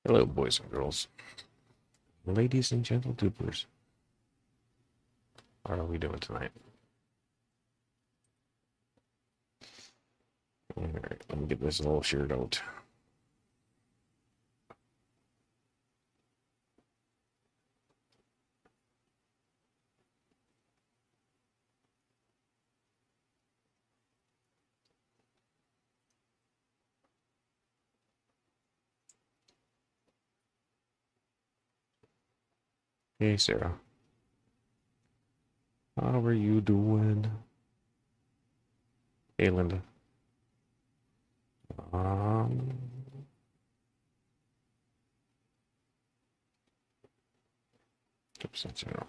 Hello, boys and girls, ladies and gentle dupers. How are we doing tonight? Alright, let me get this all shared out. Hey, Sarah. How are you doing? Hey, Linda. Um, oops, that's Sarah.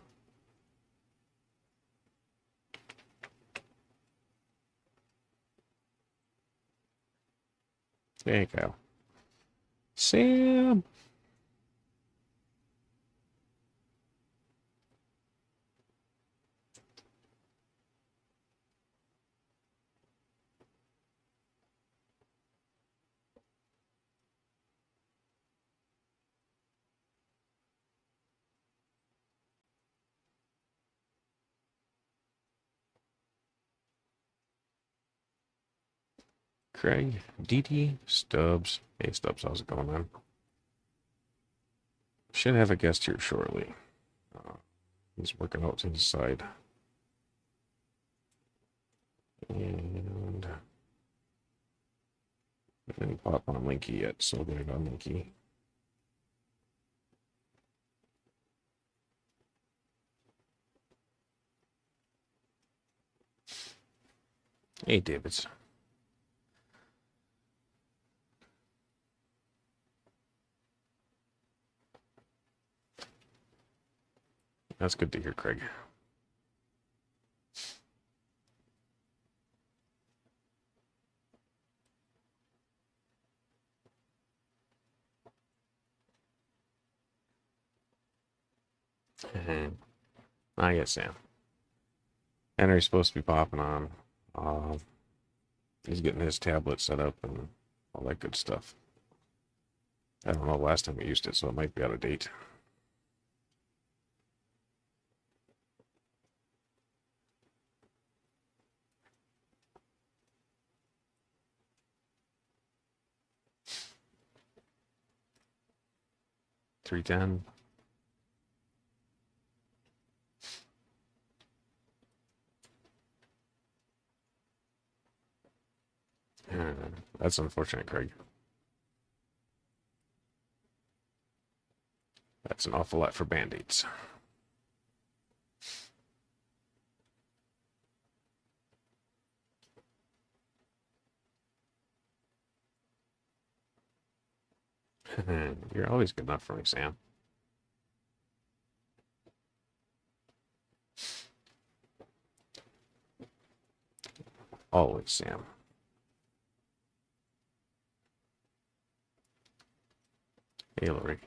Hey, Kyle. Sam. Craig. Dee Stubbs. Hey, Stubbs, how's it going, man? Should have a guest here shortly. He's working out to the side. And I didn't pop on Linky yet, so there you go, Linky. Hey, Davids. That's good to hear, Craig. Ah, yes, Sam. Henry's supposed to be popping on. He's getting his tablet set up and all that good stuff. I don't know the last time we used it, so it might be out of date. $310. That's unfortunate, Craig. That's an awful lot for band-aids. You're always good enough for me, Sam. Always, Sam. Hey, Lori.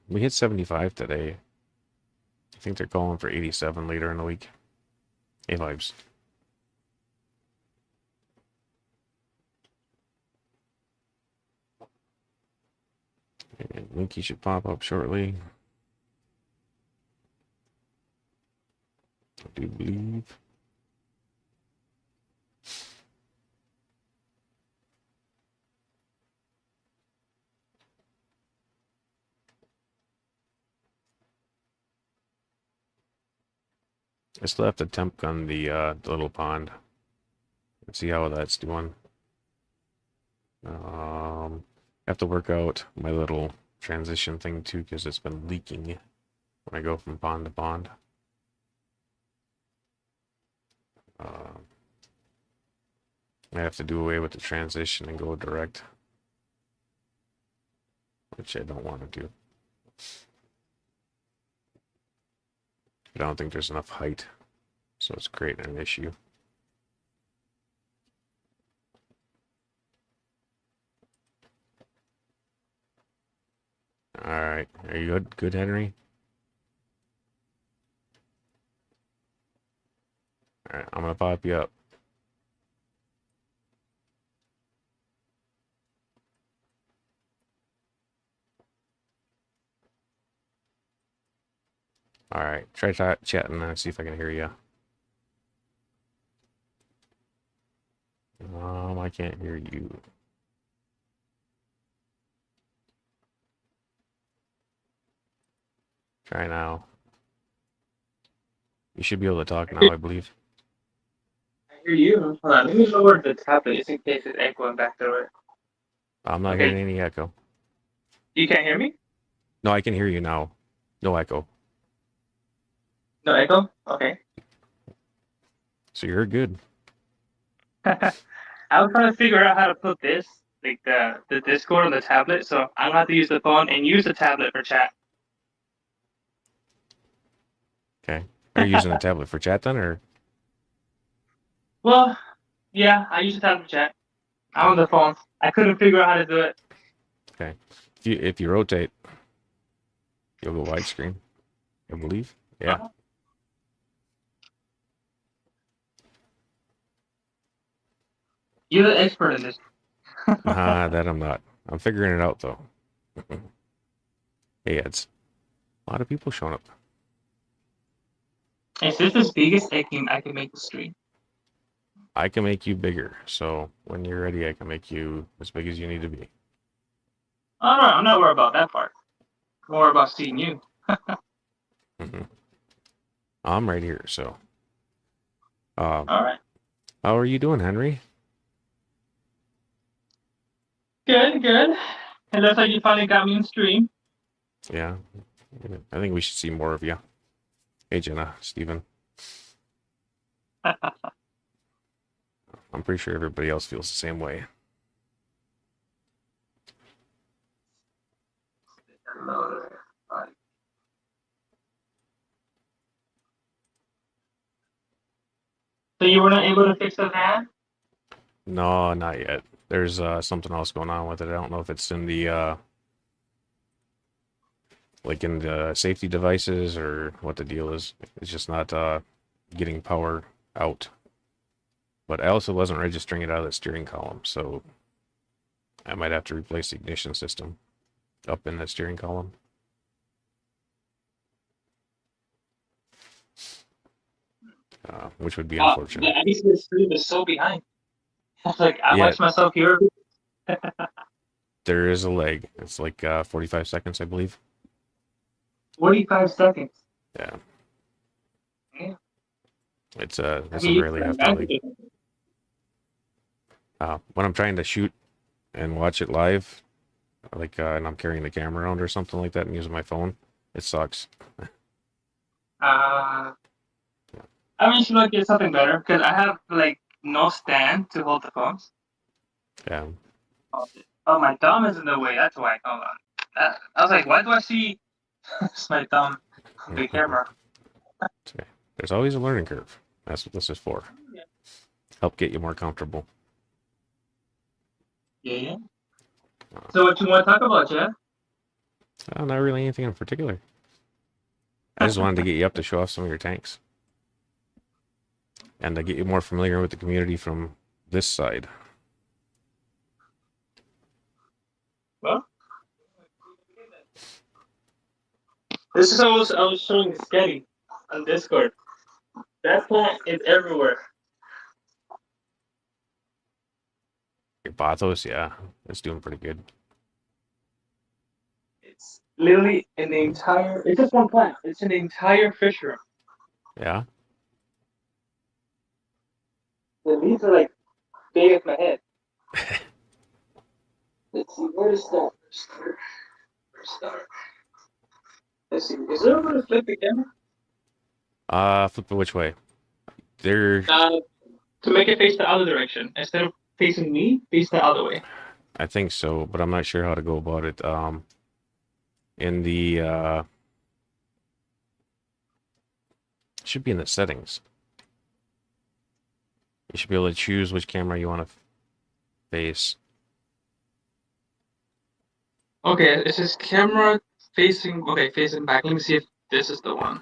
We hit 75 today. I think they're calling for 87 later in the week. Hey, vibes. And Linky should pop up shortly. I do believe. I still have to temp gun the little pond. Let's see how that's doing. I have to work out my little transition thing too because it's been leaking when I go from pond to pond. I have to do away with the transition and go direct, which I don't want to do. I don't think there's enough height, so it's creating an issue. All right, are you good? Good, Henry? Alright, I'm gonna pop you up. Alright, try chatting and see if I can hear you. I can't hear you. Try now. You should be able to talk now, I believe. I hear you. Hold on, let me lower the tablet just in case it's echoing back to it. I'm not Okay. hearing any echo. You can't hear me? No, I can hear you now. No echo. No echo? Okay. So you're good. I was trying to figure out how to put this, like the Discord on the tablet, so I'm gonna have to use the phone and use the tablet for chat. Okay. Are you using a tablet for chat then, or? Well, yeah, I use the tablet for chat. I'm on Oh, the phone. I couldn't figure out how to do it. okay. If you rotate, you'll go widescreen, I believe. Yeah. Uh-huh. You're the expert in this. Nah, that I'm not. I'm figuring it out though. Hey, it's a lot of people showing up. Is this as big as I can make the stream? I can make you bigger, so when you're ready, I can make you as big as you need to be. Oh no, I'm not worried about that part. I'm worried about seeing you. I'm right here, so. All right. How are you doing, Henry? Good, good. It looks like you finally got me in stream. Yeah. I think we should see more of you. Hey, Jenna, Steven. I'm pretty sure everybody else feels the same way. So you were not able to fix the van? No, not yet. There's something else going on with it. I don't know if it's in the like in the safety devices or what the deal is. It's just not getting power out. But I also wasn't registering it out of the steering column, so I might have to replace the ignition system up in the steering column. Which would be The unfortunate. IC stream is so behind. Like I Yeah, watched myself here. there is a lag. It's like 45 seconds, I believe. 45 seconds. Yeah, Yeah. it's I a mean, you really can hefty imagine lag. it. When I'm trying to shoot and watch it live, like and I'm carrying the camera around or something like that and using my phone, it sucks. Uh, I mean, should I get something better? Because I have like no stand to hold the phones. Yeah. Oh, my thumb is in the way. That's why. Hold on. I was like, why do I see my thumb on the camera? Okay. There's always a learning curve. That's what this is for. Yeah. Help get you more comfortable. Yeah. So what you want to talk about, Jeff? Not really anything in particular. I just wanted to get you up to show off some of your tanks. And to get you more familiar with the community from this side. Well, this is how I was showing Sketty on Discord. That plant is everywhere. Your Bathos, yeah, it's doing pretty good. It's literally in the entire. It's just one plant. It's in the entire fish room. Yeah? The leaves are like big as my head. Let's see where to start. Where to start? Let's see. Is there a way to flip the camera? Flip it which way? There, To make it face the other direction instead of facing me, face the other way. I think so, but I'm not sure how to go about it. In the, should be in the settings. You should be able to choose which camera you want to face. Okay, it says camera facing. Okay, facing back. Let me see if this is the one.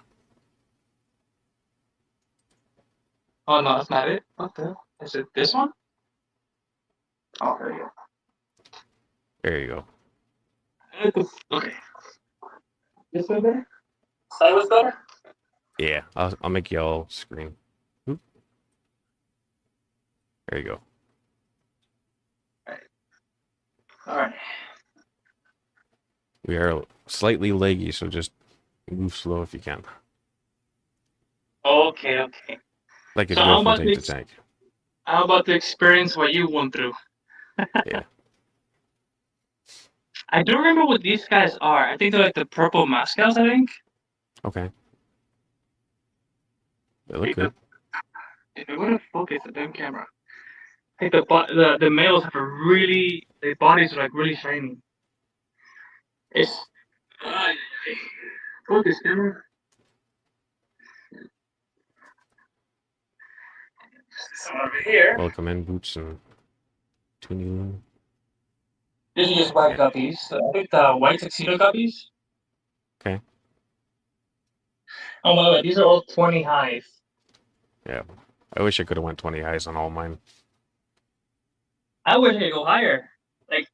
Oh no, that's not it. What the? Is it this one? Oh, there you go. There you go. Okay. This one better? Side was better? Yeah, I'll make y'all screen. Oop, there you go. Alright. We are slightly leggy, so just move slow if you can. Okay, okay. Like a So drill from tank to tank. I'm about to experience what you went through. Yeah. I don't remember what these guys are. I think they're like the purple mascots, I think. Okay. They look Hey, good. if you want to focus the damn camera. Hey, the males have a really their bodies are like really shiny. It's uh, focus camera. So over here. Welcome in, boots and tuning. This is just white Yeah. guppies. I think the white tuxedo guppies. Okay. Oh my god, these are all 20 highs. Yeah. I wish I could have went 20 highs on all mine. I wish I could go higher. Like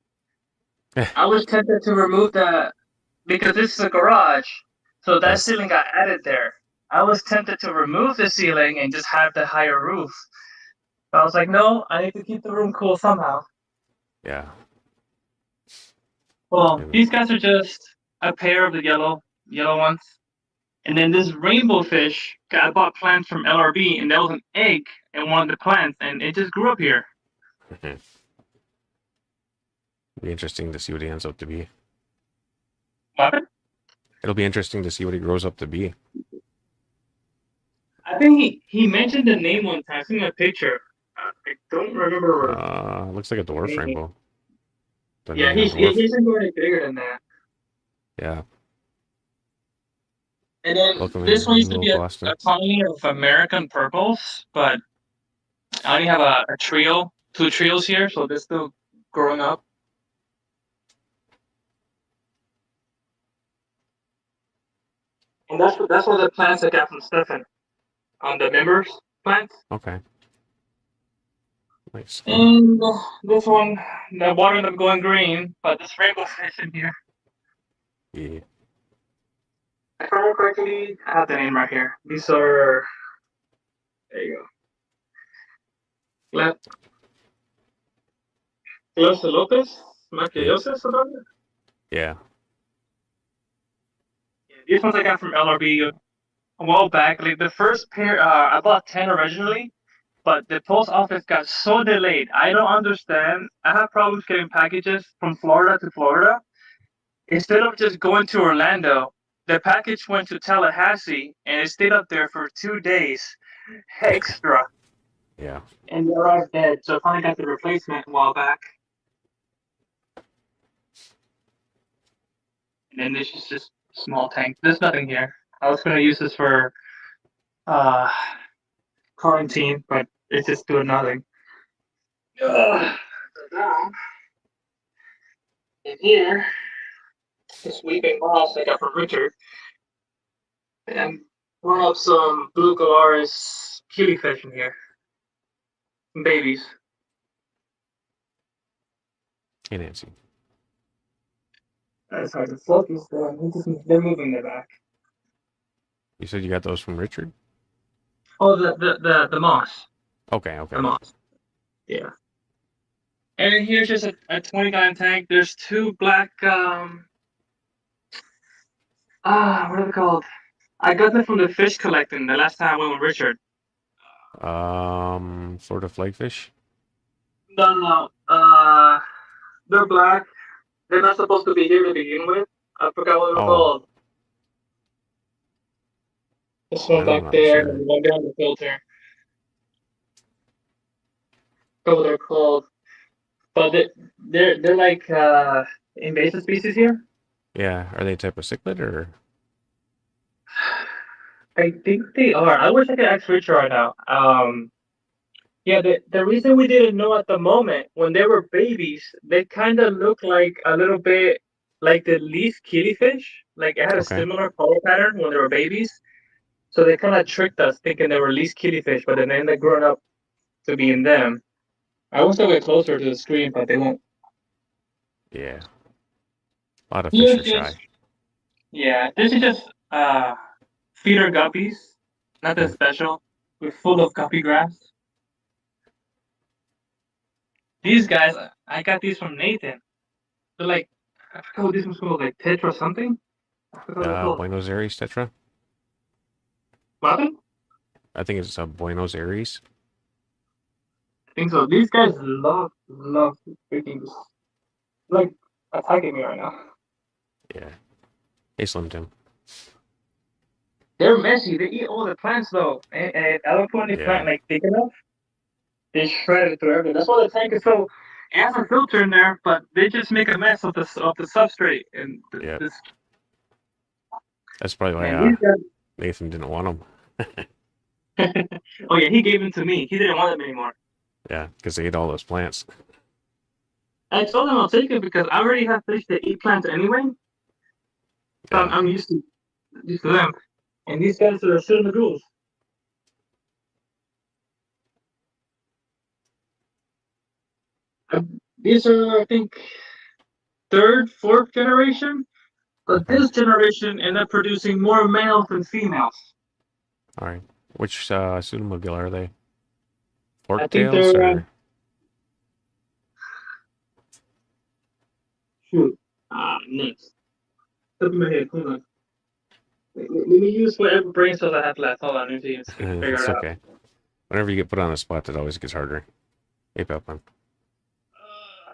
I was tempted to remove the because this is a garage, so that Right. ceiling got added there. I was tempted to remove the ceiling and just have the higher roof. But I was like, no, I need to keep the room cool somehow. Yeah. Well, And these guys are just a pair of the yellow ones. And then this rainbow fish, I bought plants from LRB, and that was an egg in one of the plants, and it just grew up here. be interesting to see what he ends up to be. What? It'll be interesting to see what he grows up to be. I think he mentioned the name one time. I seen a picture. I don't remember Looks like a the dwarf name. rainbow. The Yeah, nano dwarf. he's going bigger than that. Yeah. And then Welcome this one in, used to Will be Foster. a colony of American purples, but I only have a trio, two trios here, so they're still growing up. And that's one of the plants I got from Stefan on the members plants. Okay. Nice. And this one, the water ended up going green, but this rainbow fish in here. Yeah. If I remember correctly, I have the name right here. These are, there you go. Lopez? Yep. Maquillosis about it? Yeah. Yeah, these ones I got from LRB a while back. Like the first pair, I bought 10 originally, but the post office got so delayed. I don't understand. I have problems getting packages from Florida to Florida. Instead of just going to Orlando, the package went to Tallahassee and it stayed up there for 2 days extra. Yeah. And they arrived dead. So I finally got the replacement a while back. And then this is just small tank. There's nothing here. I was gonna use this for uh quarantine, but it's just doing nothing. Ugh. So now in here, this weeping moss I got from Richard, and we'll have some blue Galaris killifish in here, some babies. Hey, Nancy. That's hard to focus. They're moving their back. You said you got those from Richard? Oh, the moss, Okay. the Okay. moss. Yeah. And then here's just a 20-gallon tank. There's two black what are they called? I got them from the fish collecting the last time I went with Richard. Florida flagfish. No. They're black. They're not supposed to be here to begin with. I forgot what they're Oh, called. This one I'm back not there, sure. and one behind the filter. Forgot what they're called. But they're like invasive species here. Yeah. Are they a type of cichlid or? I think they are. I wish I could ask Richard right now. Yeah, the reason we didn't know at the moment, when they were babies, they kind of look like a little bit like the leaf killifish. Like it had a Okay. similar color pattern when they were babies. So they kind of tricked us, thinking they were least kittyfish, but then they ended up growing up to be in them. I wish they were closer to the screen, but they won't. Yeah. A lot of fish Here's are shy. just yeah. This is just feeder guppies, nothing Hmm. special. We're full of guppy grass. These guys, I got these from Nathan. They're like, I forgot what this was called, like Tetra or something. I forgot what they're called. Buenos Aires tetra. What? I think it's Buenos Aires. I think so. These guys love freaking like attacking me right now. Yeah. Hey, Slim Tim. They're messy. They eat all the plants though. And at a point they plant Yeah. like big enough, they shred it through everything. That's why the tank is so. It has a filter in there, but they just make a mess of the substrate. And Yeah. this That's probably why man, these Nathan didn't want them. guys. Oh yeah, he gave them to me. He didn't want them anymore. Yeah, because they ate all those plants. I told him I'll take it because I already have fish that eat plants anyway. So Yeah. I'm used to them. And these guys are shooting the ghouls. These are, I think, third, fourth generation. But Okay. this generation ended up producing more males than females. All right. Which pseudomobile are they? I think Forktails they're or? shoot. Next. Top of my head. Hold on. Let me use whatever brain cells I have left. Hold on. Let me see if I can figure It's it out. okay. Whenever you get put on the spot, it always gets harder. Hey, Pepin.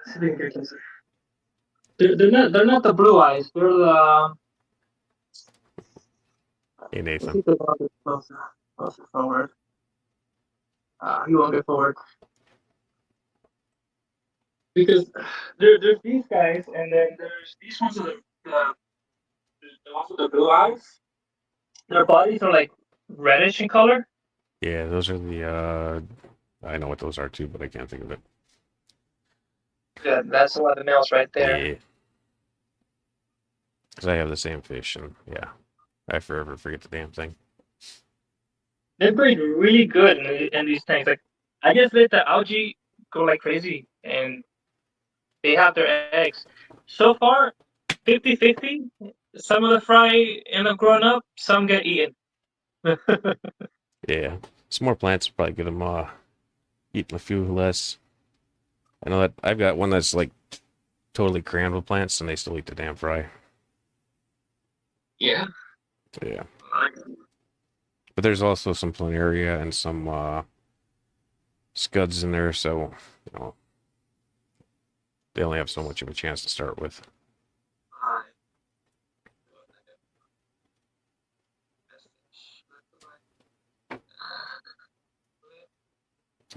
See if I can get closer. They're not the blue eyes. They're the. Hey, Let's Nathan. see if they're a bit closer forward. You won't get forward because there's these guys, and then there's these ones with the ones with the blue eyes. Their bodies are like reddish in color. Yeah, those are the. I know what those are too, but I can't think of it. Yeah, that's one of the males right there. Yeah, because I have the same fish, and yeah, I forever forget the damn thing. They breed really good in these tanks. Like I just let the algae go like crazy, and they have their eggs. So far, 50-50. Some of the fry end up growing up. Some get eaten. Yeah, some more plants probably get them eating a few less. I know that I've got one that's like totally crammed with plants, and they still eat the damn fry. Yeah. Yeah, but there's also some planaria and some scuds in there, so you know they only have so much of a chance to start with.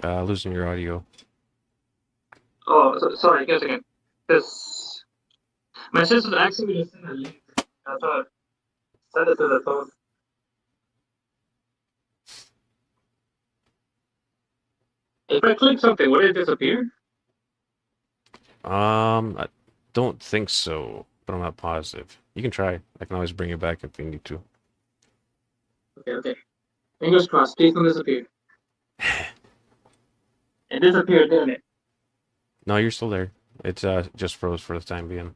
Losing your audio. Oh, sorry. Give us a second. This my sister asked me to send a link. I thought send it to the phone. If I click something, would it disappear? I don't think so, but I'm not positive. You can try. I can always bring it back if you need to. Okay, okay. Fingers crossed. Please don't disappear. It disappeared, didn't it? No, you're still there. It's just froze for the time being.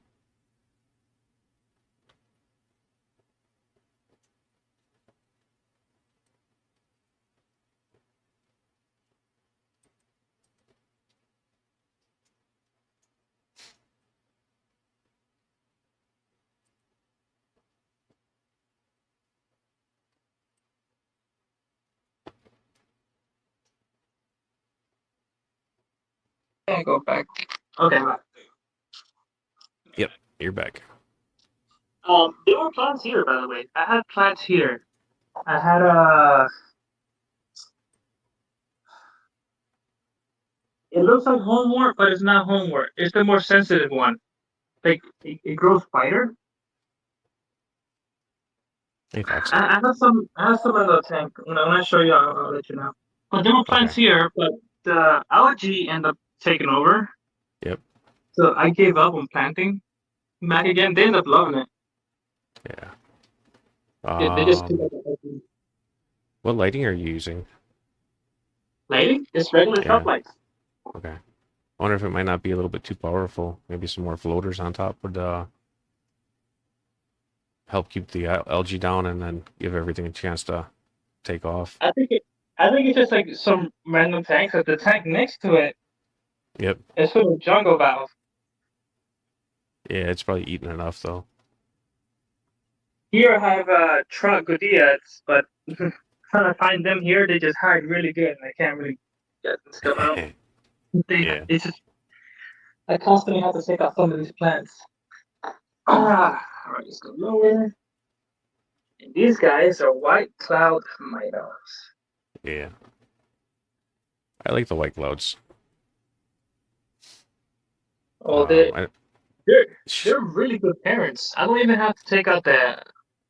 I go back. Okay, right. Yep, you're back. There were plants here, by the way. I had plants here. I had it looks like homewort, but it's not homewort. It's the more sensitive one. Like it grows wider. Hey, Fox. I have some in the tank. When I show you, I'll let you know. But there were Okay. plants here, but the algae ended up taking over. Yep. So I gave up on planting back again. They ended up loving it. Yeah. They just took out the algae. What lighting are you using? Lighting? Just regular Yeah. sharp lights. Okay. I wonder if it might not be a little bit too powerful. Maybe some more floaters on top would help keep the algae down and then give everything a chance to take off. I think it. I think it's just like some random tanks. But the tank next to it Yep. is full of jungle valve. Yeah, it's probably eating enough though. Here I have trogodiads, but trying to find them here, they just hide really good, and I can't really get this stuff out. Yeah. It's just I constantly have to take out some of these plants. Ah, all right, let's go lower. And these guys are white cloud minnows. Yeah. I like the white clouds. Oh, Um, I, they're sh- they're really good parents. I don't even have to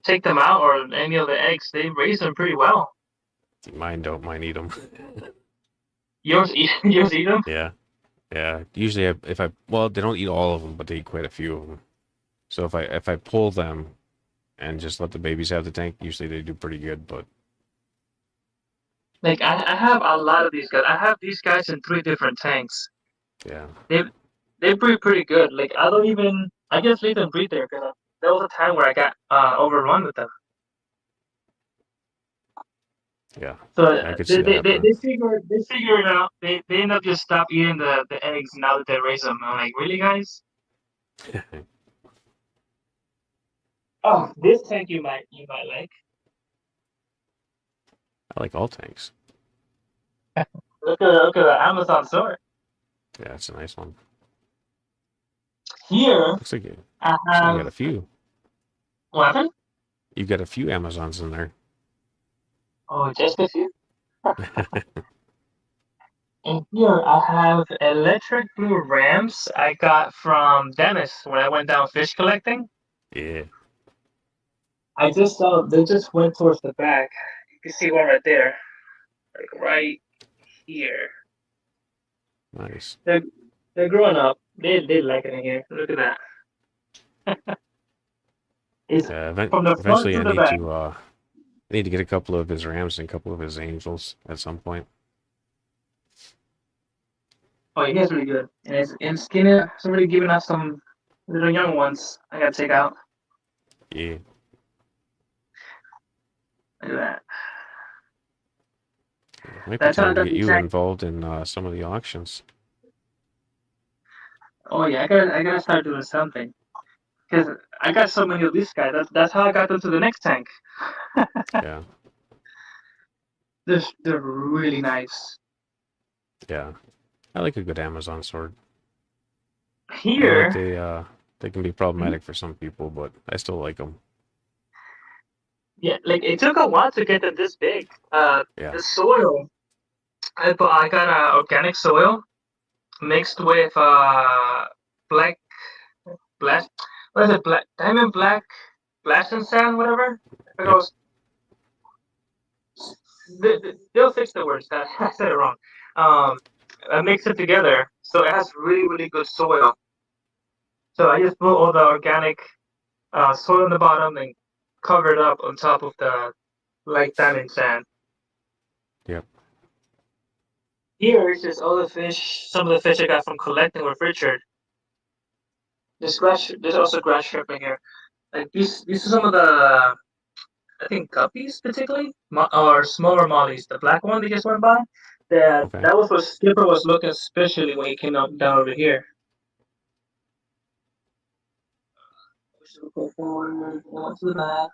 take them out or any of the eggs. They raise them pretty well. Mine don't. Mine eat them. Yours eat them? Yeah. Yeah. Usually, if I well, they don't eat all of them, but they eat quite a few of them. So if I pull them and just let the babies have the tank, usually they do pretty good. But Like I have a lot of these guys. I have these guys in 3 different tanks. yeah, They they breed pretty good. Like I don't even I just leave them breed there because there was a time where I got overrun with them. yeah, So I could see that happening. they figure it out. They end up just stop eating the eggs now that they raise them. I'm like, really, guys? Oh, this tank you might like. I like all tanks. Look at the Amazon store. Yeah, it's a nice one. Here Looks like you. I Looks like you got have a few. what happened? You got a few Amazons in there. Oh, just a few. And here I have electric blue rams I got from Dennis when I went down fish collecting. Yeah, I just saw they just went towards the back. You can see one right there, like right here. nice. They're they're growing up. They like it in here. Look at that. It's Yeah, from the front eventually to the back. I need to get a couple of his Rams and a couple of his Angels at some point. Oh, he is really good. And skinny. Somebody giving us some little young ones. I gotta take out. Yeah, Look at that. might be That's how I time to got get the you tank. involved in some of the auctions. Oh yeah, I gotta start doing something because I got so many of these guys. That's how I got them to the next tank. Yeah, They're really nice. yeah. I like a good Amazon sword. I know that Here, they can be problematic for some people, but I still like them. yeah, like it took a while to get them this big. Yeah. The soil I got organic soil mixed with black black what is it black diamond black blast and sand whatever. It Yep. goes they'll fix the words. I said it wrong. I mix it together so it has really good soil. So I just put all the organic soil in the bottom and cover it up on top of the like diamond sand. Yep. Here is just all the fish. Some of the fish I got from collecting with Richard. There's also grass shrimp in here. Like these are some of the I think guppies particularly, or smaller mollies. The black one they just went by. Okay. That was what Skipper was looking especially when he came up down over here. Go forward. Go to the back.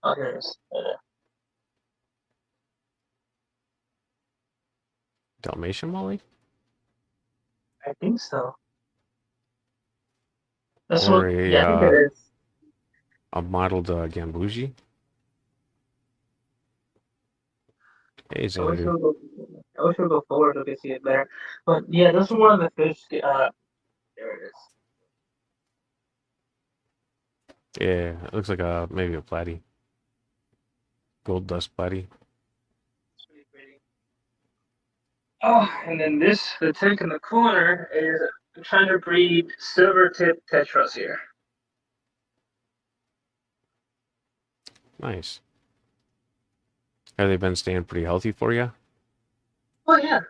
Oh, here it is. Dalmatian Molly I think so. That's or what. Yeah, I think it is. a modeled Gambuji. Hey, I wish Xanadu. we would go. I wish we would go forward so we could see it better. But yeah, this is one of the fish. There it is. Yeah, it looks like a maybe a platy, gold dust platy. It's really pretty. Oh, and then the tank in the corner is I'm trying to breed silver tip tetras here. Nice. Have they been staying pretty healthy for you? Oh yeah,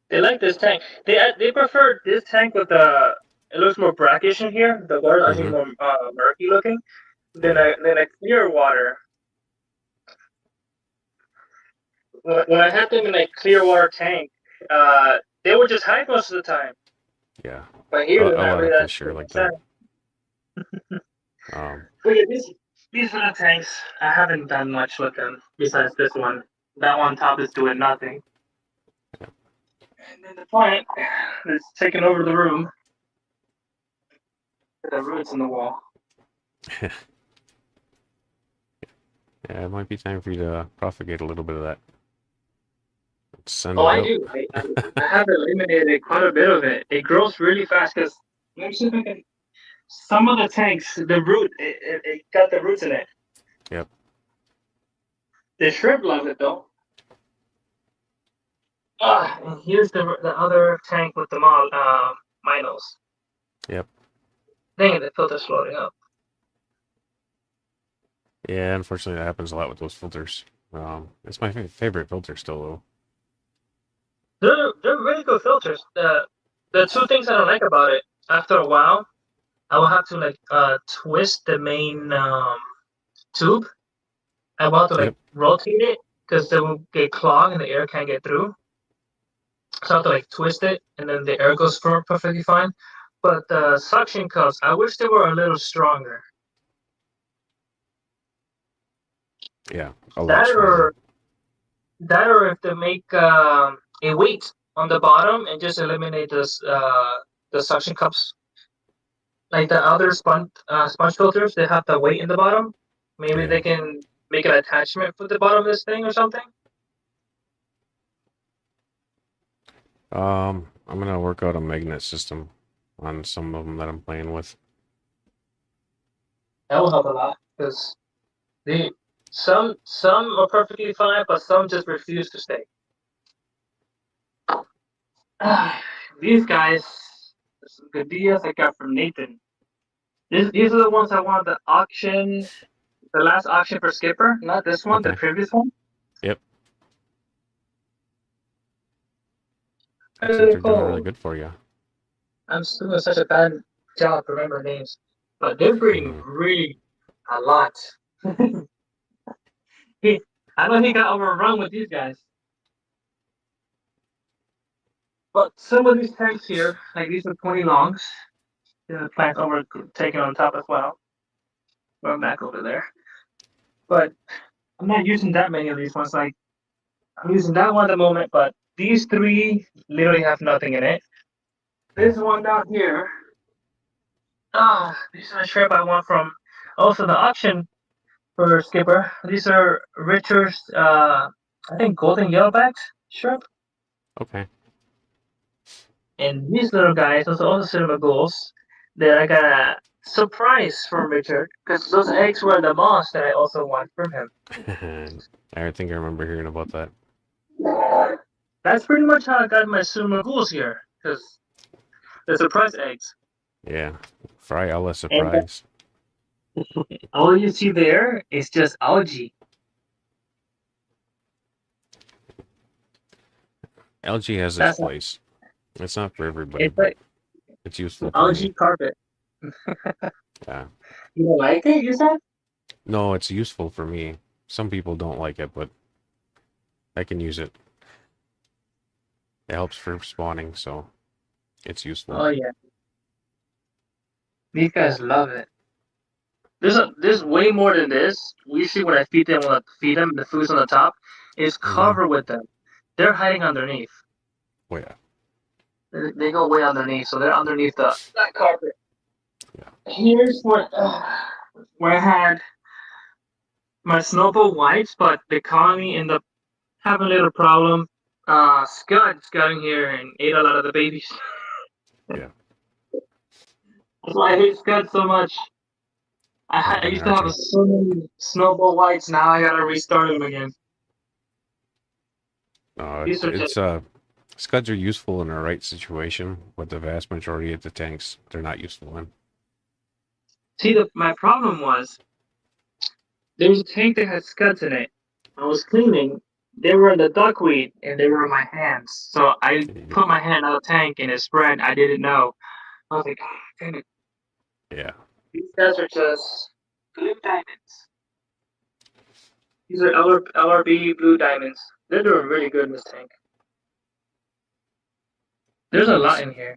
they like this tank. They prefer this tank with the. It looks more brackish in here. The water actually Mm-hmm. more murky looking Yeah. than a clear water. When I had them in a clear water tank, they would just hide most of the time. Yeah. But here A they're not lot of really that fish are like sad. that. Um, But yeah, these little tanks, I haven't done much with them besides this one. That one top is doing nothing. And then the plant is taking over the room with the roots in the wall. yeah, it might be time for you to propagate a little bit of that. Let's send Oh, it I out. do. I have eliminated quite a bit of it. It grows really fast because some of the tanks, the root, it got the roots in it. Yep. The shrimp love it though. Ah, and here's the other tank with the minos. Yep. Dang it, the filter's floating up. Yeah, unfortunately, that happens a lot with those filters. It's my favorite filter still, though. They're really good filters. The two things I don't like about it, after a while, I will have to like twist the main tube. I will have to like Yep. rotate it because it will get clogged and the air can't get through. So I have to like twist it and then the air goes perfectly fine. But the suction cups, I wish they were a little stronger. Yeah, a lot That stronger. or that or if they make a weight on the bottom and just eliminate this the suction cups. Like the other sponge filters, they have the weight in the bottom. Maybe Yeah. they can make an attachment for the bottom of this thing or something. I'm gonna work out a magnet system on some of them that I'm playing with. That will help a lot because they some are perfectly fine, but some just refuse to stay. These guys, some good deals I got from Nathan. These are the ones I wanted the auction, the last auction for Skipper, not this one, the Okay. previous one. Yep. Looks like Really they're doing really cool. good for you. I'm still doing such a bad job remembering names, but they're breeding Hmm. really a lot. he, I know he got overrun with these guys, but some of these tanks here, like these are 20 longs, the plants over taken on top as well. Going back over there, but I'm not using that many of these ones. Like I'm using that one at the moment, but these three literally have nothing in it. Yeah. This one down here, these are the shrimp I want from also the auction for Skipper. These are Richard's, I think, golden yellowbacks shrimp. Okay. And these little guys, those are also silver gulls that I got a surprise from Richard because those eggs were in the moss that I also want from him. I think I remember hearing about that. That's pretty much how I got my silver gulls here because the surprise eggs. Yeah. Fry a la And surprise. all you see there is just algae. Algae has its That's not, place. It's not for everybody, it's but like it's useful for algae me. carpet. Yeah. You don't like it, you said? No, it's useful for me. Some people don't like it, but I can use it. It helps for spawning, so it's useful. Oh yeah, these guys love it. There's way more than this. Usually when I feed them, the food's on the top, is Mm-hmm. covered with them. They're hiding underneath. Oh yeah. They go way underneath, so they're underneath the that carpet. Yeah. Here's where I had my snowball whites, but the colony ended up having a little problem. Scuds got in here and ate a lot of the babies. Yeah. That's why I hate Scuds so much. Not I very used to have hearty. so many snowball whites. Now I gotta restart them again. No, These are just. scuds are useful in the right situation, but the vast majority of the tanks they're not useful in. See, my problem was There was a tank that had scuds in it. I was cleaning. They were in the duckweed and they were in my hands. So I put my hand out of the tank and it spread. I didn't know. I was like, oh, damn it. Yeah. These guys are just blue diamonds. These are LRB blue diamonds. They're doing really good in this tank. There's a lot Nice. in here.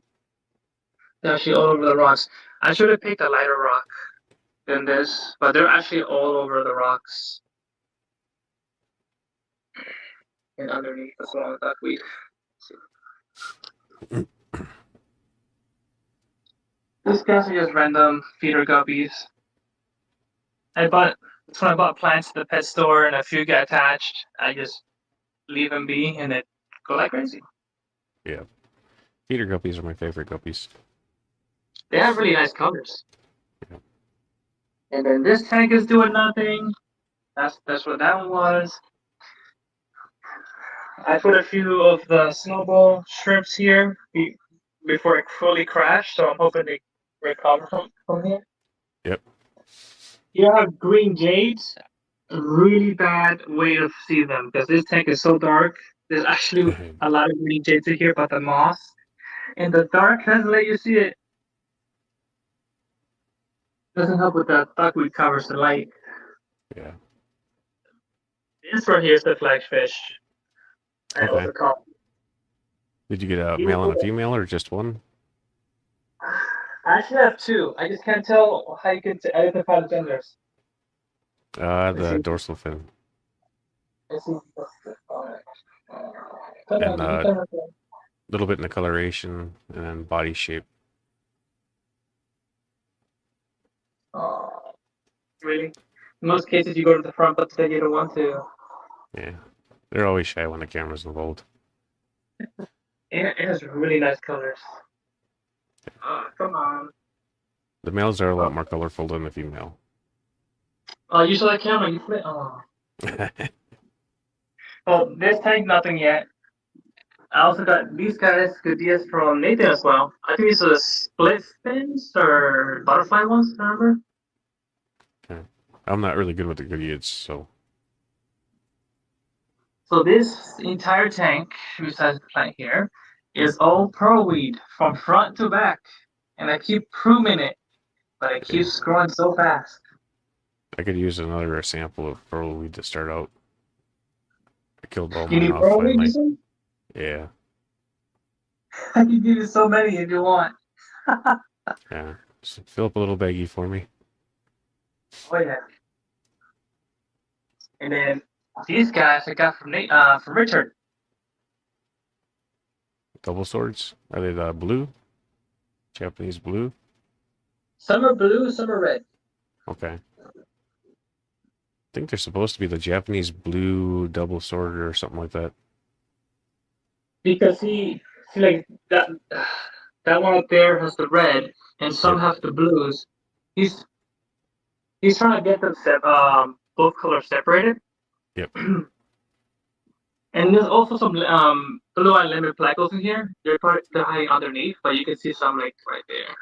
They're actually all over the rocks. I should have picked a lighter rock than this, but they're actually all over the rocks and underneath as well. Duckweed. These guys are just random feeder guppies. That's when I bought plants at the pet store and a few get attached. I just leave them be and it go like crazy. Yeah. Feeder guppies are my favorite guppies. They have really nice colors. Yeah. And then this tank is doing nothing. That's what that one was. I put a few of the snowball shrimps here before it fully crashed, so I'm hoping they recover from here. Yep. You have green jades. Really bad way to see them because this tank is so dark. There's actually a lot of green jades in here, but the moss in the dark doesn't let you see it. Doesn't help with the duckweed covers the light. Yeah. This right here is the flagfish. I Okay. also call. Did you get a male and a female or just one? I actually have two. I just can't tell how you can identify the genders. Let's The see. dorsal fin. Let's see. Come And on, you a can come little bit in the coloration and then body shape. on. Really? In most cases, you go to the front, but today you don't want to. Yeah. They're always shy when the camera's involved. It has really nice colors. Oh, come on. The males are a lot Oh, more colorful than the female. you saw that camera. You flip. Oh. Well, this tank, nothing yet. I also got these guys, good ideas from Nathan as well. I think these are the split fins or butterfly ones, remember? Okay. I'm not really good with the Goodyears, so So this entire tank, besides the plant here, is all pearlweed from front to back. And I keep pruning it, but it yeah. keeps growing so fast. I could use another sample of pearlweed to start out. I killed all You mine need off pearlweed, you finally. say? Yeah. I can give you so many if you want. Yeah. Just fill up a little baggie for me. Oh yeah. And then these guys I got from Richard. Double swords. Are they the blue? Japanese blue? Some are blue, some are red. Okay. I think they're supposed to be the Japanese blue double sword or something like that. Because see like that one up there has the red and some Yep. have the blues. He's he's trying to get them both colors separated. Yep. And there's also some blue eye limit plagos in here. They're hiding underneath, but you can see some like right there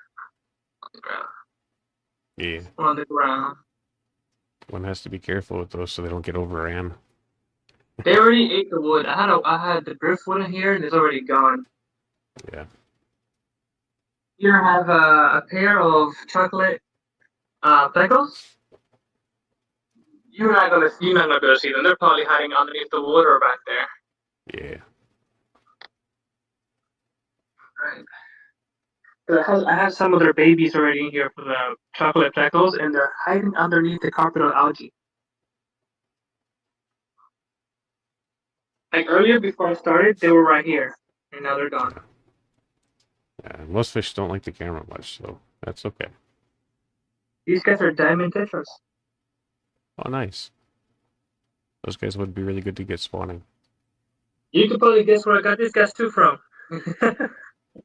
on the ground. Yeah. On the ground. One has to be careful with those so they don't get overran. They already ate the wood. I had the driftwood in here and it's already gone. Yeah. Here I have a pair of chocolate plagos. You're not gonna see them. They're probably hiding underneath the wood or back there. Yeah. Right. I have some of their babies already in here for the chocolate plagos, and they're hiding underneath the carpet of algae. Like earlier, before I started, they were right here, and now they're gone. Yeah. Most fish don't like the camera much, so that's okay. These guys are diamond tetras. Oh, nice. Those guys would be really good to get spawning. You can probably guess where I got these guys too from.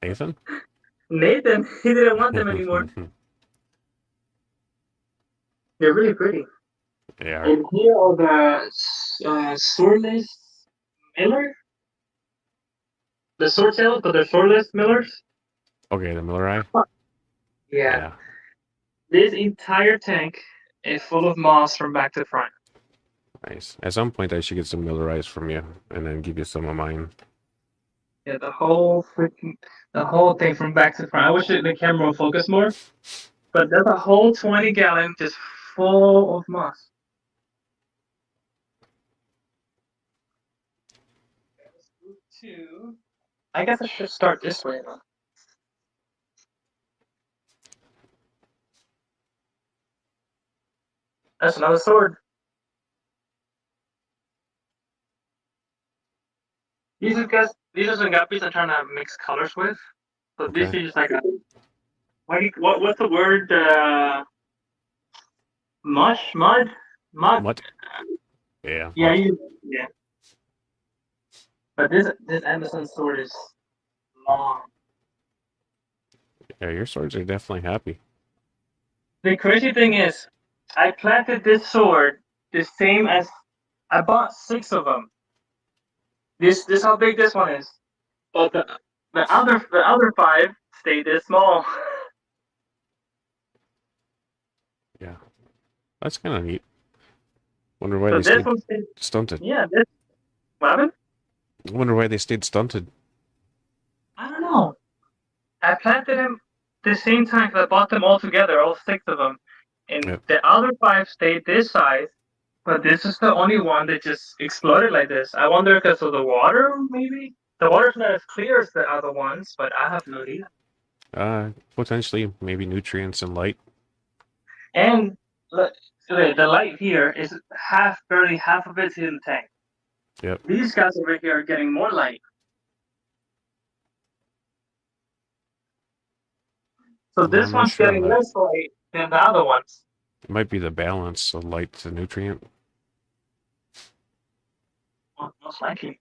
Nathan? Nathan, he didn't want them anymore. They're really pretty. They are. And here are the swordless miller. The sword tails, but they're swordless millers. Okay, the Miller Eye? Yeah. Yeah. This entire tank It's full of moss from back to front. Nice. At some point, I should get some millerized from you, and then give you some of mine. Yeah, the whole thing from back to front. I wish the camera would focus more, but there's a whole 20-gallon just full of moss. I guess I should start this way. That's another sword. These are some guppies I'm trying to mix colors with. So Okay. this is just like what's the word? Mud. What? Yeah. Yeah, What? yeah. But this Amazon sword is long. Yeah, your swords are definitely happy. The crazy thing is, I planted this sword the same as I bought 6 of them. This how big this one is. But the other 5 stayed this small. Yeah. That's kind of neat. Wonder why So they this stayed one stayed. stunted. Yeah, this what happened? Wonder why they stayed stunted. I don't know. I planted them the same time because I bought them all together, all 6 of them, and Yep. the other 5 stayed this size. But this is the only one that just exploded like this. I wonder because of the water, maybe? The water's not as clear as the other ones, but I have no idea. Potentially, maybe nutrients and light. And the light here is barely half of it's in the tank. Yep. These guys over here are getting more light. So this I'm not one's sure on getting that. less light than the other ones. It might be the balance of light to nutrient. Well, most likely.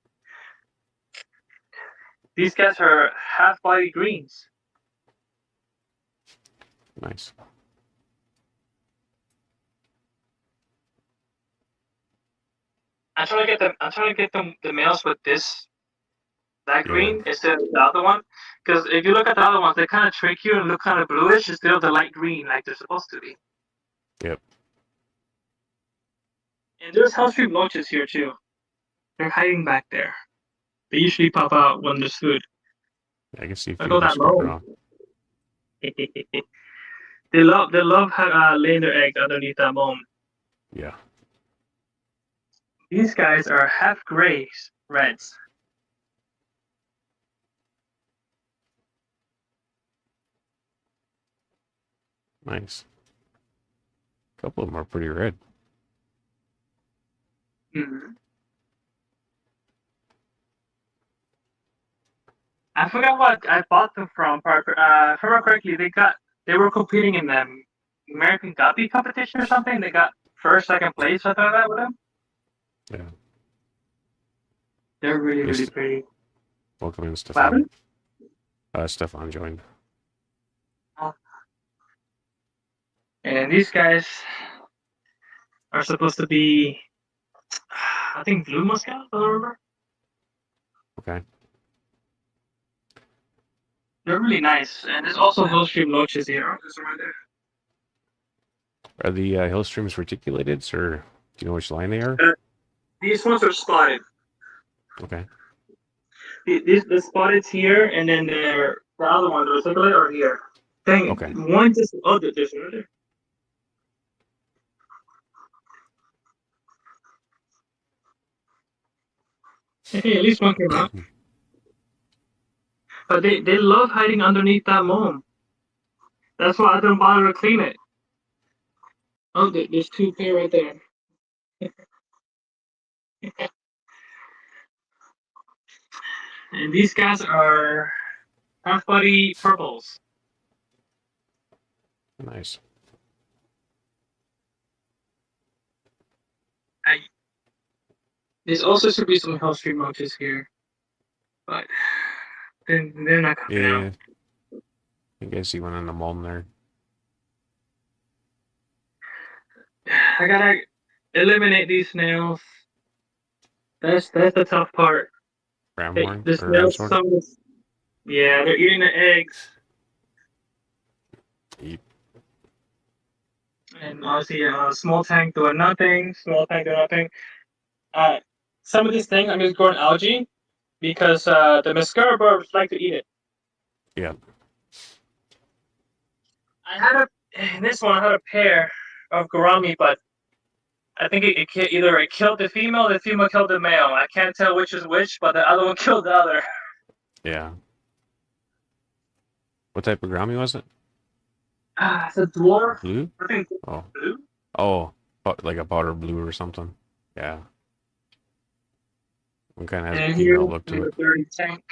These guys are half body greens. Nice. I'm trying to get them the males with that Yeah. green instead of the other one. Because if you look at the other ones, they kind of trick you and look kind of bluish instead of the light green like they're supposed to be. Yep. And there's house street loaches here too. They're hiding back there. They usually pop out when there's food. I can see a I few go of them that scraping low. around. They love laying their eggs underneath that mold. Yeah. These guys are half grays, reds. Nice. A couple of them are pretty red. Mm-hmm. I forgot what I bought them from. If I remember correctly, they were competing in the American Guppy competition or something. They got first, second place, something like that with them. Yeah. They're really, really Yes. pretty. Welcome in, What Stefan. happened? Stefan joined. Oh. And these guys are supposed to be, I think, blue muscat. I don't remember. Okay. They're really nice, and there's also Hillstream loaches here. There's right there. Are the hill streams reticulated, or do you know which line they are? These ones are spotted. Okay. The spotted's here, and then the other one, the reticulated, are here. Dang, Okay. one just there's one right there. Hey, at least one came out. But they love hiding underneath that mold. That's why I don't bother to clean it. Oh, there's 2 pair right there. And these guys are half body purples. Nice. There's also should be some Hellstream roaches here, but then they're not coming out. Yeah. I think I see one in the muln there. I gotta eliminate these snails. That's the tough part. Ramhorn The or snails, Ramshorn. yeah, they're eating the eggs. Yep. And obviously, small tank doing nothing, small tank doing nothing. Uh, some of these things I'm just growing algae because the mascara birds like to eat it. Yeah. I had in this one I had a pair of gourami, but I think either it killed the female killed the male. I can't tell which is which, but the other one killed the other. Yeah. What type of Grammy was it? It's a dwarf. Blue? I think Oh. blue. Oh. Like a powder blue or something. Yeah. One kind of has a And here, female look to number it. 30 tank.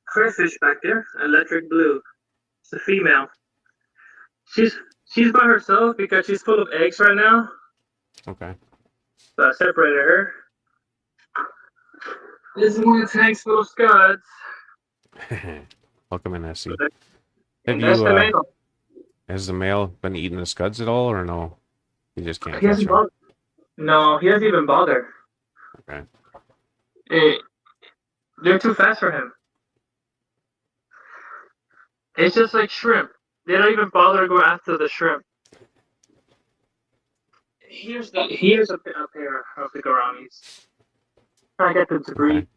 Crayfish back there, electric blue. It's a female. She's she's by herself because she's full of eggs right now. Okay. So I separated her. This is one of the tanks full of scuds. Welcome in, SC. Have And that's you, the male. has the male been eating the scuds at all, or no? You just can't He catch hasn't them. bothered. No, he hasn't even bothered. Okay. Eh, they're too fast for him. It's just like shrimp. They don't even bother to go after the shrimp. Here's a pair of the gouramis. Try to get them to breed. Okay.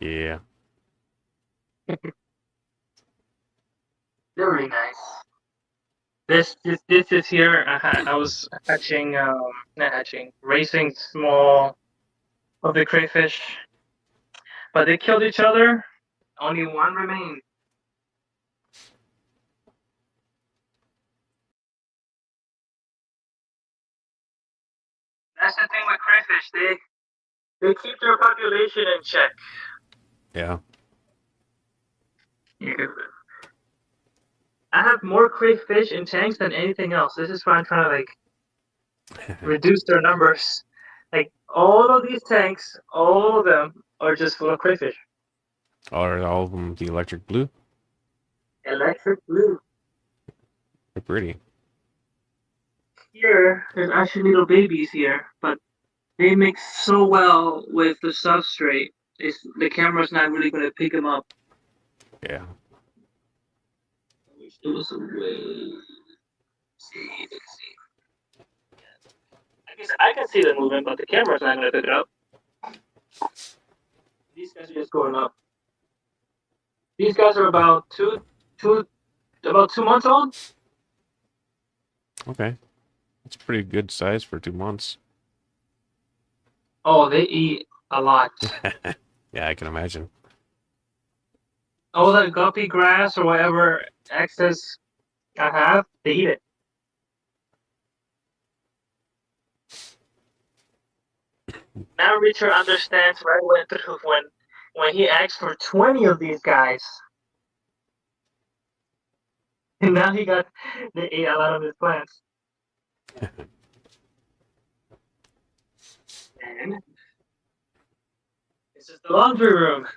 Yeah. They're really nice. This is here. I was hatching, not hatching, racing small of the crayfish, but they killed each other. Only one remained. That's the thing with crayfish. They keep their population in check. Yeah. Yeah. I have more crayfish in tanks than anything else. This is why I'm trying to like reduce their numbers. Like all of these tanks, all of them are just full of crayfish. Are all of them the electric blue? Electric blue. They're pretty. Here, there's actually little babies here, but they mix so well with the substrate. The camera's not really going to pick them up. Yeah. I wish there was a way. See, let's see. I can see them moving, but the camera's not going to pick it up. These guys are just going up. These guys are about about 2 months old. Okay. That's a pretty good size for 2 months. Oh, they eat a lot. Yeah, I can imagine. All that guppy grass or whatever excess I have, they eat it. Now Richard understands right when he asked for 20 of these guys. And now they ate a lot of his plants. And this is the laundry room.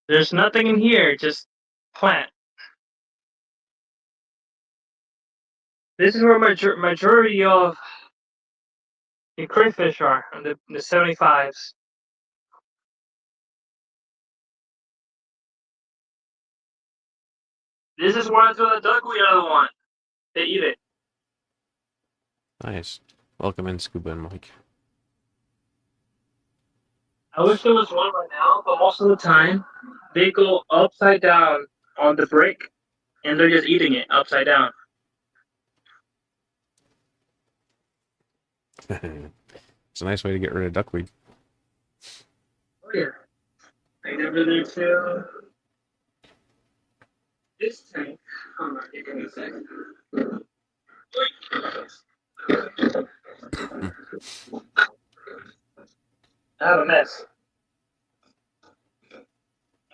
There's nothing in here, just plant. This is where majority of the crayfish are, on the 75s. This is where I throw the duckweed other one. They eat it. Nice. Welcome in, Scuba and Mike. I wish there was one right now, but most of the time they go upside down on the brick and they're just eating it upside down. It's a nice way to get rid of duckweed. Oh yeah. I never there too. This tank. Hold on, give me a second. I have a mess.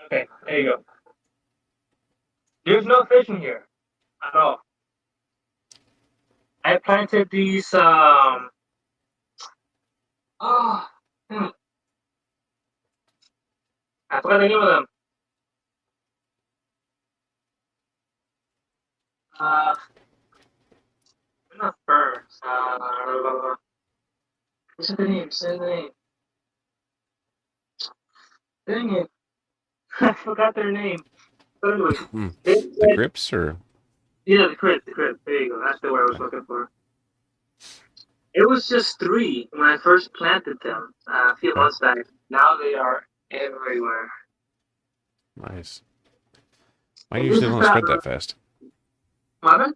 Okay, there you go. There's no fish in here at all. I planted these oh I forgot the name of them. Uh not birds. What's the name? Say the name. Dang it. I forgot their name. But anyways, Hmm. they The said, crypts or yeah, the crit. There you go. That's the word I was looking for. It was just three when I first planted them a few okay, months back. Now they are everywhere. nice. Mine And this usually is don't not spread that fast. what?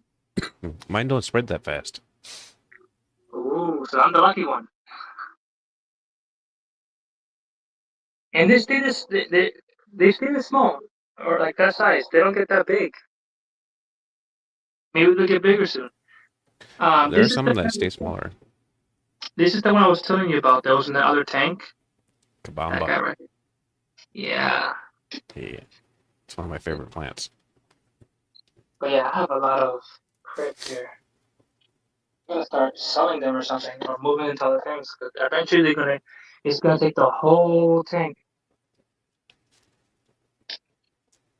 Mine don't spread that fast. Ooh, so I'm the lucky one. And they stay this small or like that size. They don't get that big. Maybe they'll get bigger soon. There are some that stay smaller. This is the one I was telling you about. That was in the other tank. That Kabamba. guy right. Yeah, Yeah, it's one of my favorite plants. but yeah, I have a lot of crypts here. I'm gonna start selling them or something, or moving into other things. Cause eventually it's gonna take the whole tank.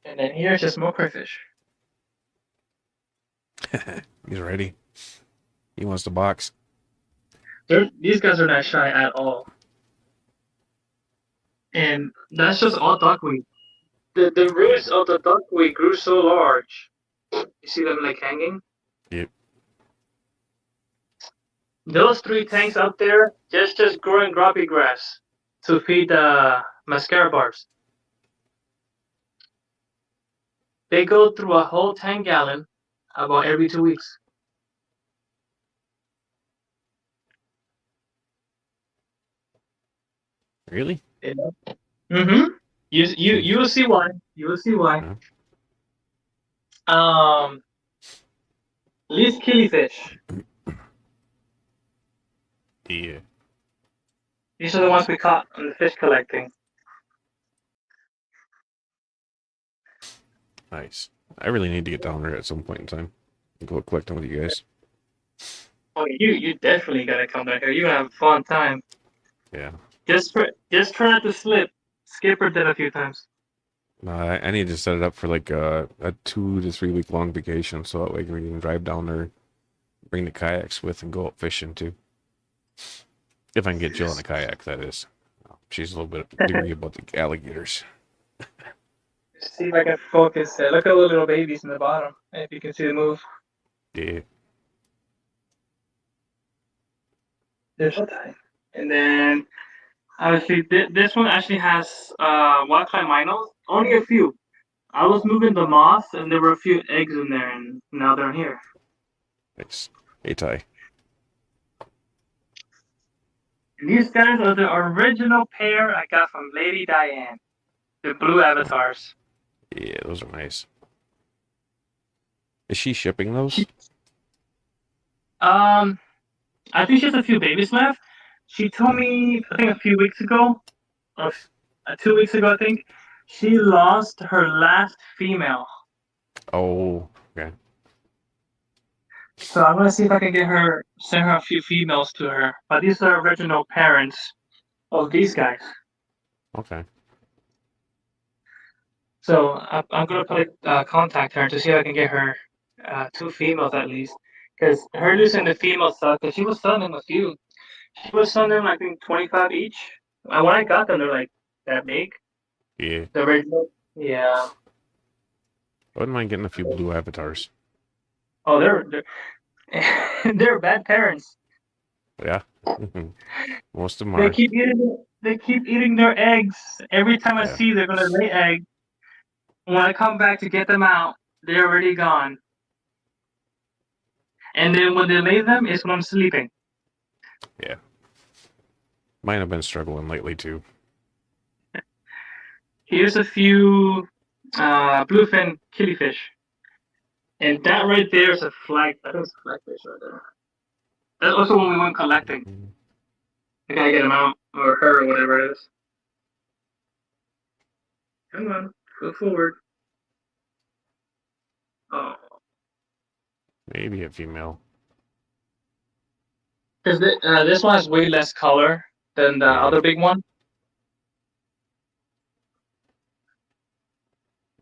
And then here's just more crayfish. He's ready. He wants to box. These guys are not shy at all. And that's just all duckweed. The roots of the duckweed grew so large. You see them like hanging? Yep. Those three tanks up there just growing groppy grass to feed the mascara barbs. They go through a whole 10 gallon about every 2 weeks. Really? Yeah. Mm-hmm. You Jeez. will see why. You will see why. Yeah. Um, least killifish. Yeah. These are the ones we caught on the fish collecting. Nice. I really need to get down there at some point in time and go collecting with you guys. Oh, you definitely gotta come down here. You're gonna have a fun time. Yeah. Just try not to slip. Skipper did a few times. No, I need to set it up for like a 2 to 3 week long vacation so that way we can drive down there, bring the kayaks with, and go out fishing too. If I can get Jill in a kayak, that is. She's a little bit leery about the alligators. See if I can focus it. Look at the little babies in the bottom. If you can see the move. Yeah. There's a time. And then obviously this one actually has wildcat minnows. Only a few. I was moving the moss and there were a few eggs in there and now they're here. Nice. Hey, Ty. And these guys are the original pair I got from Lady Diane. The blue avatars. Yeah, those are nice. Is she shipping those? Um I think she has a few babies left. She told me I think a few weeks ago or 2 weeks ago I think she lost her last female. Oh, okay. So I'm gonna see if I can send her a few females to her. But these are original parents of these guys. Okay. So I'm gonna probably contact her to see if I can get her two females at least. Because her losing the females suck. Because she was selling them a few. She was selling them I think 25 each. And when I got them, they're like that big. Yeah. The original. Yeah. I wouldn't mind getting a few blue avatars. Oh, they're they're bad parents. Yeah. Most of them They are. keep eating. They keep eating their eggs. Every time I Yeah. see they're gonna lay eggs. When I come back to get them out, they're already gone. And then when they lay them is when I'm sleeping. Yeah. Mine have been struggling lately too. Here's a few bluefin killifish. And that right there is a flag. I think it's a flagfish right there. That's also when we went collecting. I gotta get him out, or her, or whatever it is. Come on, go forward. Oh, Maybe a female. because this one has way less color than the Yeah. other big one.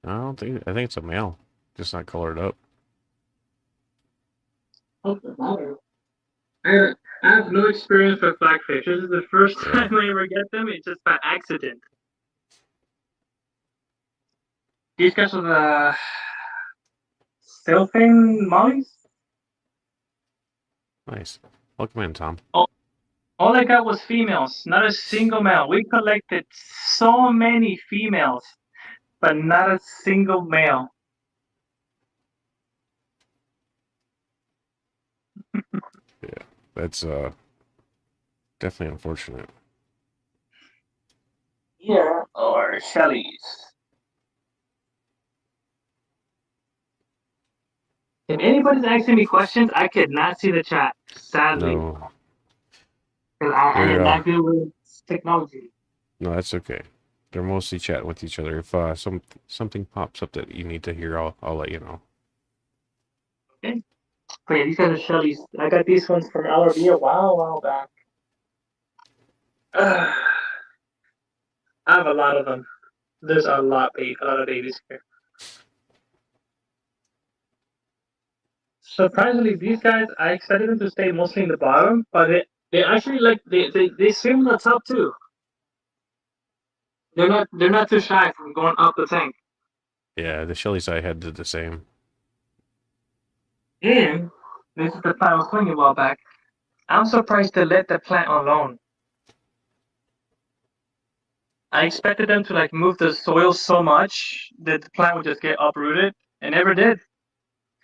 I think it's a male. Just not colored up. Oh, the matter. I, I have no experience with flagfish. This is the first Yeah. time I ever get them. It's just by accident. These guys are the Sylphane mollies. Nice. Welcome in, Tom. All I got was females, not a single male. We collected so many females, but not a single male. Yeah, that's definitely unfortunate. Here are Shellys. If anybody's asking me questions, I could not see the chat, sadly, No, because I they're am not good with technology. no, that's okay. They're mostly chatting with each other. If something pops up that you need to hear, I'll let you know. Okay. But yeah, these guys are Shellys. I got these ones from LRB a while back. I have a lot of them. There's a lot of babies here. Surprisingly, these guys, I expected them to stay mostly in the bottom, but they actually they swim in the top too. They're not too shy from going up the tank. Yeah, the Shelley's I had did the same. And this is the plant I was talking about back. I'm surprised they let the plant alone. I expected them to like move the soil so much that the plant would just get uprooted. It never did.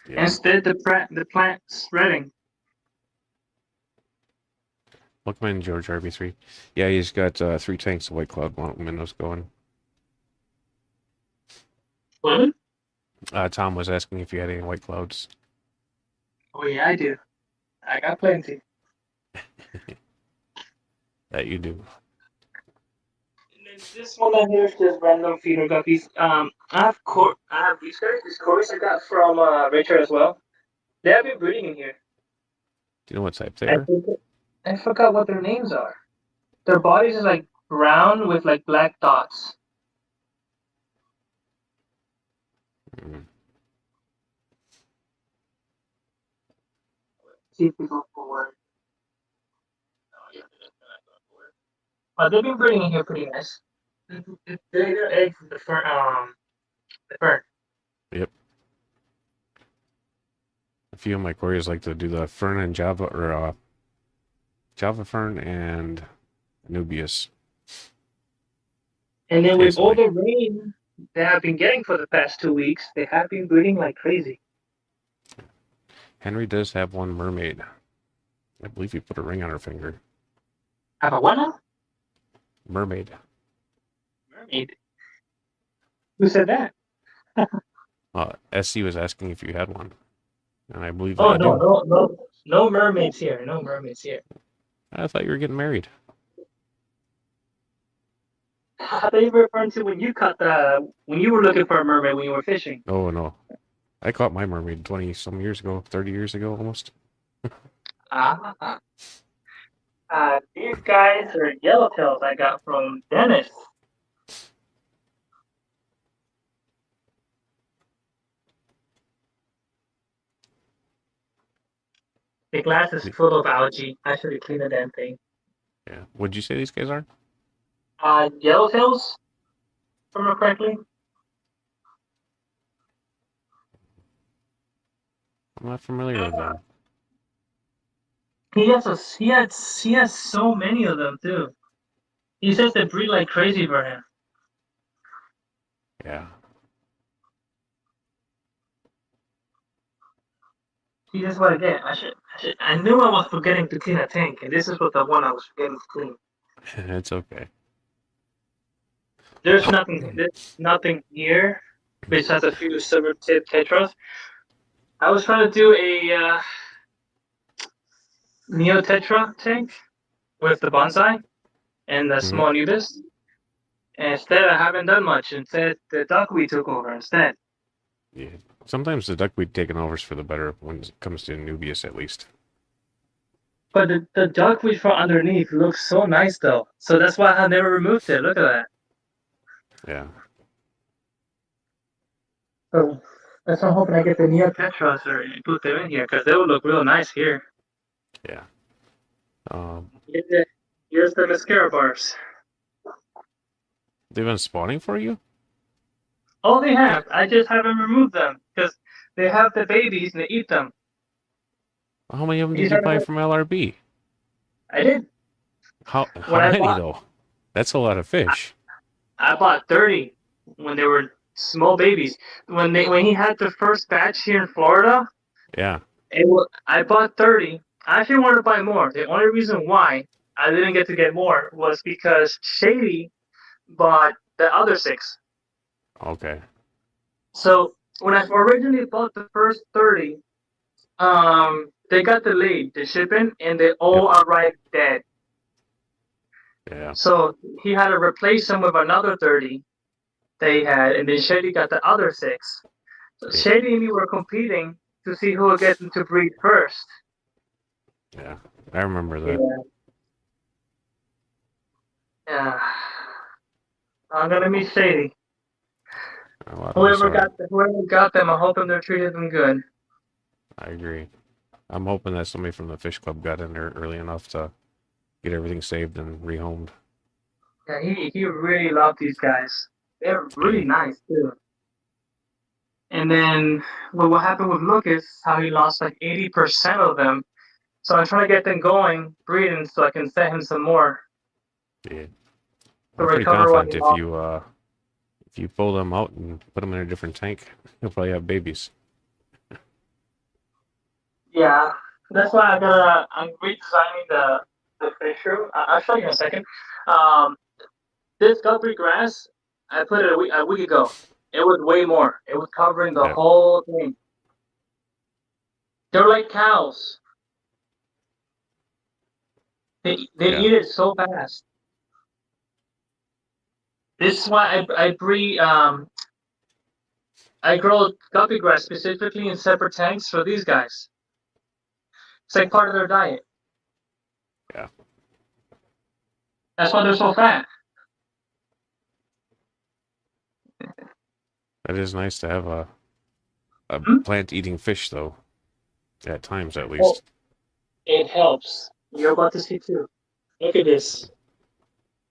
Yeah. Instead, the plant spreading. Welcome in, George RB3. Yeah, he's got 3 tanks of White Cloud minnows going. What? Tom was asking if you had any White Clouds. Oh yeah, I do. I got plenty. That you do. And then this one right here is just random feeder guppies. I have these guys. These Corys I got from Richard as well. They have been breeding in here. Do you know what type they are? I forgot what their names are. Their bodies is like brown with like black dots. Mm. See if we go forward. Oh, yeah, they're not going forward. But they've been breeding in here pretty nice. They their eggs in the fern. The fern. Yep. A few of my quarries like to do the fern and Java, or Java fern and Nubius. And then with all Occasionally. the rain they have been getting for the past 2 weeks, they have been breeding like crazy. Henry does have one mermaid. I believe he put a ring on her finger. Have a what now? Mermaid. Mermaid. Who said that? SC was asking if you had one, and I believe that Oh you no, do. no, no, no mermaids here. No mermaids here. I thought you were getting married. I thought you were referring to when you were looking for a mermaid when you were fishing. Oh no, I caught my mermaid 20 some years ago, 30 years ago almost. Ah. These guys are yellowtails I got from Dennis. The glass is full of algae. I should have cleaned the damn thing. Yeah. What'd you say these guys are? Yellowtails, if I remember correctly. I'm not familiar with them. He has so many of them too. He says they breed like crazy for him. Yeah. See, that's what I get. I knew I was forgetting to clean a tank, and this is what the one I was forgetting to clean. It's okay. There's nothing here besides a few silver tip tetras. I was trying to do a Neo Tetra tank with the bonsai and the Hmm. small nudist. And instead, I haven't done much. Instead, the duckweed took over instead. Yeah. Sometimes the duckweed taking over is for the better when it comes to Nubius, at least. But the duckweed from underneath looks so nice though. So that's why I never removed it. Look at that. Yeah. So that's why I'm hoping I get the Neo Tetras or put them in here because they would look real nice here. Yeah. Um, Here's the mascara bars. they've been spawning for you? Oh, they have. I just haven't removed them because they have the babies and they eat them. How many of them These did you are buy the, from LRB? I did. How When I many bought, though? That's a lot of fish. I bought 30 when they were small babies. When he had the first batch here in Florida, Yeah. I bought 30. I actually wanted to buy more. The only reason why I didn't get more was because Shady bought the other 6. Okay. So when I originally bought the first 30, they got delayed, the shipping, and they Yep. all arrived dead. Yeah. So he had to replace them with another 30 they had, and then Shady got the other 6. So Yeah. Shady and me were competing to see who would get them to breed first. Yeah. I remember that. Yeah. Yeah. I'm gonna miss Shady. A lot of us are. Whoever got them, I'm hoping they're treated them good. I agree. I'm hoping that somebody from the fish club got in there early enough to get everything saved and rehomed. Yeah, he really loved these guys. They're Yeah. really nice too. And then what happened with Lucas, how he lost like 80% of them. So I'm trying to get them going, breeding, so I can set him some more Yeah. to I'm pretty recover what confident he lost. if you pull them out and put them in a different tank, you'll probably have babies. Yeah, that's why I'm redesigning the fish room. I'll show you in a second. Um, this guppy grass, I put it a week ago. It was way more. It was covering the Yeah. whole thing. They're like cows. They Yeah. eat it so fast. This is why I breed I grow guppy grass specifically in separate tanks for these guys. It's like part of their diet. Yeah. That's why they're so fat. It is nice to have a Hmm? plant eating fish though. At times at Oh, least. it helps. You're about to see too. Look at this.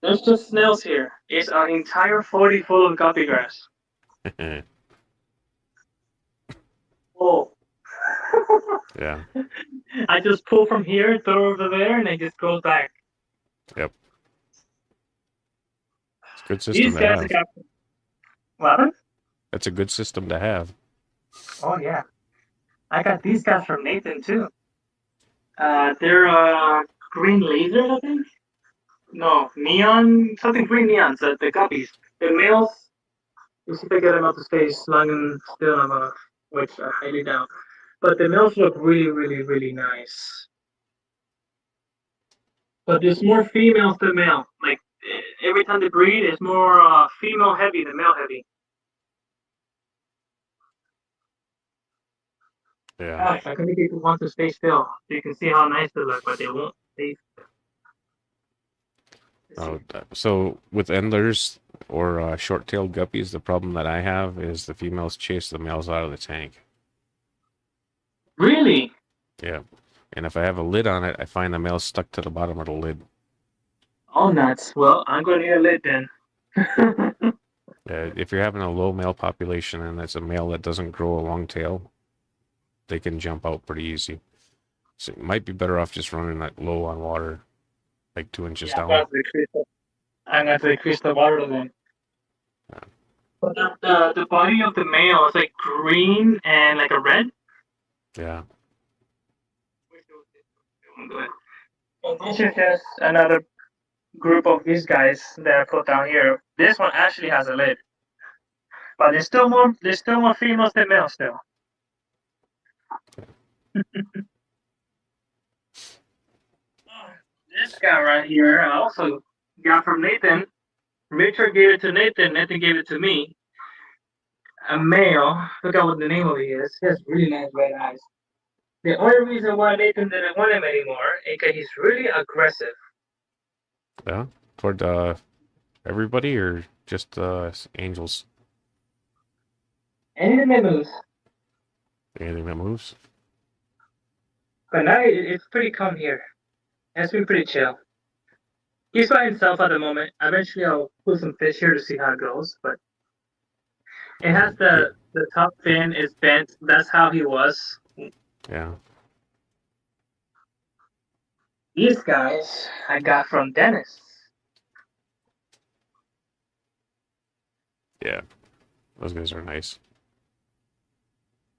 There's just snails here. It's an entire 40 full of guppy grass. Oh. Yeah. I just pull from here, throw over there, and it just goes back. Yep. It's a good system These to guys have. got what? That's a good system to have. Oh yeah. I got these guys from Nathan too. They're green lasers, I think. No, neon, something green neons, the guppies. The males, you see if I get them out to space, long and still, which I highly doubt. But the males look really, really, really nice. But there's more females than male. Like, every time they breed, it's more female heavy than male heavy. Yeah. Gosh, I can make people want to stay still so you can see how nice they look, but they won't stay. Let's see. So with endlers or short-tailed guppies, the problem that I have is the females chase the males out of the tank. Really? Yeah. And if I have a lid on it, I find the male's stuck to the bottom of the lid. Oh, nuts. Well, I'm going to need a lid then. If you're having a low male population and it's a male that doesn't grow a long tail, they can jump out pretty easy. So you might be better off just running that low on water, like 2 inches Yeah, down. I'm going to decrease the water then. Uh, But the body of the male is like green and like a red. yeah. And this is just another group of these guys that I put down here. This one actually has a lid, but there's still more females than males still. This guy right here, I also got from Nathan. Richard gave it to Nathan. Nathan gave it to me. A male. I forgot what the name of he is. He has really nice red eyes. The only reason why Nathan didn't want him anymore is because he's really aggressive. Yeah. Toward everybody or just angels? Anything that moves. Anything that moves? But now it's pretty calm here. It's been pretty chill. He's by himself at the moment. Eventually, I'll put some fish here to see how it goes. But It has Yeah, the top fin is bent. That's how he was. yeah, These guys I got from Dennis. yeah. Those guys are nice.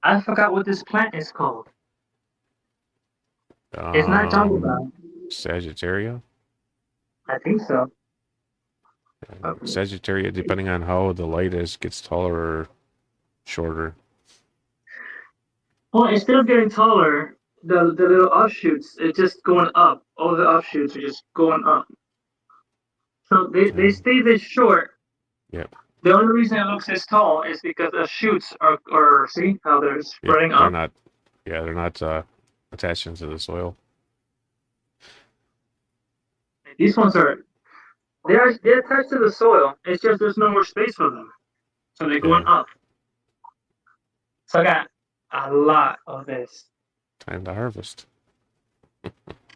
I forgot what this plant is called. It's not jungle Um, brown. Sagittaria. I think so. Sagittaria, depending on how the light is, gets taller or shorter. Well, instead of getting taller, the little offshoots it's just going up. All the offshoots are just going up. So they Um, stay this short. yeah, The only reason it looks this tall is because the shoots are see how they're yeah. spreading They're up. not. Yeah, they're not attached into the soil. These ones are they're attached to the soil. It's just there's no more space for them, so they're going Yeah, up. So I got a lot of this, time to harvest.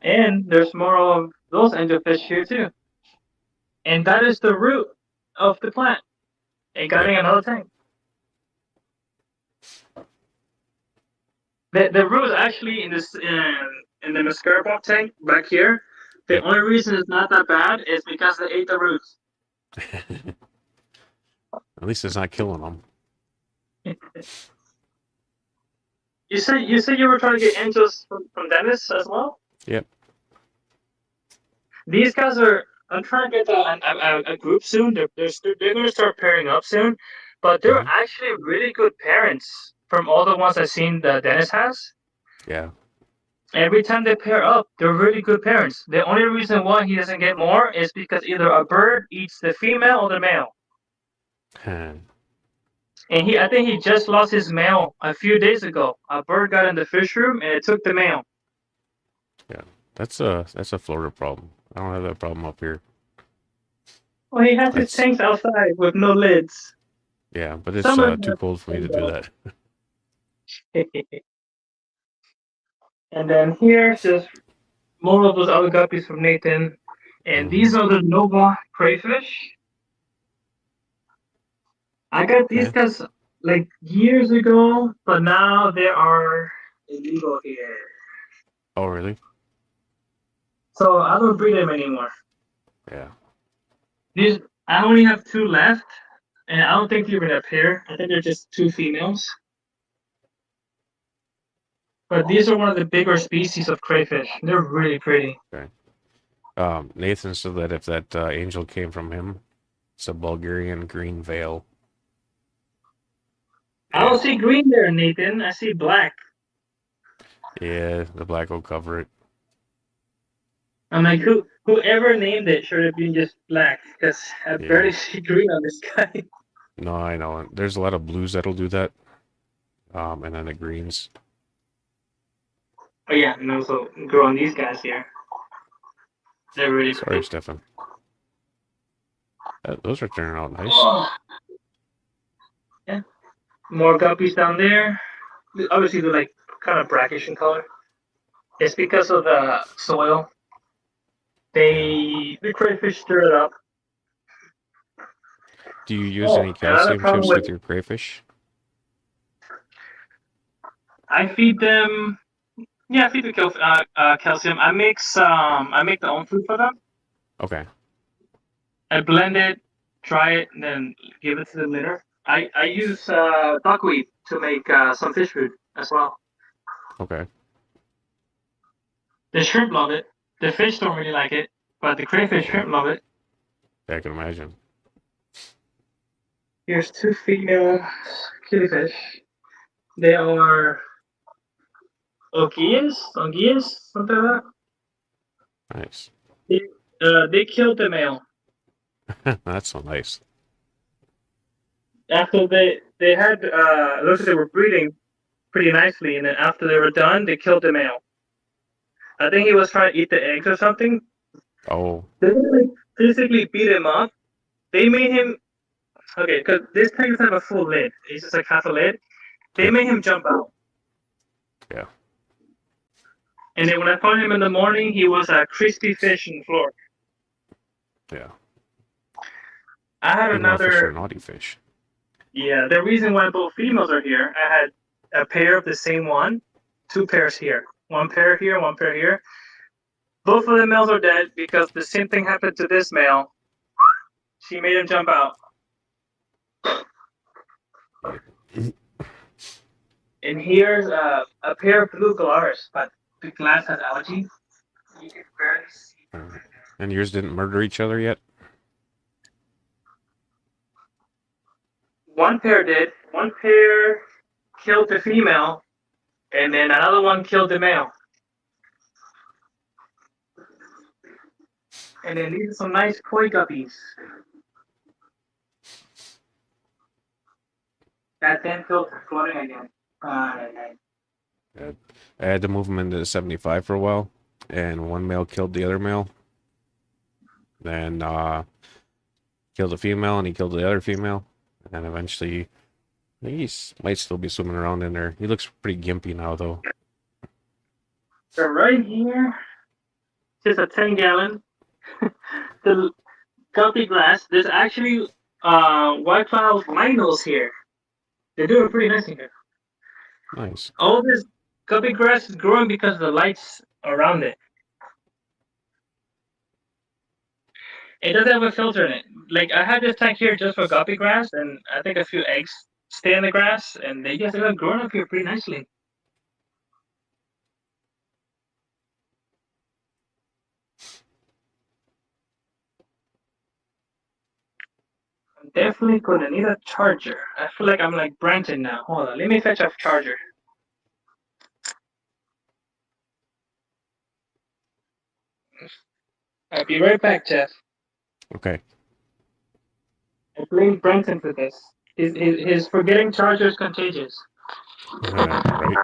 and there's more of those angelfish here too. And that is the root of the plant. It got Yep, in another tank. The root is actually in the mascara tank back here. The yep. only reason it's not that bad is because they ate the roots. At least it's not killing them. You said you were trying to get angels from Dennis as well. Yep. These guys are. I'm trying to get a group soon. They're going to start pairing up soon, but they're Hmm. actually really good parents from all the ones I've seen that Dennis has. Yeah. Every time they pair up, they're really good parents. The only reason why he doesn't get more is because either a bird eats the female or the male. Huh. And I think he just lost his male a few days ago. A bird got in the fish room and it took the male. Yeah. That's a Florida problem. I don't have that problem up here. Well, he has his That's tanks outside with no lids. yeah, but it's Some of too them cold for me to do have. that. And then here's just more of those other guppies from Nathan. And Hmm. these are the Nova crayfish. I got these Okay. guys like years ago, but now they are illegal here. Oh, really? So I don't breed them anymore. Yeah. These I only have two left, and I don't think they're gonna pair. I think they're just two females. But these are one of the bigger species of crayfish. They're really pretty. Okay. Nathan said that if that angel came from him, it's a Bulgarian green veil. I don't Yeah. see green there, Nathan. I see black. Yeah, the black will cover it. I'm like, whoever named it should have been just black, because I Yeah. barely see green on this guy. No, I know. There's a lot of blues that'll do that. And then the greens. Oh yeah, and also growing these guys here. They're really Sorry, pretty. Stefan. Those are turning out nice. Oh, yeah. More guppies down there. Obviously, they're like kind of brackish in color. It's because of the soil. Yeah. The crayfish stir it up. Do you use Oh, any another calcium problem chips with with your crayfish? I feed them. Yeah, I feed the calcium. I make the own food for them. Okay. I blend it, dry it, and then give it to them later. I use duckweed to make some fish food as well. Okay. The shrimp love it. The fish don't really like it, but the crayfish Yeah. shrimp love it. I can imagine. Here's two female killifish. They are Ogias, something like Nice. that. They killed the male That's so nice. after they had looks like they were breeding pretty nicely, and then after they were done, they killed the male. I think he was trying to eat the eggs or something. Oh, They didn't like physically beat him up. They made him okay because this tank doesn't have a full lid. It's just like half a lid. They yep. made him jump out, Yeah. and then when I found him in the morning, he was a crispy fish on the floor. Yeah. I had Female fish are another naughty fish. Yeah, the reason why both females are here, I had a pair of the same one, two pairs here. One pair here, one pair here. Both of the males are dead because the same thing happened to this male. She made him jump out. Yeah. And here's a pair of blue galars, but the glass has algae. You can barely see. And yours didn't murder each other yet? One pair did. One pair killed the female, and then another one killed the male. And then these are some nice koi guppies. That then killed floating again. I had to move them into 75 for a while, and one male killed the other male. Then killed a female, and he killed the other female. And eventually, he might still be swimming around in there. He looks pretty gimpy now, though. So right here, just a 10-gallon. The guppy glass. There's actually white cloud rhinos here. They're doing pretty nice in here. Nice. All this guppy grass is growing because of the lights around it. It doesn't have a filter in it. Like I had this tank here just for guppy grass, and I think a few eggs stay in the grass, and they just end up growing up here pretty nicely. I'm definitely gonna need a charger. I feel like I'm like Branton now. Hold on, let me fetch a charger. I'll be right back, Jeff. Okay. I blame Branton for this. His forgetting charger is contagious. Right.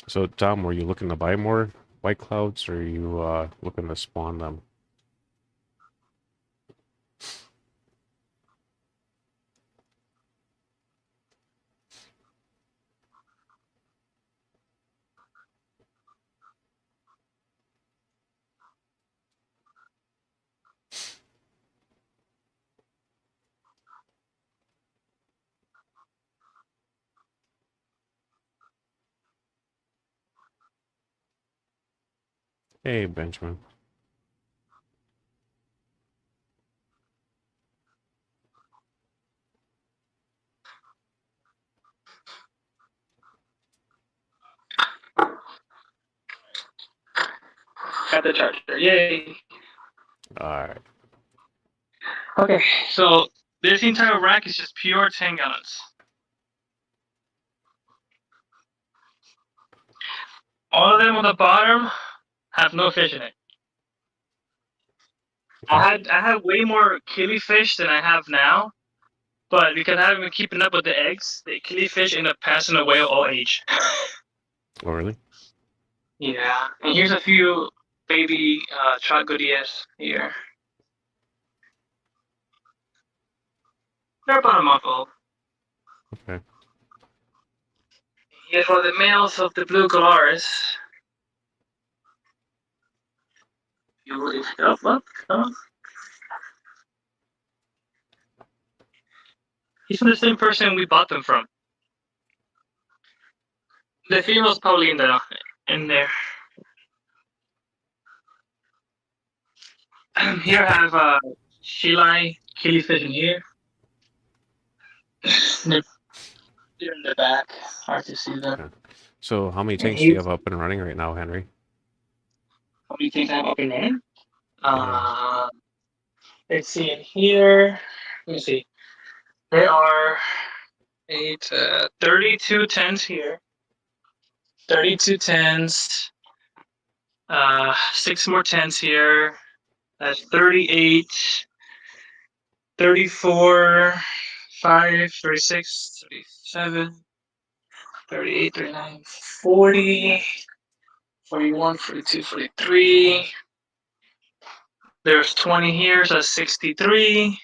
So, Tom, were you looking to buy more white clouds, or are you looking to spawn them? Hey, Benjamin. Got the charger. Yay. All right. Okay, so this entire rack is just pure 10 gallons. All of them on the bottom have no fish in it. Okay. I had way more killifish than I have now, but because I haven't been keeping up with the eggs, the killifish end up passing away all age. Oh, really? Yeah, and here's a few baby tragodias here. They're about a month old. Okay. Here's one of the males of the blue galaris. You up. He's from the same person we bought them from. The female's probably in there. Here I have Shilai killifish in here. They're in the back. Hard to see them. Okay. So, how many And tanks do you here's have up and running right now, Henry? how many things I have up in there. Yeah. Let's see in here. Let me see. There are 32 tens here. 32 tens. 6 more tens here. That's 38. 34. 5, 36, 37, 38, 39, 40, 41, 42, 43. There's 20 here, so that's 63.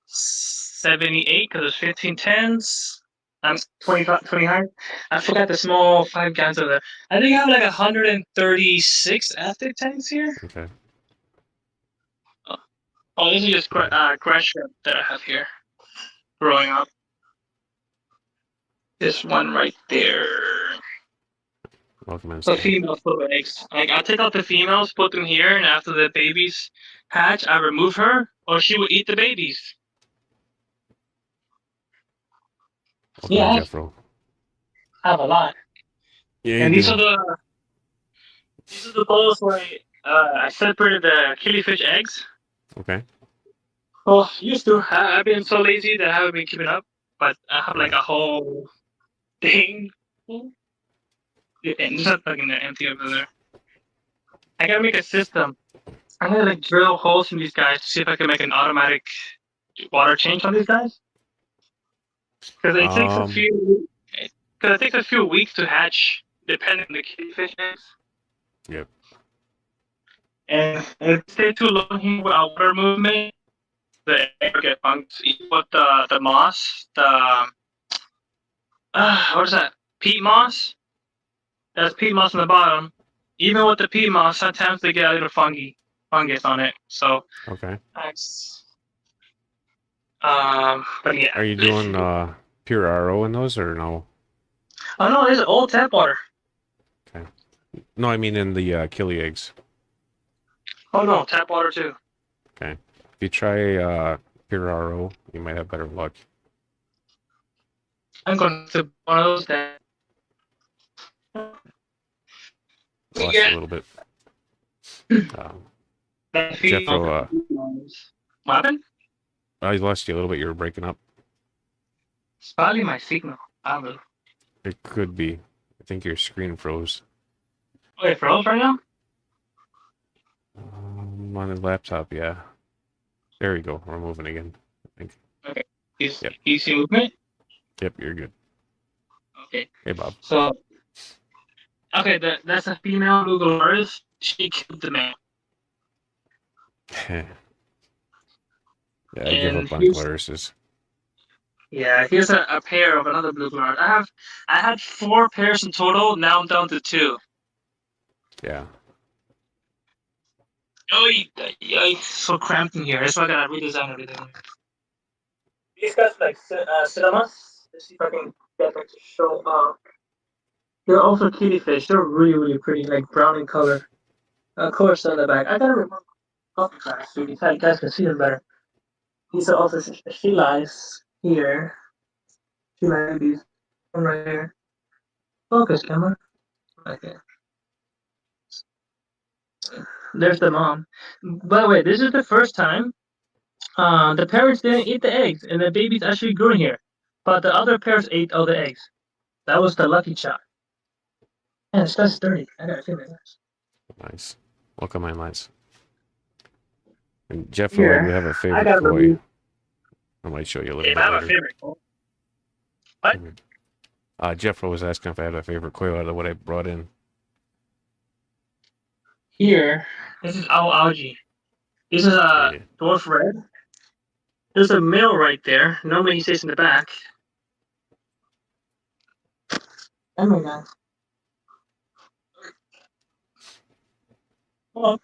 78, because there's 15 tens. I'm 25, 29. I forgot the small 5 guns over there. I think I have like 136 active tanks here. Okay. Oh, this is just grass shrimp that I have here growing up. This one right there. Welcome in, The Steve. females put the eggs. Like I take out the females, put them here, and after the babies hatch, I remove her, or she will eat the babies. Welcome in, Yeah, Jeffro. I have a lot. Yeah, you And do. these are the bowls where I separated the killifish eggs. Okay. Well, used to. I've been so lazy that I haven't been keeping up. But I have like Right. a whole thing. And there's not fucking empty over there. I gotta make a system. I'm gonna like drill holes in these guys to see if I can make an automatic water change on these guys. Because it takes a Um. few. Because it takes a few weeks to hatch, depending on the killifish eggs. Yep. And if it stays too long here without water movement, the egg will get fungus. Even with the moss, what is that? Peat moss. There's peat moss on the bottom. Even with the peat moss, sometimes they get a little fungus on it. So Okay. that's but yeah. Are you doing pure RO in those or no? Oh no, this is old tap water. Okay. No, I mean in the killie eggs. Oh no, tap water too. Okay. If you try pure RO, you might have better luck. I'm going to one of those then. Lost you Yeah. a little bit. Um, What Jeffro, happened? I lost you a little bit. You were breaking up. It's probably my signal. I don't know. It could be. I think your screen froze. Oh, it froze right now? On the laptop, yeah. There we go. We're moving again, I think. Okay. Yep. Easy movement? Yep, you're good. Okay. Hey, Bob. So, okay, that's a female blue Golaris. She killed the male. Yeah, I give And up on here's, Claris's. yeah, here's a pair of another blue Golaris. I had 4 pairs in total. Now I'm down to 2. Yeah. Oh, it's so cramped in here. That's why I gotta redesign everything. These guys like cinemas. Let's see if I can get them to show up. They're also kitty fish. They're really, really pretty, like brown in color. Of course, on the back. I gotta remember coffee tracks so you guys can see them better. These are also she lies here. She lies these. One right here. Focus, camera. Right there. There's the mom. By the way, this is the first time the parents didn't eat the eggs, and the babies actually grew in here. But the other parents ate all the eggs. That was the lucky shot. Man, this guy's dirty. I gotta clean this. Nice. Welcome, my lights. And Jeffro, I do Here, have a I favorite gotta koi. remove. I might show you a little If bit I have a later. favorite. What? Jeffro was asking if I had a favorite koi out of what I brought in. Here, this is algae. This is a Yeah. dwarf red. There's a male right there. Normally he stays in the back. Oh my god. Hello.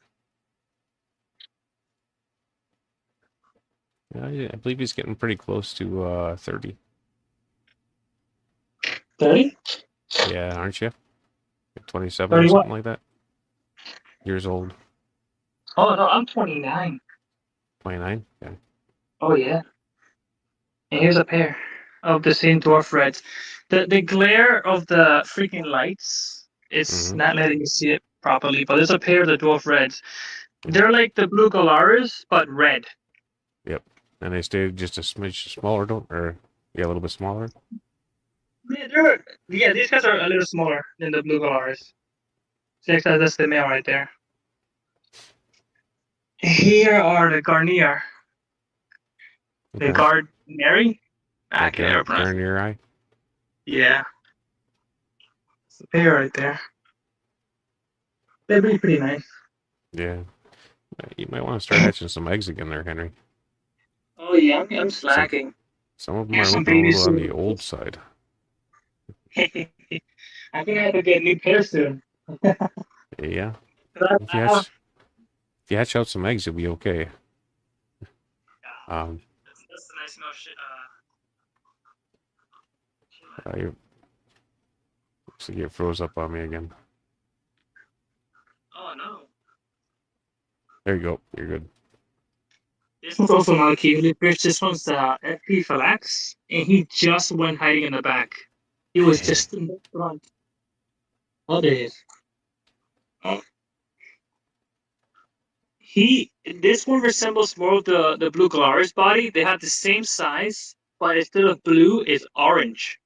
Yeah, I believe he's getting pretty close to 30. 30? Yeah, aren't you? 27 or 30 what? something like that. Years old. Oh no, I'm 29. 29. Yeah. Oh yeah. And here's a pair of the same dwarf reds. The glare of the freaking lights is Mm-hmm. not letting you see it properly, but there's a pair of the dwarf reds. They're like the blue Galaris, but red. Yep. And they stay just a smidge smaller, don't? Or yeah, a little bit smaller. Yeah, these guys are a little smaller than the blue Galaris. That's the male right there. Here are the Garnier. The Okay. Gardneri? I Yeah, can't ever pronounce it. Garnier eye. Yeah. It's a pair right there. They'd be pretty nice. Yeah. You might want to start hatching some eggs again there, Henry. Oh yeah, I'm Some slacking. some of them Here's are some looking a baby little on soon. the old side. I think I have to get a new pair soon. Yeah. 'Cause If I you have. hatch if you hatch out some eggs, you'll be okay. Um, That's the nice enough shit. you looks like it froze up on me again. Oh no. There you go. You're good. This one's also not a cutie fish. This one's the FP Falax, and he just went hiding in the back. He was just in the front. Oh, there he is. Oh. This one resembles more of the blue Glarus body. They have the same size, but instead of blue, it's orange.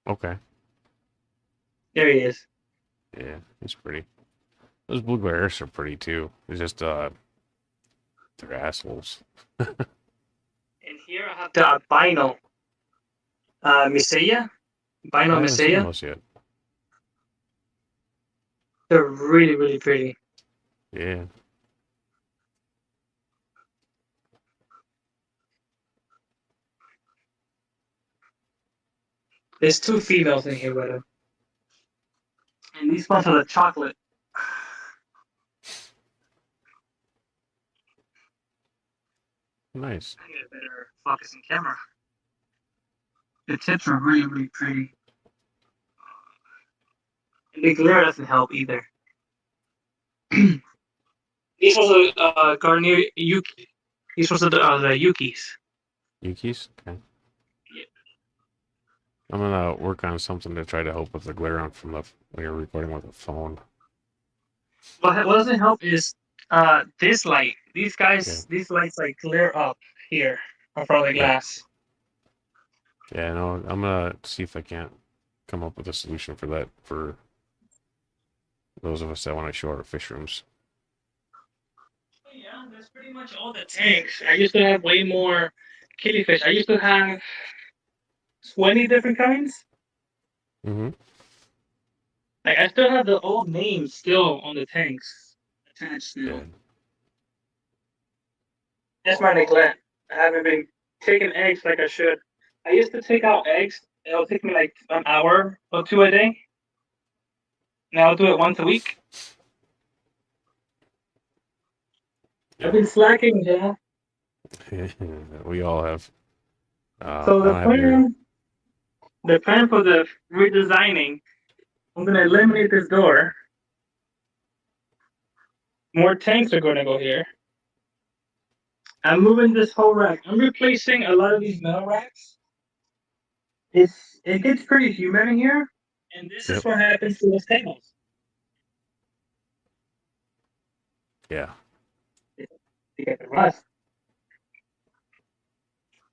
Okay. There he is. Yeah, it's pretty. Those blue bears are pretty too. It's just they're assholes. And here I have the albino Misaya. Albino I haven't seen Misaya. those yet. They're really, really pretty. Yeah. There's two females in here with him. And these ones are the chocolate. Nice. I need a better focusing camera. The tips are really, really pretty. And the glare doesn't help either. These ones are Garnier Yuki. These ones are the Yukis. Yukis? Okay. Yeah. I'm gonna work on something to try to help with the glare on from the when you're recording with a phone. What doesn't help is this light. Yeah. These lights like glare up here in front of the Yep. glass. Yeah, no, I'm gonna see if I can't come up with a solution for that for those of us that want to show our fish rooms. Yeah, that's pretty much all the tanks. I used to have way more killifish. I used to have 20 different kinds. Mm-hmm. Like I still have the old names still on the tanks attached Yeah. still. That's my neglect. I haven't been taking eggs like I should. I used to take out eggs. It'll take me like an hour or two a day. Now I'll do it once a week. I've Yep. been slacking, yeah. We all have. So I don't have near. the plan for the redesigning, I'm gonna eliminate this door. More tanks are gonna go here. I'm moving this whole rack. I'm replacing a lot of these metal racks. It gets pretty humid in here, and this is Yep. what happens to those tables. Yeah. You get the rust.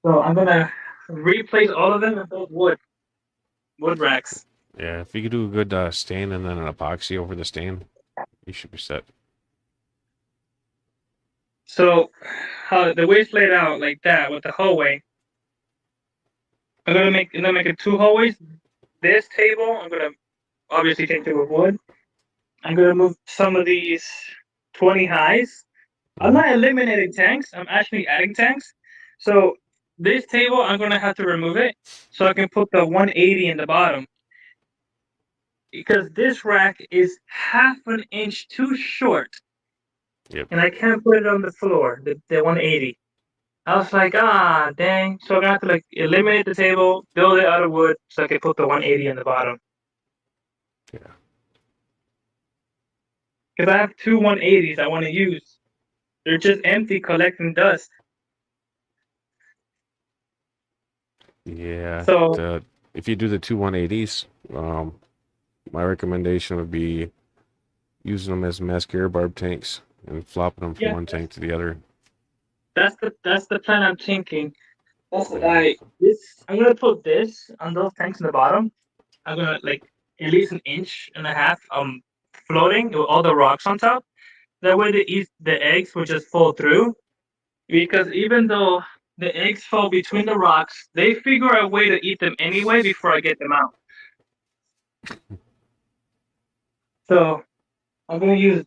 So I'm gonna replace all of them with those wood racks. Yeah. If you could do a good stain and then an epoxy over the stain, you should be set. So the way it's laid out like that with the hallway, I'm gonna make it two hallways. This table, I'm gonna obviously take it with wood. I'm gonna move some of these 20 highs. I'm Mm-hmm. not eliminating tanks. I'm actually adding tanks. So this table, I'm gonna have to remove it so I can put the 180 in the bottom because this rack is half an inch too short, Yep. and I can't put it on the floor. The 180. I was like, ah, dang. So I'm gonna have to like eliminate the table, build it out of wood, so I can put the 180 in the bottom. Yeah. Because I have two 180s I want to use. They're just empty, collecting dust. Yeah. So If you do the two 180s, my recommendation would be using them as mascara barb tanks and flopping them from yeah, one tank to the other. that's the plan I'm thinking. Yeah. I'm gonna put this on those tanks in the bottom. I'm gonna like at least an inch and a half floating with all the rocks on top. That way the eggs will just fall through. Because even though the eggs fall between the rocks, they figure a way to eat them anyway before I get them out. So I'm gonna use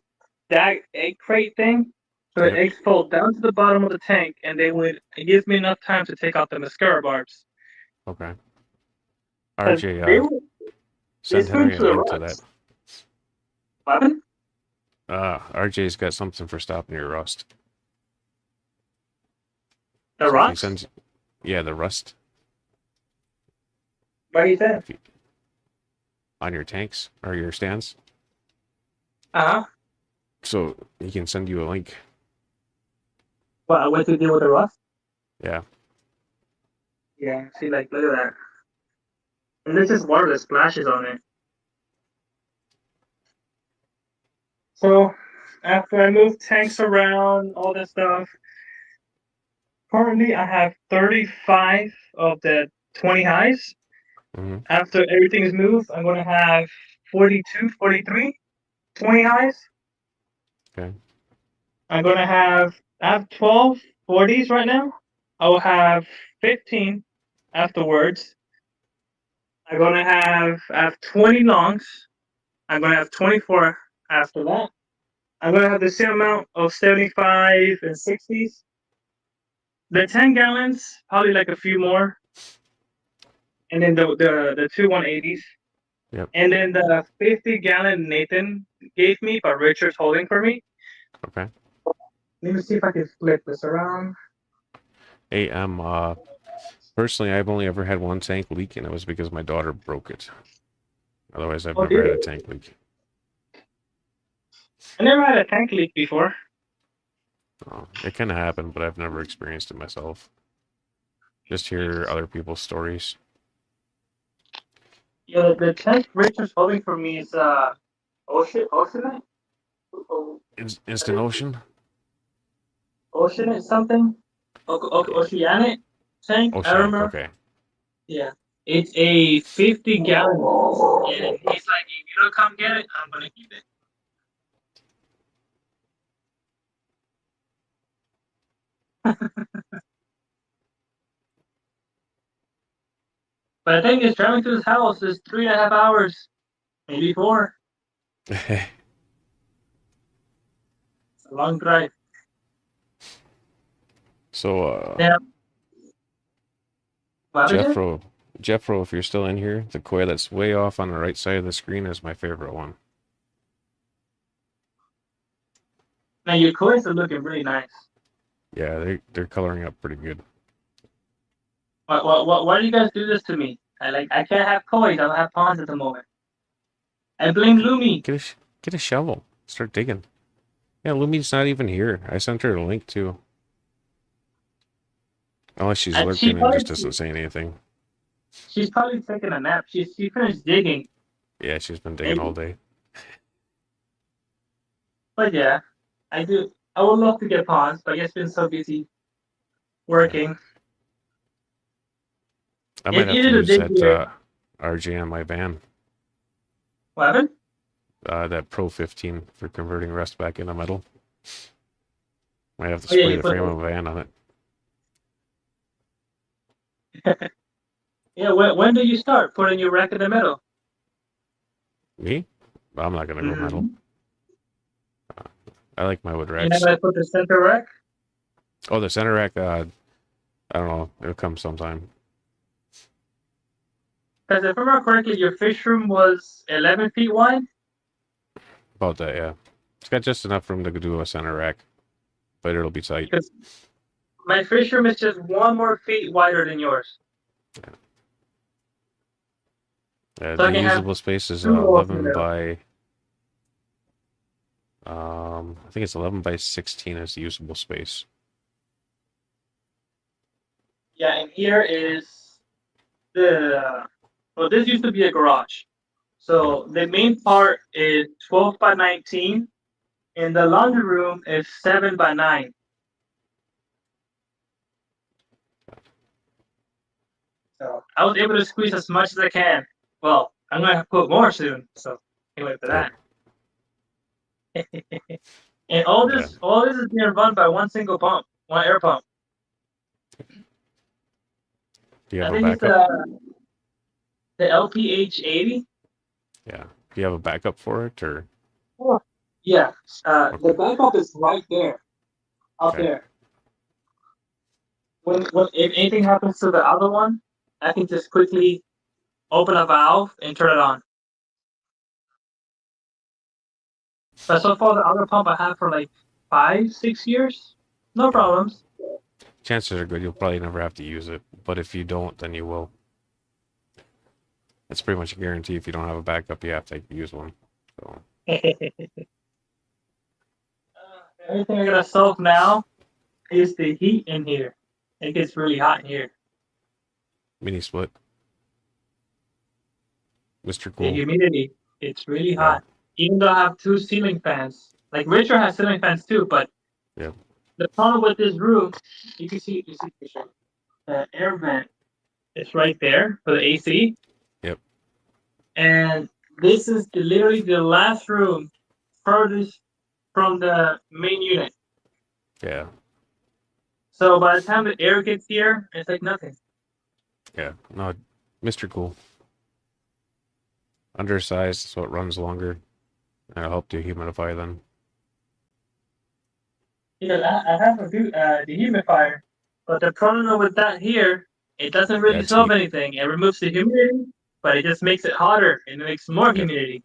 that egg crate thing. So the Yep. eggs fall down to the bottom of the tank, and it gives me enough time to take out the mascara barbs. Okay. Cause RJ, they send swim Henry to a the link to that. rocks. What? RJ's got something for stopping your rust. The So if he rocks? sends, yeah, the rust What he said? if you, on your tanks or your stands. Uh huh. So he can send you a link. What to deal with the rocks? Yeah. Yeah. See, like, look at that. And this is water that splashes on it. So after I move tanks around, all that stuff, currently I have 35 of the 20 highs. Mm-hmm. After everything is moved, I'm going to have 42, 43, 20 highs. Okay. I'm going to I have 12 40s right now. I will have 15 afterwards. I have 20 longs. I'm going to have 24 after that. I'm going to have the same amount of 75 and 60s. The 10 gallons, probably like a few more. And then the two 180s. Yep. And then the 50-gallon Nathan gave me, but Richard's holding for me. Okay. Let me see if I can flip this around. Hey, personally, I've only ever had one tank leak, and it was because my daughter broke it. Otherwise, I've Oh, never did had a it? tank leak. I never had a tank leak before. It kind of happened, but I've never experienced it myself. Just hear other people's stories. Yeah, the tank Richard's holding for me is Oceanite? Instant Ocean? Oceanite something? Yeah. Oceanic tank? I Oceanic, remember. okay. Yeah. It's a 50-gallon. And he's like, if you don't come get it, I'm gonna keep it. But the thing is, driving to his house is 3.5 hours, maybe 4. It's a long drive. So, Yeah. What was it? Jeffro, Jeffro, if you're still in here, the koi that's way off on the right side of the screen is my favorite one. Now your coins are looking really nice. Yeah, they're coloring up pretty good. Why do you guys do this to me? I can't have coins. I don't have pawns at the moment. I blame Lumi. Get a shovel. Start digging. Yeah, Lumi's not even here. I sent her a link too. Unless she's lurking and just doesn't say anything. She's probably taking a nap. She finished digging. Yeah, she's been digging all Maybe. day. But yeah, I do. I would love to get pawns, but it's been so busy Yeah. working. I might It's have to easy to use dig that here. RJ on my van. What happened? That Pro 15 for converting rust back into metal. Might have to Oh yeah, spray you the put frame of a van on it. it. Yeah, when do you start putting your rack in the middle? Me? I'm not gonna go metal. Mm-hmm. I like my wood You racks. never put the center rack? Oh, the center rack, I don't know. It'll come sometime. Because if I remember correctly, your fish room was 11 feet wide. About that, yeah. It's got just enough room to do a center rack, but it'll be tight. Because my fish room is just 1 more feet wider than yours. So The I can have usable space is 2 walls in the 11 middle. by, I think it's 11 by 16 is the usable space. Yeah, and here is well, this used to be a garage. Yep. So the main part is 12 by 19, and the laundry room is 7 by 9. So I was able to squeeze as much as I can. Well, I'm gonna put more soon. So anyway for Yep. that. And Yeah. all this is being run by one single pump, one air pump. Do you have I a think it's backup? the LPH 80. Yeah. Do you have a backup for it, or Oh, yeah. The okay? backup is right there, up Okay. there. When if anything happens to the other one, I can just quickly open a valve and turn it on. But so far, the other pump I have for like 5, 6 years, no Yeah. problems. Chances are good you'll probably never have to use it, but if you don't, then you will. It's pretty much a guarantee. If you don't have a backup, you have to use one. So Everything I gotta solve now is the heat in here. It gets really hot in here. mini split, Mr. The Cool. humidity, it's really Yeah. hot. Even though I have two ceiling fans. Like Richard has ceiling fans too, but Yeah. the problem with this room, you see picture. The air vent is right there for the AC, Yep. and this is literally the last room furthest from the main unit. Yeah. So by the time the air gets here, it's like nothing. Yeah. No, Mr. Cool. Undersized, so it runs longer. And it'll help dehumidify then. Because I have a dehumidifier, but the problem with that here, it doesn't Yeah, really it's solve heat. anything. It removes the humidity, but it just makes it hotter and it makes more Yep. humidity.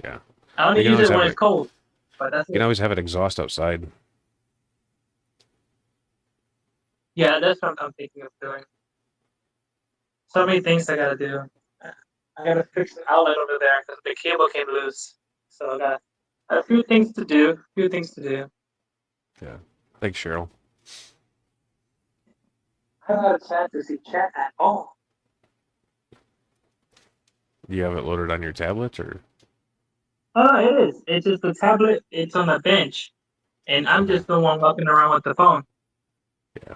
Yeah. I You only can use always it have when it's it. cold, but that's You can it. always have it exhaust outside. Yeah, that's what I'm thinking of doing. So many things I gotta do. I gotta fix an outlet over there because the cable came loose. So I got a few things to do. Few things to do. Yeah. Thanks, Cheryl. I haven't had a chance to see chat at all. Do you have it loaded on your tablet or? Oh, it is. It's just the tablet. It's on the bench, and I'm Okay. just the one walking around with the phone. Yeah.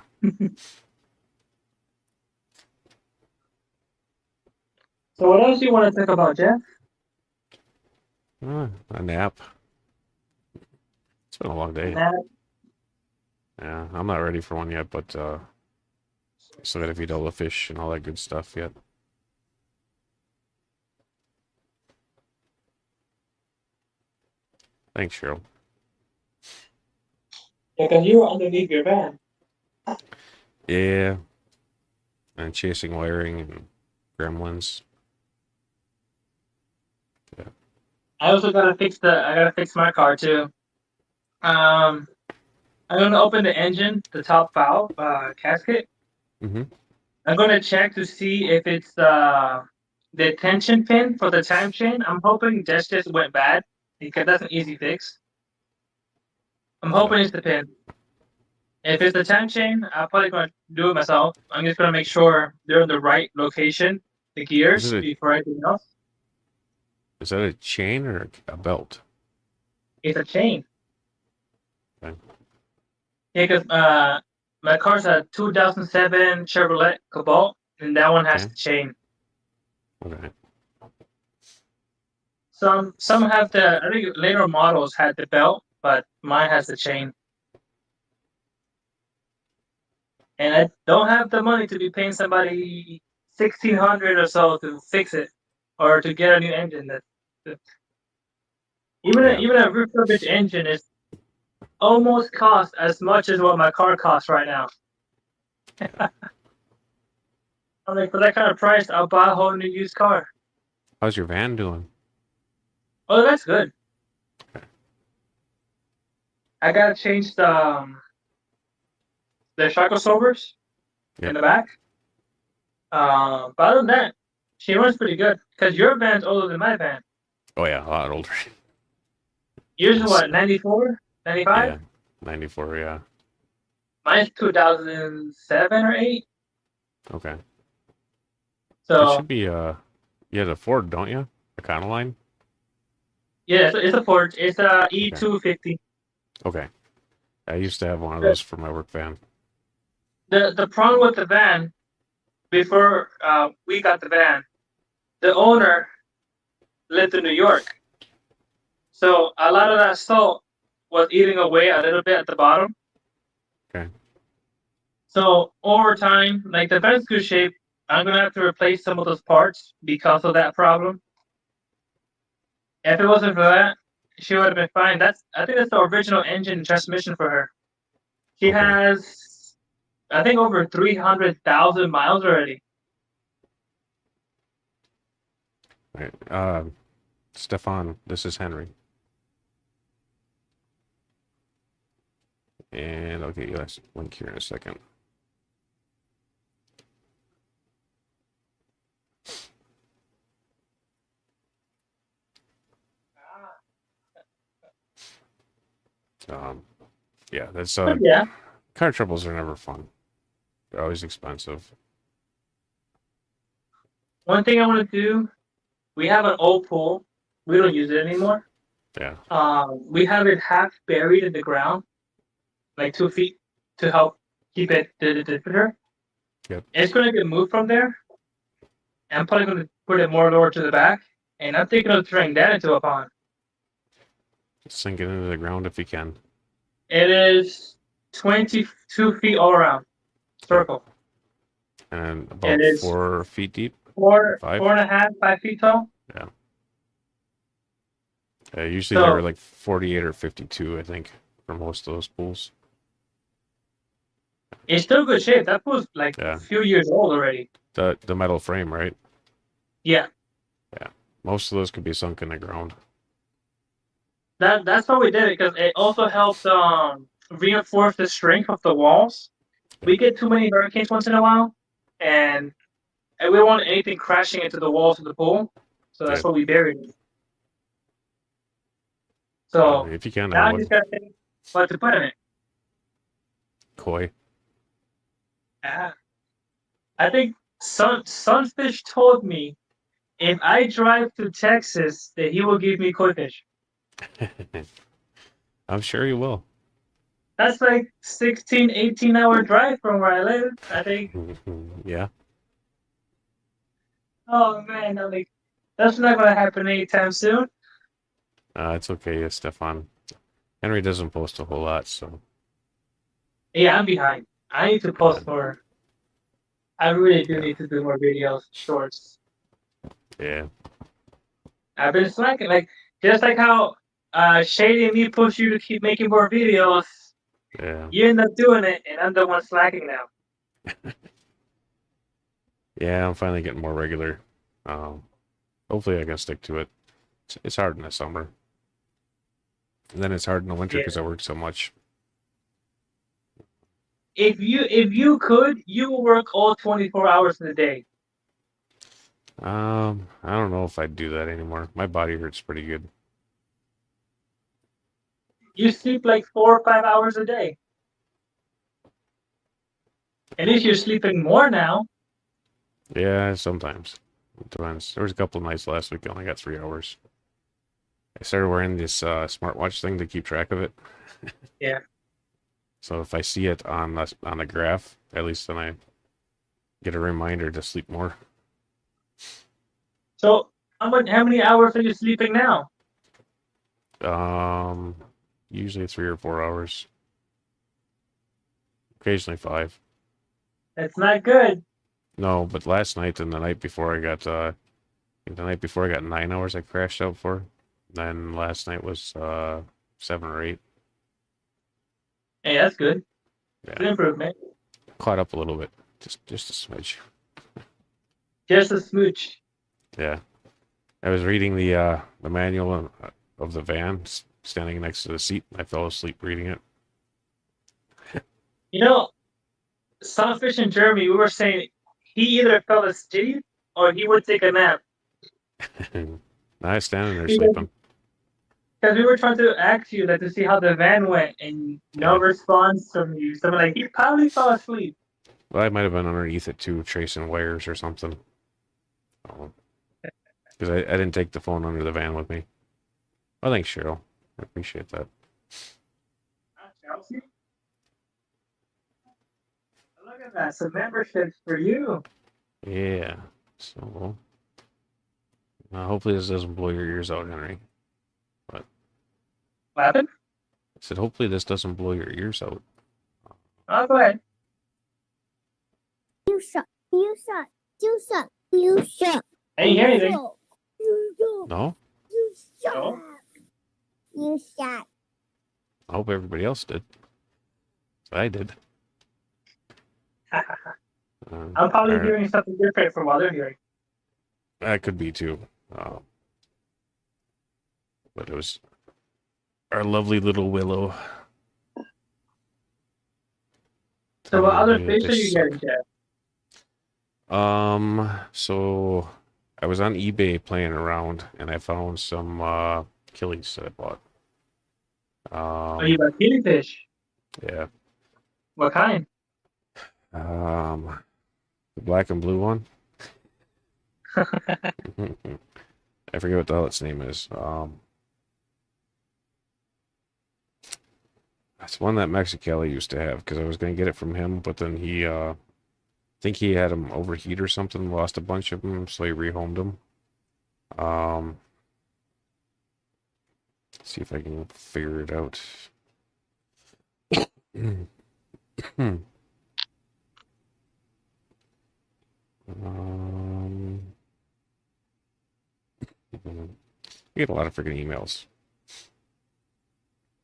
So what else do you want to talk about, Jeff? A nap. It's been a long day. That Yeah. I'm not ready for one yet, but still gotta feed all the fish and all that good stuff yet. Thanks, Cheryl. because you were underneath your van. Yeah. And chasing wiring and gremlins. Yeah. I also gotta fix the. I gotta fix my car too. Um, I'm gonna open the engine, the top valve gasket. Mm-hmm. I'm gonna check to see if it's the tension pin for the time chain. I'm hoping that just went bad because that's an easy fix. I'm Yeah. hoping it's the pin. If it's the time chain, I'm probably gonna do it myself. I'm just gonna make sure they're in the right location, the Is it gears, a before anything else. is that a chain or a belt? It's a chain. Okay. Yeah, because my car's a 2007 Chevrolet Cobalt, and that one has Okay. the chain. Okay. Some have the. I think later models had the belt, but mine has the chain. And I don't have the money to be paying somebody 1,600 or so to fix it, or to get a new engine. That Yeah. even a refurbished engine is almost cost as much as what my car costs right now. I'm like, for that kind of price, I'll buy a whole new used car. How's your van doing? Oh, that's good. I gotta change the shock absorbers in Yep. the back. But other than that, she runs pretty good. Cause your van's older than my van. Oh yeah, a lot older. Yours is It's what, 94, 95? yeah, 94. Yeah. Mine's 2007 or 8. Okay. It So should be you had a Ford, don't you? Econoline. yeah, it's a Ford. It's a Okay. E250. Okay. I used to have one of those for my work van. The problem with the van before we got the van, the owner lived in New York, so a lot of that salt was eating away a little bit at the bottom. Okay. So over time, like the van's good shape, I'm gonna have to replace some of those parts because of that problem. If it wasn't for that, she would have been fine. I think that's the original engine and transmission for her. She Okay. has, I think, over 300,000 miles already. All right. Stefan, this is Henry. And I'll get you a link here in a second. Yeah, that's But yeah, car troubles are never fun. They're always expensive. one thing I want to do, we have an old pool. We don't use it anymore. Yeah. We have it half buried in the ground, like 2 feet, to help keep it the temperature. Yep. It's going to get moved from there. I'm probably going to put it more lower to the back, and I'm thinking of turning that into a pond. Sink it into the ground if you can. It is 22 feet all around, Yep. circle. And It about is 4 feet deep. four 5. 4.5, 5 feet tall. Yeah. Usually they're So like 48 or 52, I think, for most of those pools. it's still good shape. That pool's like a Yeah. few years old already. The metal frame, right? Yeah. Yeah. Most of those could be sunk in the ground. That's why we did it, because it also helps reinforce the strength of the walls. Yeah. We get too many hurricanes once in a while, and we don't want anything crashing into the walls of the pool. So that's Yeah. what we buried it. So If you can, I now I would. just gotta think what to put in it. Koi. Ah, I think Sunfish told me if I drive to Texas, that he will give me koi fish. I'm sure you will. That's like 16, 18-hour drive from where I live, I think. Yeah. Oh man, I'm like, that's not gonna happen anytime soon. It's okay, Stefan. Henry doesn't post a whole lot, so. Yeah, I'm behind. I need to Yeah. post more. I really do Yeah. need to do more videos, shorts. Yeah. I've been slacking, like just like how Shady and me push you to keep making more videos. Yeah. You end up doing it, and I'm the one slacking now. Yeah, I'm finally getting more regular. Hopefully I can stick to it. It's hard in the summer. And then it's hard in the winter Yeah. because I work so much. If you could, you will work all 24 hours in a day. I don't know if I'd do that anymore. My body hurts pretty good. You sleep like 4 or 5 hours a day. At least you're sleeping more now. Yeah, sometimes. It depends. There was a couple of nights last week I only got 3 hours. I started wearing this smartwatch thing to keep track of it. Yeah. So if I see it on a graph, at least then I get a reminder to sleep more. So how many hours are you sleeping now? Um, Usually 3 or 4 hours. Occasionally 5. That's not good. No, but last night and the night before I got I think the night before I got 9 hours I crashed out for. Then last night was 7 or 8. Hey, that's good. Good Yeah, improvement. caught up a little bit, just a smidge. Just a smooch. Yeah, I was reading the manual of the van, standing next to the seat. I fell asleep reading it. You know, Sunfish and Jeremy, we were saying he either fell asleep or he would take a nap. I was standing there Because sleeping. we were trying to ask you like to see how the van went, and no Yeah, response from you. So I'm like, he probably fell asleep. well, I might have been underneath it too, tracing wires or something. Because I didn't take the phone under the van with me. Well, thanks, Cheryl. I appreciate that. Chelsea, look at that. Some memberships for you. Yeah. So hopefully this doesn't blow your ears out, Henry. But What happened? I said hopefully this doesn't blow your ears out. Oh, go ahead. You suck. You suck. You suck. You suck. I didn't hear anything. No? You No? You shot. I hope everybody else did. I did. I'm probably Alright. hearing something different from what they're hearing. That could be too. But it was our lovely little Willow. So what other Telling me that fish they are you suck. getting, Jeff? So I was on eBay playing around and I found some killies that I bought. Oh, you got guinea fish. Yeah. What kind? The black and blue one. I forget what the hell its name is. It's one that Mexicali used to have because I was gonna get it from him, but then he I think he had them overheat or something, lost a bunch of them, so he rehomed them. See if I can figure it out. I get a lot of freaking emails.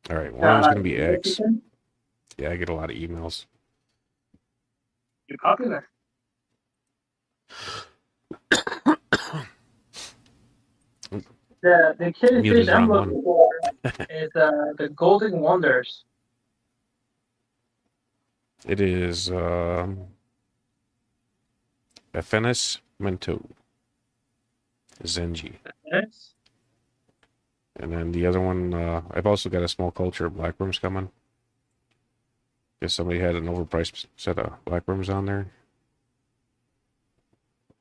All right, one of them's gonna be eggs. Yeah, I get a lot of emails. You're popular. The killing Muted fish I'm wrong looking for is the golden wonders. It is Ephenis Mento Zenji. Yes. And then the other one, I've also got a small culture of blackworms coming. Guess somebody had an overpriced set of blackworms on there.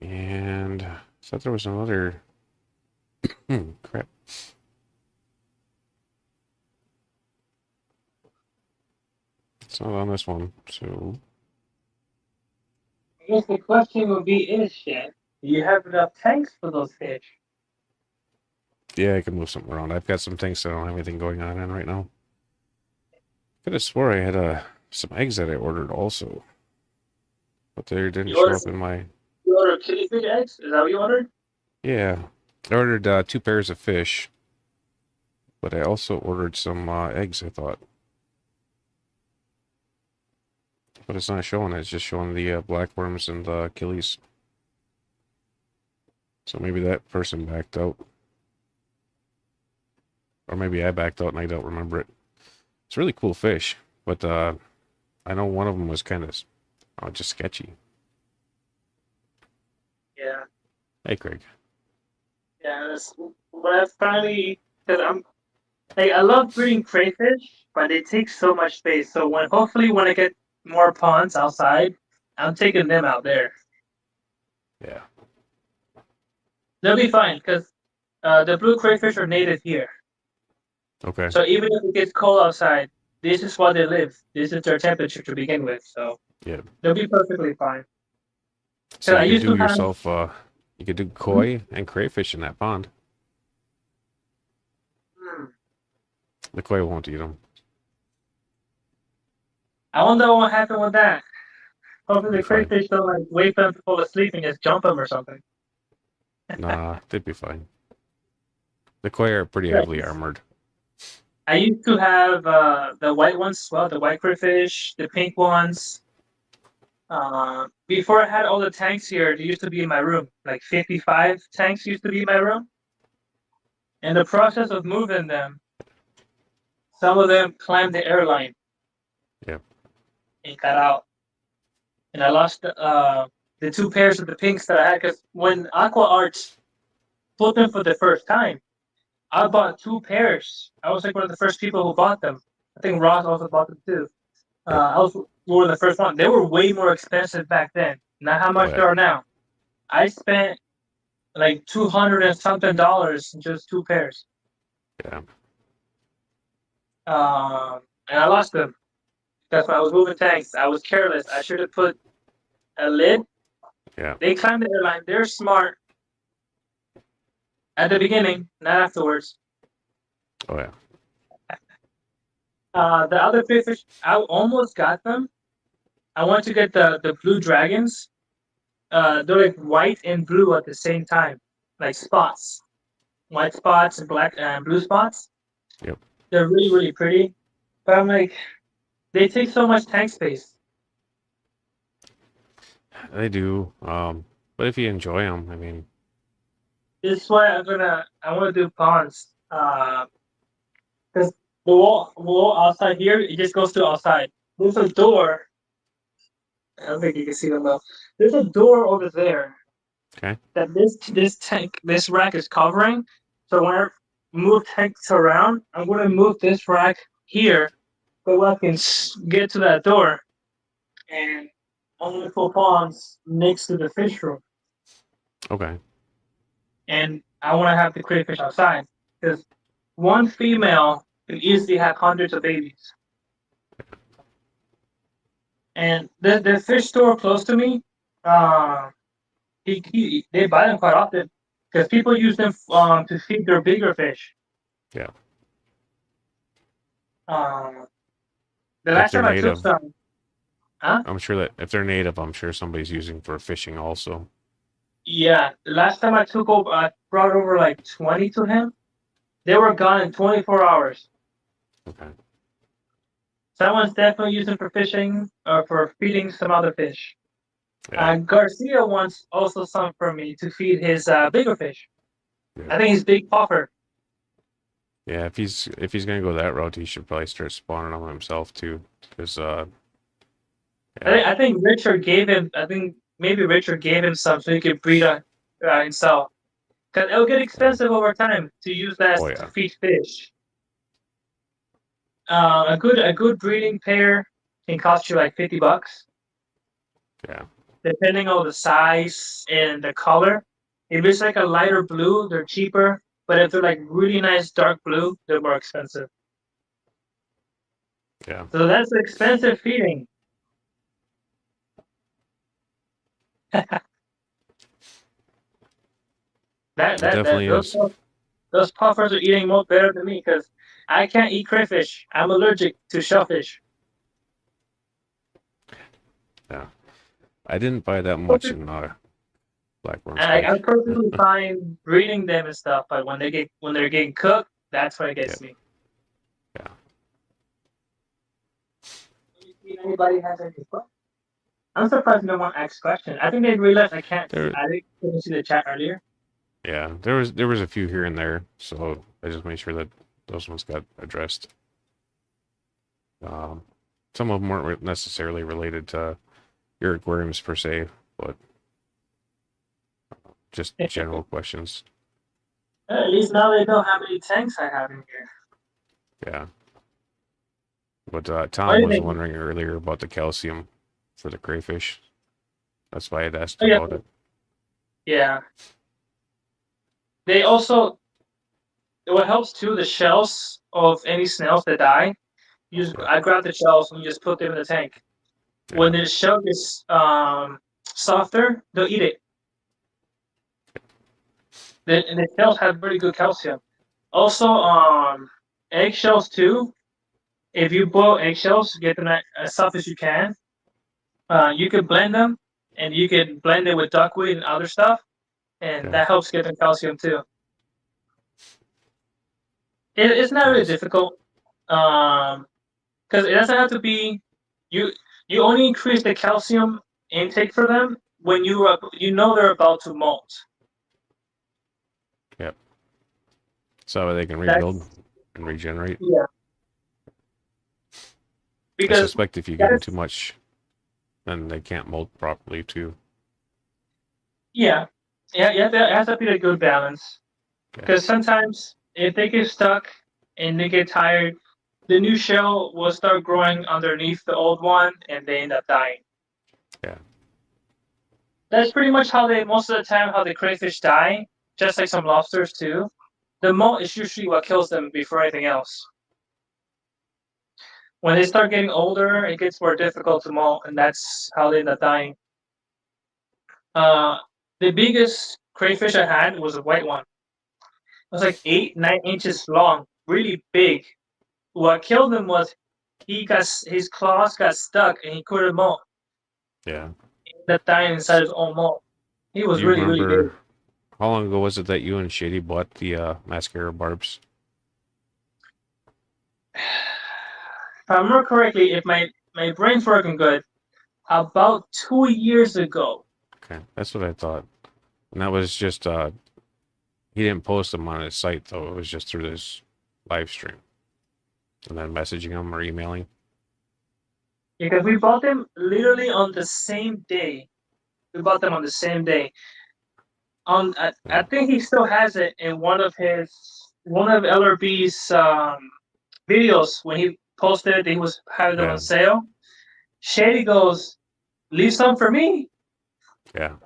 And I thought there was another. Crap. It's not on this one, so. I guess the question would be, do you have enough tanks for those fish? Yeah, I can move something around. I've got some things that I don't have anything going on in right now. Could have swore I had some eggs that I ordered also. But they didn't show up in my. You ordered kitty fish eggs? Is that what you ordered? Yeah. I ordered 2 pairs of fish. But I also ordered some eggs, I thought. But it's not showing it. It's just showing the blackworms and the killies. So maybe that person backed out. Or maybe I backed out and I don't remember it. It's a really cool fish. But I know one of them was kind of just sketchy. Yeah. Hey, Craig. Yeah, that's what I finally, because I love breeding crayfish, but they take so much space. So hopefully when I get more ponds outside, I'm taking them out there. Yeah. They'll be fine because the blue crayfish are native here. Okay. So even if it gets cold outside, this is where they live. This is their temperature to begin with. So yeah, they'll be perfectly fine. So you could do have, yourself. You could do koi and crayfish in that pond. The koi won't eat them. I wonder what happened with that. Hopefully Be the fine. crayfish don't like wait for them to fall asleep and just jump them or something. Nah, they'd be fine. The koi are pretty heavily armored. I used to have the white ones as well, the white crayfish, the pink ones. Before I had all the tanks here, they used to be in my room. Like 55 tanks used to be in my room. In the process of moving them, some of them climbed the airline. Yeah. And got out. And I lost the 2 pairs of the pinks that I had because when Aqua Arts put them for the first time, I bought 2 pairs. I was like one of the first people who bought them. I think Ross also bought them too. Yep. I was one of the first one. They were way more expensive back then. Not how much they are now. I spent like $200 and something in just 2 pairs. Yeah. And I lost them. That's why I was moving tanks. I was careless. I should have put a lid. Yeah. They climbed the airline. They're smart at the beginning, not afterwards. Oh yeah. The other fish, I almost got them. I wanted to get the blue dragons. They're like white and blue at the same time, like spots. white spots and black and blue spots. Yep. They're really, really pretty. But I'm like, they take so much tank space. They do. But if you enjoy them, I mean, This is why I want to do ponds. Because the wall outside here, it just goes to outside. There's a door. I don't think you can see them though. There's a door over there okay. that this rack is covering. So when I move tanks around, I'm gonna move this rack here, so I can get to that door and only put ponds next to the fish room. Okay. And I want to have the crayfish outside because one female can easily have hundreds of babies. And the fish store close to me, they buy them quite often because people use them to feed their bigger fish. Yeah. The If last they're time I took native, some, I'm sure that if they're native, I'm sure somebody's using for fishing also. yeah, the last time I brought over like 20 to him. They were gone in 24 hours. Okay. Someone's definitely using for fishing or for feeding some other fish. Yeah. Garcia wants also some for me to feed his bigger fish. Yeah. I think he's big puffer. Yeah, if he's gonna go that route, he should probably start spawning them himself too, because yeah. I think Richard gave him. I think maybe Richard gave him some so he could breed on himself. Cause it'll get expensive over time to use that Oh to yeah. feed fish. A good breeding pair can cost you like $50, Yeah. depending on the size and the color. If it's like a lighter blue, they're cheaper. But if they're like really nice dark blue, they're more expensive. Yeah. So that's expensive feeding. It definitely is. Those puffers are eating more better than me because I can't eat crayfish. I'm allergic to shellfish. Yeah. I didn't buy that much in Blackburn Spike. I'm perfectly fine breeding them and stuff, but when they're getting cooked, that's what gets me. Yeah. Anybody has any questions? I'm surprised no one asked questions. I think they realized I There, couldn't see the chat earlier. yeah, there was a few here and there, so I just made sure that those ones got addressed. Some of them weren't necessarily related to your aquariums per se, but just general questions. At least now they know how many tanks I have in here. Yeah. But What Tom do you was think? wondering earlier about the calcium for the crayfish. That's why I'd asked Oh, yeah. about it. Yeah. They also, what helps too, the shells of any snails that die. I grab the shells and just put them in the tank. Yeah. When the shell gets softer, they'll eat it. And the shells have pretty good calcium. Also, eggshells too. If you boil eggshells, get them as soft as you can. You can blend them, and you can blend it with duckweed and other stuff, and that helps get them calcium too. It's not really difficult, because it doesn't have to be. You only increase the calcium intake for them when you know they're about to molt. Yep. So they can rebuild and regenerate. Yeah. I suspect if you give them too much, then they can't molt properly too. Yeah. It has to be a good balance. Because sometimes if they get stuck and they get tired, the new shell will start growing underneath the old one, and they end up dying. Yeah. That's pretty much how most of the time, how the crayfish die, just like some lobsters too. The molt is usually what kills them before anything else. When they start getting older, it gets more difficult to molt, and that's how they end up dying. The biggest crayfish I had was a white one. It was like 8-9 inches long, really big. What killed him was his claws got stuck and he couldn't molt. Yeah. He ended up dying inside his own molt. He was Do you really, really remember big. How long ago was it that you and Shady bought the mascara barbs? If I remember correctly, if my brain's working good, about 2 years ago. Okay, that's what I thought. And that was just he didn't post them on his site though. It was just through this live stream, and then messaging him or emailing. Because we bought them literally on the same day. We bought them on the same day. I Yeah, think he still has it in one of LRB's videos when he posted he was having them on yeah, sale. Shady goes, "Leave some for me." yeah.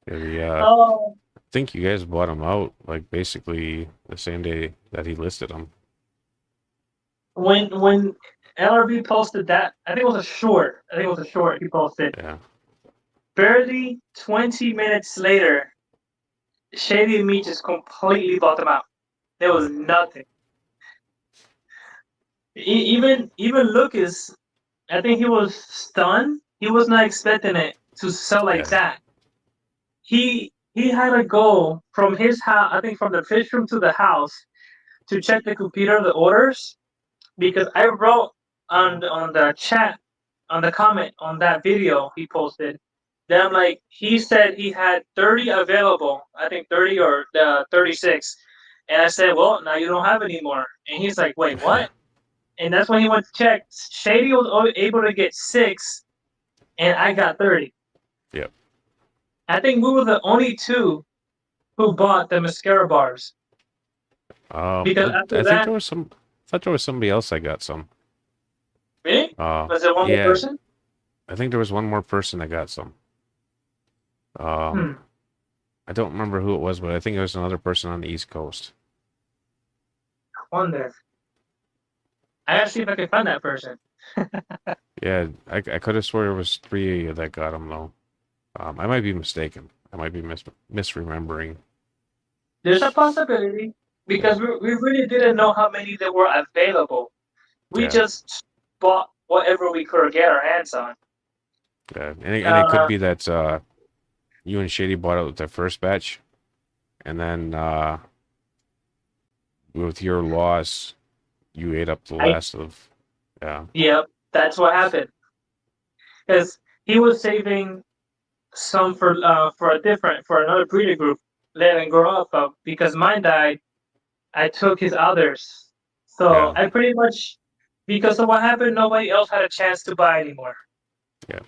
Yeah, Oh, I think you guys bought them out like basically the same day that he listed them. when LRB posted that, I think it was a short. I think it was a short he posted. Yeah, Barely 20 minutes later, Shady and me just completely bought them out. There was nothing. Even Lucas, I think he was stunned. He was not expecting it to sell like yeah, that. He had to go from his house, I think from the fish room to the house to check the computer the orders because I wrote on the chat on the comment on that video he posted. Then I'm like, he said he had 30 available. I think 30 or 36. And I said, well, now you don't have any more. And he's like, wait, what? And that's when he went to check. Shady was able to get 6, and I got 30. yep. I think we were the only two who bought the mascara bars because I after think that, there was some. I thought there was somebody else that got some. really, was there one more Yeah, person? I think there was one more person that got some. Um, Hmm. I don't remember who it was, but I think it was another person on the East Coast. I wonder. I gotta see if I can find that person. Yeah, I could have swore it was 3 of you that got them though. I might be mistaken. I might be misremembering. There's a possibility Yeah, because we really didn't know how many there were available. We yeah, just bought whatever we could get our hands on. yeah. And it could Uh, be that you and Shady bought out the first batch, and then with your loss, you ate up the I last of. Yeah, Yep, that's what happened. Because he was saving some for for another breeder group, letting grow up. Because mine died, I took his others. So yeah, I pretty much, because of what happened, nobody else had a chance to buy anymore. yeah,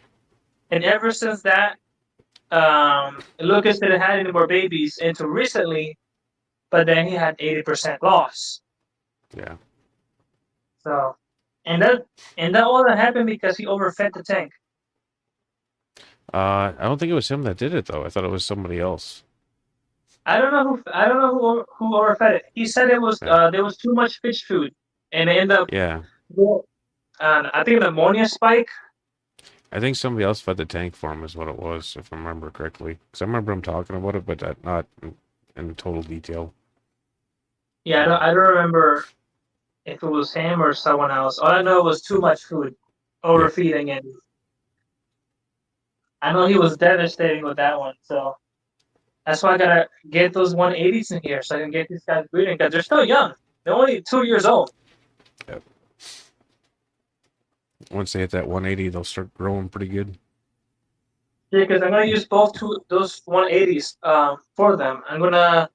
And ever since that, Lucas didn't have any more babies until recently. But then he had 80% loss. yeah. So, and that and that all happened because he overfed the tank. I don't think it was him that did it though. I thought it was somebody else. I don't know who overfed it. He said it was Yeah, there was too much fish food, and it ended up yeah. I think an ammonia spike. I think somebody else fed the tank for him is what it was, if I remember correctly. Because I remember him talking about it, but not in total detail. Yeah, Um, I don't remember if it was him or someone else. All I know was too much food, yep. overfeeding, and I know he was devastating with that one. So that's why I gotta get those 180s in here so I can get these guys breeding because they're still young. They're only 2 years old. Yep. Once they hit that 180, they'll start growing pretty good. Yeah, because I'm gonna use those 180s for them. I'm gonna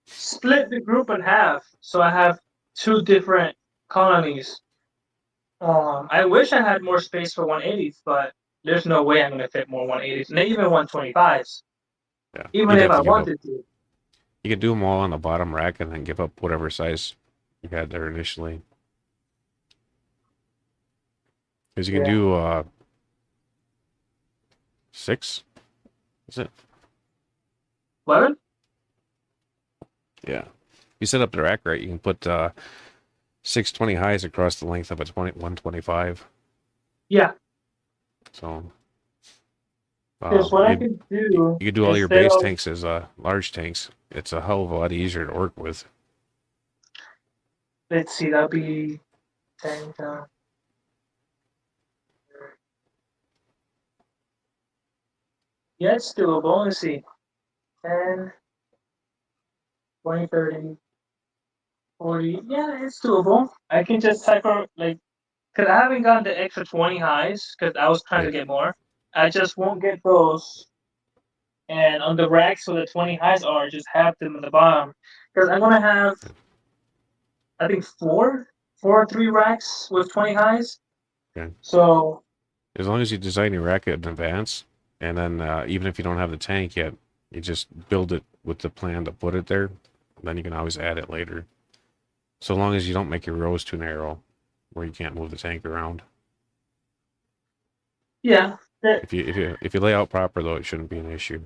split the group in half so I have two different colonies. I wish I had more space for 180s, but there's no way I'm gonna fit more 180s, and even 125s, Yeah, even you'd if have I to give up. wanted to. You could do them all on the bottom rack and then give up whatever size you had there initially. Because you can Yeah. do 6, is it? 11? Yeah. You set up the rack right, you can put 620 highs across the length of a 125. Yeah. So Because what I you could do you could do all your instead base of tanks as large tanks. It's a hell of a lot easier to work with. let's see, that'll be 10. Yeah, it's doable. Let's see. 10, 20, 30, 40. Yeah, it's doable. I can just cycle, like, because I haven't gotten the extra 20 highs, because I was trying Yeah. to get more. I just won't get those. And on the racks where the 20 highs are, just have them in the bottom. Because I'm going to have, I think, four or three racks with 20 highs. Okay. So, As long as you design your racket in advance, and then even if you don't have the tank yet, you just build it with the plan to put it there. Then you can always add it later. So long as you don't make your rows too narrow, where you can't move the tank around. yeah. If you lay out proper though, it shouldn't be an issue.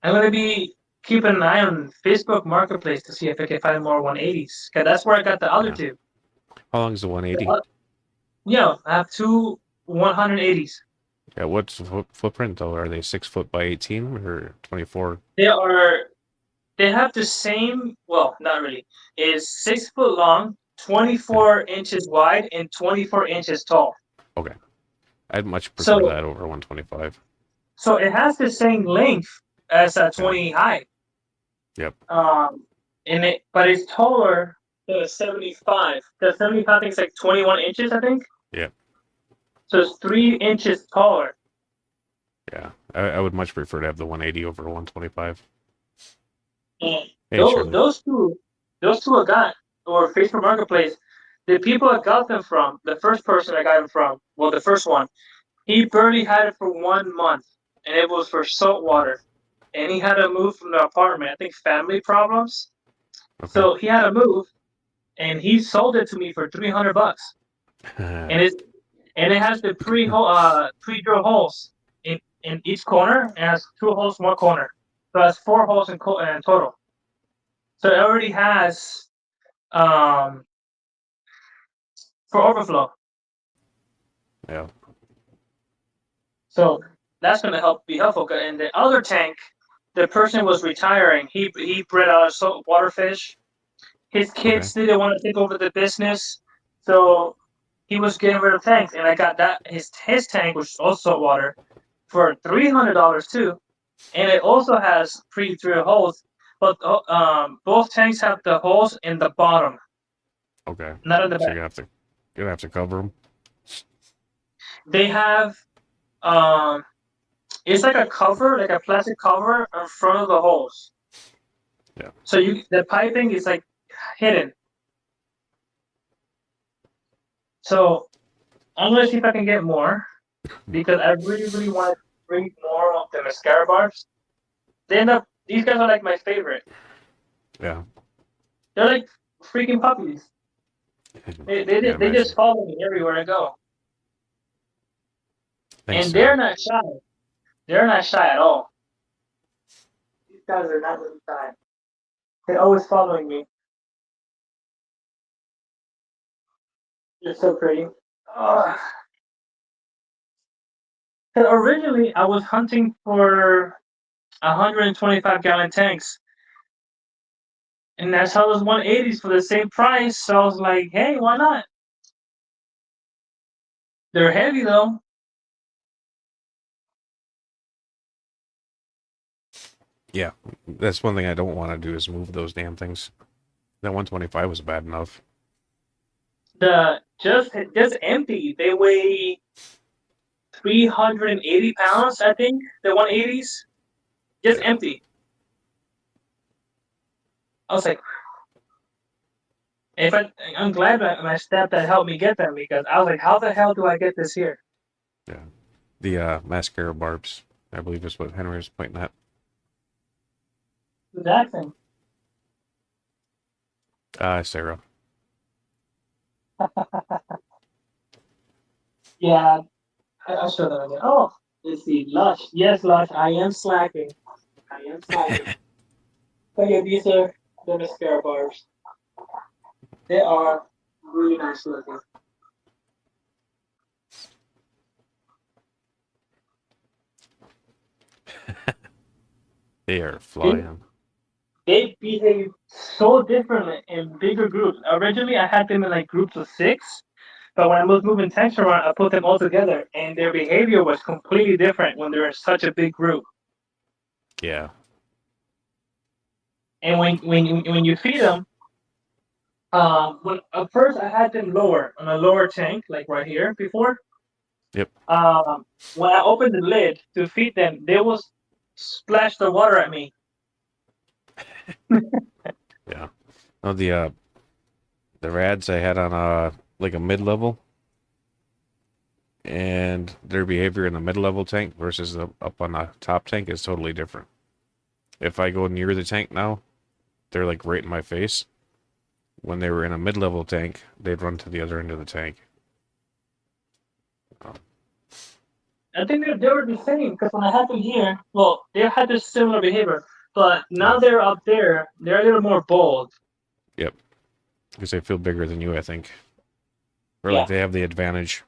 I'm going to be keeping an eye on Facebook Marketplace to see if I can find more 180s. Because that's where I got the other Yeah. two. How long is the 180? Yeah, I have two 180s. Yeah, what's the footprint though? Are they 6 foot by 18 or 24? They have the same, well, not really. It's 6 foot long, Yeah. 24 inches wide, and 24 inches tall. Okay. I'd much prefer So that over 125. so it has the same length as a Yeah. 20 high. Yep. But it's taller than a 75. The 75 I think is like 21 inches, I think. Yep. So it's 3 inches taller. Yeah. I would much prefer to have the 180 over 125. And Hey, Shirley. those two I got, or Facebook Marketplace, the people I got them from, the first person I got them from, well, the first one, he barely had it for 1 month, and it was for salt water. And he had to move from the apartment. I think family problems. Okay. So he had to move, and he sold it to me for $300. And it has the pre-drill holes in each corner. It has 2 holes in one corner, so it has 4 holes in total. So it already has um for overflow. Yeah. So that's going to be helpful. And the other tank, the person was retiring. He bred out a saltwater fish. His Okay. kids didn't want to take over the business, so he was getting rid of tanks. And I got that his tank, which is also saltwater, for $300 too. And it also has pre-drill holes, but both tanks have the holes in the bottom, Okay. not in the So back. you're gonna have to cover them. They have it's like a cover, like a plastic cover in front of the holes. Yeah. So the piping is like hidden. So I'm gonna see if I can get more because I really, really want to bring more of the mascara barbs. These guys are like my favorite. Yeah. They're like freaking puppies. They Yeah. they Imagine. just follow me everywhere I go, Thanks, and they're Sarah. not shy. They're not shy at all. These guys are not really shy. They're always following me. They're so pretty. Ugh. 'Cause originally, I was hunting for 125-gallon tanks, and I saw those 180s for the same price. So I was like, "Hey, why not?" They're heavy though. Yeah. That's one thing I don't want to do is move those damn things. That 125 was bad enough. The just empty. They weigh 380 pounds, I think. The 180s, just Yeah. empty. I was like, I'm glad that my stepdad helped me get them because I was like, how the hell do I get this here? Yeah. The mascara barbs, I believe is what Henry was pointing at. That thing. Sarah. Yeah, I'll show them again. Oh, let's see. Lush. Yes, Lush. I am slacking. I am slacking. But yeah, these are the mascara bars. They are really nice looking. They are They, flying. they behave so differently in bigger groups. Originally, I had them in like groups of 6, But when I was moving tanks around, I put them all together, and their behavior was completely different when they're in such a big group. Yeah. And when you feed them, when at first I had them lower on a lower tank, like right here before. Yep. When I opened the lid to feed them, they will splash the water at me. Yeah. Oh, the rads I had on like a mid-level, and their behavior in the mid-level tank versus up on the top tank is totally different. If I go near the tank now, they're like right in my face. When they were in a mid-level tank, they'd run to the other end of the tank. I think they were the same because when I had them here, well, they had this similar behavior, but now Yeah. they're up there. They're a little more bold. Yep. Because they feel bigger than you, I think. Or Yeah. like they have the advantage.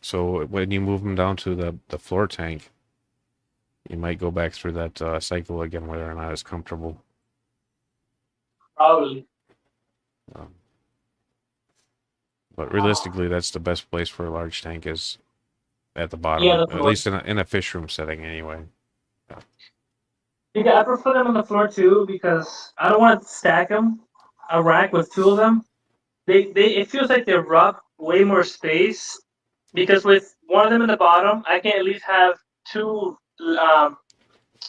So when you move them down to the floor tank, you might go back through that cycle again where they're not as comfortable. Probably. But realistically, that's the best place for a large tank is at the bottom, Yeah, the at floor. least in a fish room setting anyway. Yeah, I prefer them on the floor too because I don't want to stack them a rack with two of them. It feels like they rob way more space because with one of them in the bottom, I can at least have two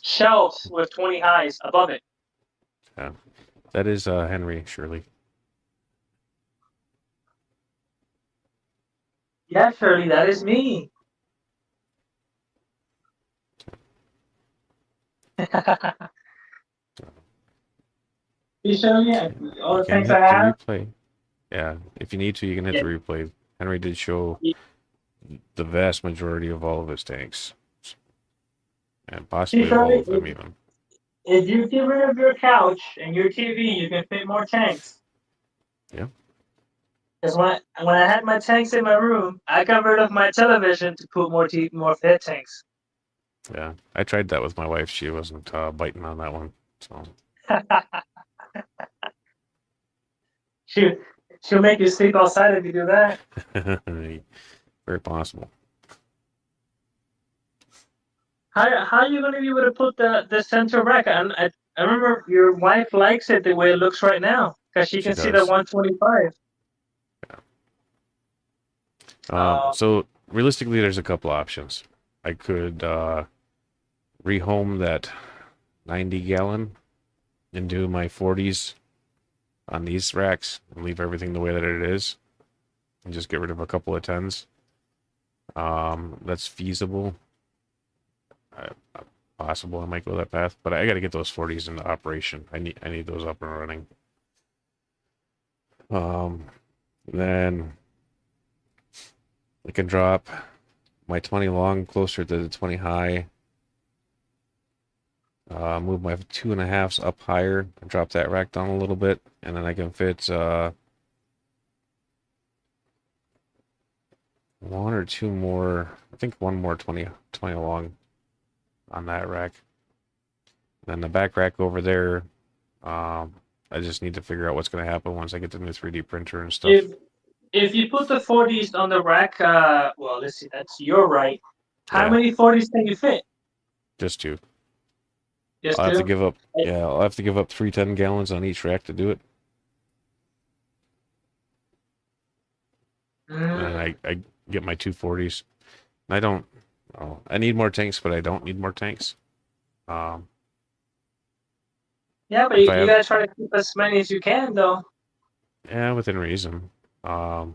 shelves with 20 highs above it. Yeah. That is Henry, Shirley. Yeah, Shirley, that is me. You Shirley, all You the can things I hit the have. replay. Yeah, if you need to, you can hit Yeah. the replay. Henry did show the vast majority of all of his tanks. And possibly all Shirley, of them even. if you get rid of your couch and your TV, you can fit more tanks. Yeah. Because when I had my tanks in my room, I got rid of my television to put more fit tanks. Yeah. I tried that with my wife. She wasn't biting on that one. So she, she'll make you sleep outside if you do that. very possible. How are you going to be able to put the center rack? I remember your wife likes it the way it looks right now because she She can see the does. 125. So realistically, there's a couple options. I could rehome that 90 gallon and do my 40s on these racks and leave everything the way that it is and just get rid of a couple of 10s. That's feasible. Possible I might go that path, but I got to get those 40s into operation. I need those up and running. Then I can drop my 20 long closer to the 20 high. Move my 2.5s up higher and drop that rack down a little bit, and then I can fit one or two more. I think one more 20 long on that rack. Then the back rack over there, I just need to figure out what's going to happen once I get the new 3D printer and stuff. If you put the 40s on the rack, well, let's see, that's your right. How Yeah. many 40s can you fit? Just two. Just I'll have to two? give up. Yeah, I'll have to give up 3 10 gallons on each rack to do it. And then I get my 240s. I don't. Oh, I need more tanks, but I don't need more tanks. Yeah, but you gotta try to keep as many as you can, though. Yeah, within reason. Because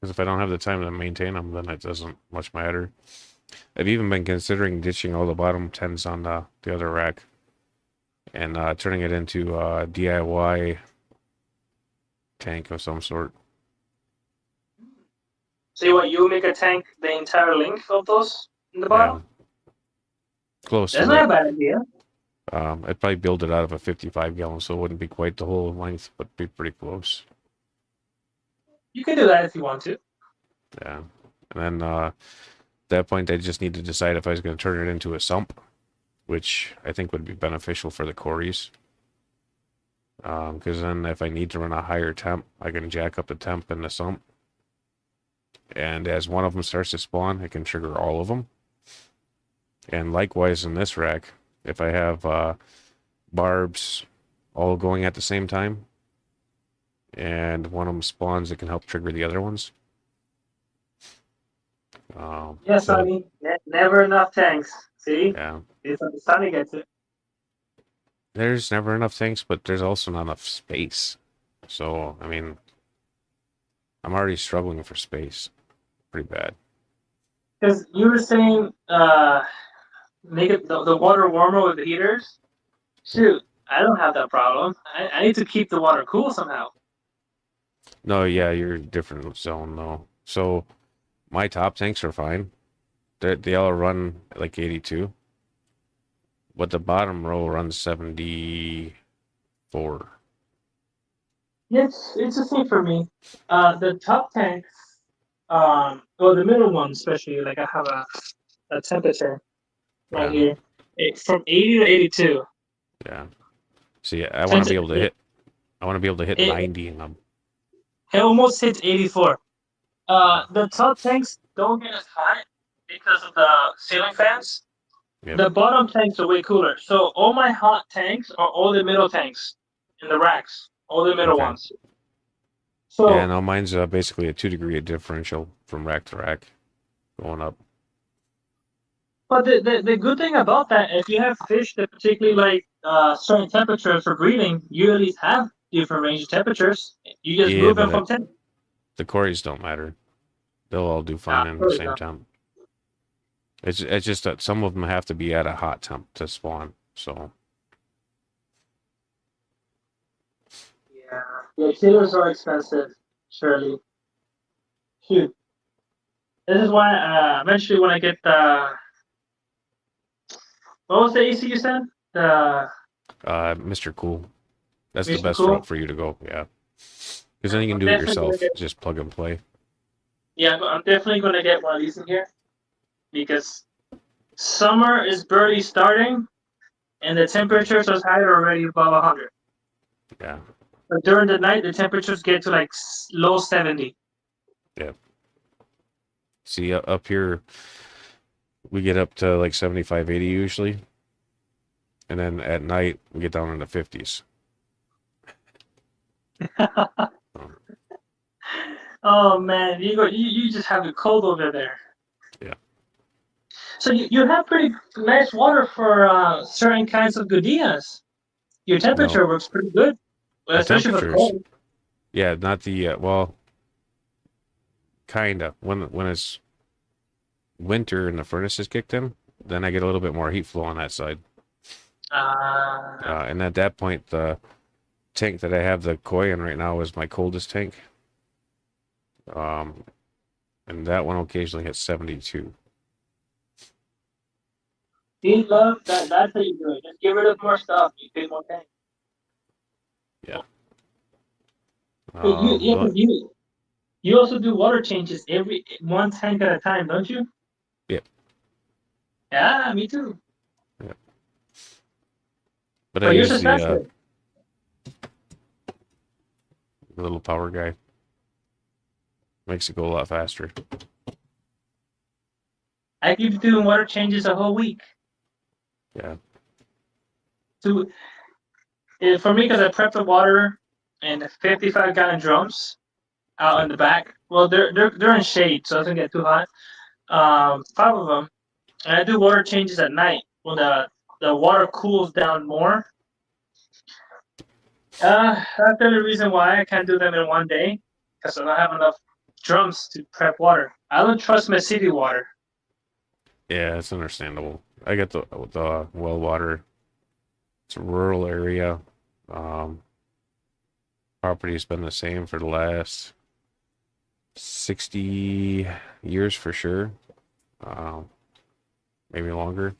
if I don't have the time to maintain them, then it doesn't much matter. I've even been considering ditching all the bottom 10s on the other rack and turning it into a DIY tank of some sort. See what you make a tank the entire length of those in the bottom? Close That's to not it. a bad idea. I'd probably build it out of a 55 gallon, so it wouldn't be quite the whole length, but be pretty close. You can do that if you want to. Yeah. And then at that point, I just need to decide if I was going to turn it into a sump, which I think would be beneficial for the Corys. Because then if I need to run a higher temp, I can jack up the temp in the sump And as one of them starts to spawn, it can trigger all of them. And likewise in this rack, if I have barbs all going at the same time, and one of them spawns, it can help trigger the other ones. Yes, So Sonny. Never enough tanks. See? yeah, It's Sonny gets it. there's never enough tanks, but there's also not enough space. So I mean, I'm already struggling for space, pretty bad. Because you were saying, make it the water warmer with the heaters. Shoot, I don't have that problem. I need to keep the water cool somehow. No, yeah, you're a different zone though. So my top tanks are fine. They all run like 82, but the bottom row runs 74. Yes, it's the same for me. The top tanks, or the middle one especially, like I have a temperature right Yeah, here, from 80 to 82. yeah. See, I want to Since be able to hit. I want to be able to hit it, 90 in them. it almost hits 84. The top tanks don't get as hot because of the ceiling fans. Yep. The bottom tanks are way cooler. So all my hot tanks are all the middle tanks in the racks, all the middle Okay. ones. Yeah, So, no, mine's basically a 2 degree differential from rack to rack, going up. but the good thing about that, if you have fish that particularly like certain temperatures for breeding, you at least have different range of temperatures. You just Yeah, move them but from 10. the quarries don't matter. They'll all do fine in the Sorry, same no. temp. It's just that some of them have to be at a hot temp to spawn. So Yeah. Yeah, chillers are expensive, surely. Shoot. This is why eventually when I get the what was the AC you said? The Mr. Cool, that's the Mission best route Cool? for you to go. Yeah, because then you can I'm do it definitely gonna yourself. get Just plug and play. yeah, I'm definitely gonna get one of these in here because summer is barely starting and the temperatures are higher already above 100. Yeah, But during the night, the temperatures get to like low 70. yeah. See, up here we get up to like 75, 80 usually, and then at night we get down in the 50s. Oh man, you just have it cold over there. Yeah. So you have pretty nice water for certain kinds of gudillas. Your No, temperature works pretty good, well, the especially for the temperatures. cold. Yeah, not the well, kinda. When it's winter and the furnace is kicked in, then I get a little bit more heat flow on that side. Uh, And at that point, the tank that I have the koi in right now is my coldest tank. Um, and that one occasionally hits 72. see, love that. That's how you do it. Just get rid of more stuff. You pay more tank. Yeah. Yeah, The, you also do water changes every one tank at a time, don't you? yeah, Yeah, me too. yeah. But I But yours use is faster. the little power guy. Makes it go a lot faster. I keep doing water changes a whole week. Yeah. To for me, because I prep the water in 55-gallon drums out in Yep. the back. Well, they're in shade, so it doesn't get too hot. Five of them, and I do water changes at night when the water cools down more. That's the only reason why I can't do them in one day, because I don't have enough drums to prep water. I don't trust my city water. Yeah, it's understandable. I get the well water. It's a rural area. Um, Property's been the same for the last 60 years for sure. Um, Maybe longer.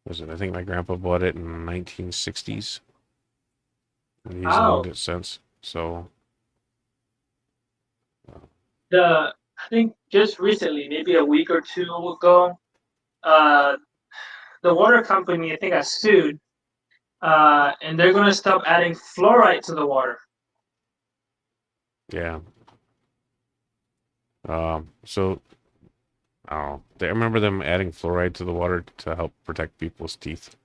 Was it? I think my grandpa bought it in 1960s, and he's owned Wow. it since. So, I think just recently, maybe a week or two ago, uh, the water company I think got sued, and they're gonna stop adding fluoride to the water. yeah, So I don't know. I remember them adding fluoride to the water to help protect people's teeth.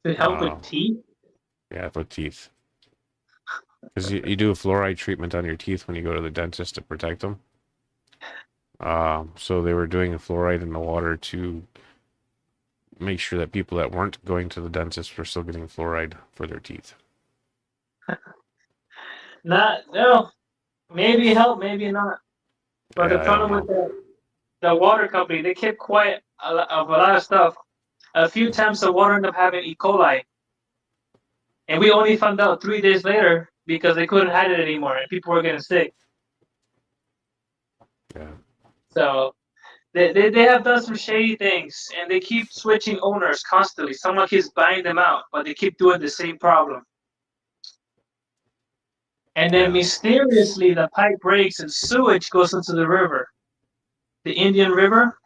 To help Uh, with teeth. yeah, for teeth. Because you do a fluoride treatment on your teeth when you go to the dentist to protect them. So they were doing a fluoride in the water to make sure that people that weren't going to the dentist were still getting fluoride for their teeth. Not no. Maybe help, maybe not. But the Yeah, I don't problem with know. the water company, they kept quiet of a lot of stuff. A few times the water ended up having E. coli, and we only found out 3 days later because they couldn't hide it anymore, and people were getting sick. Yeah, So they have done some shady things, and they keep switching owners constantly. Someone keeps buying them out, but they keep doing the same problem. And then yeah, mysteriously, the pipe breaks and sewage goes into the river, the Indian River.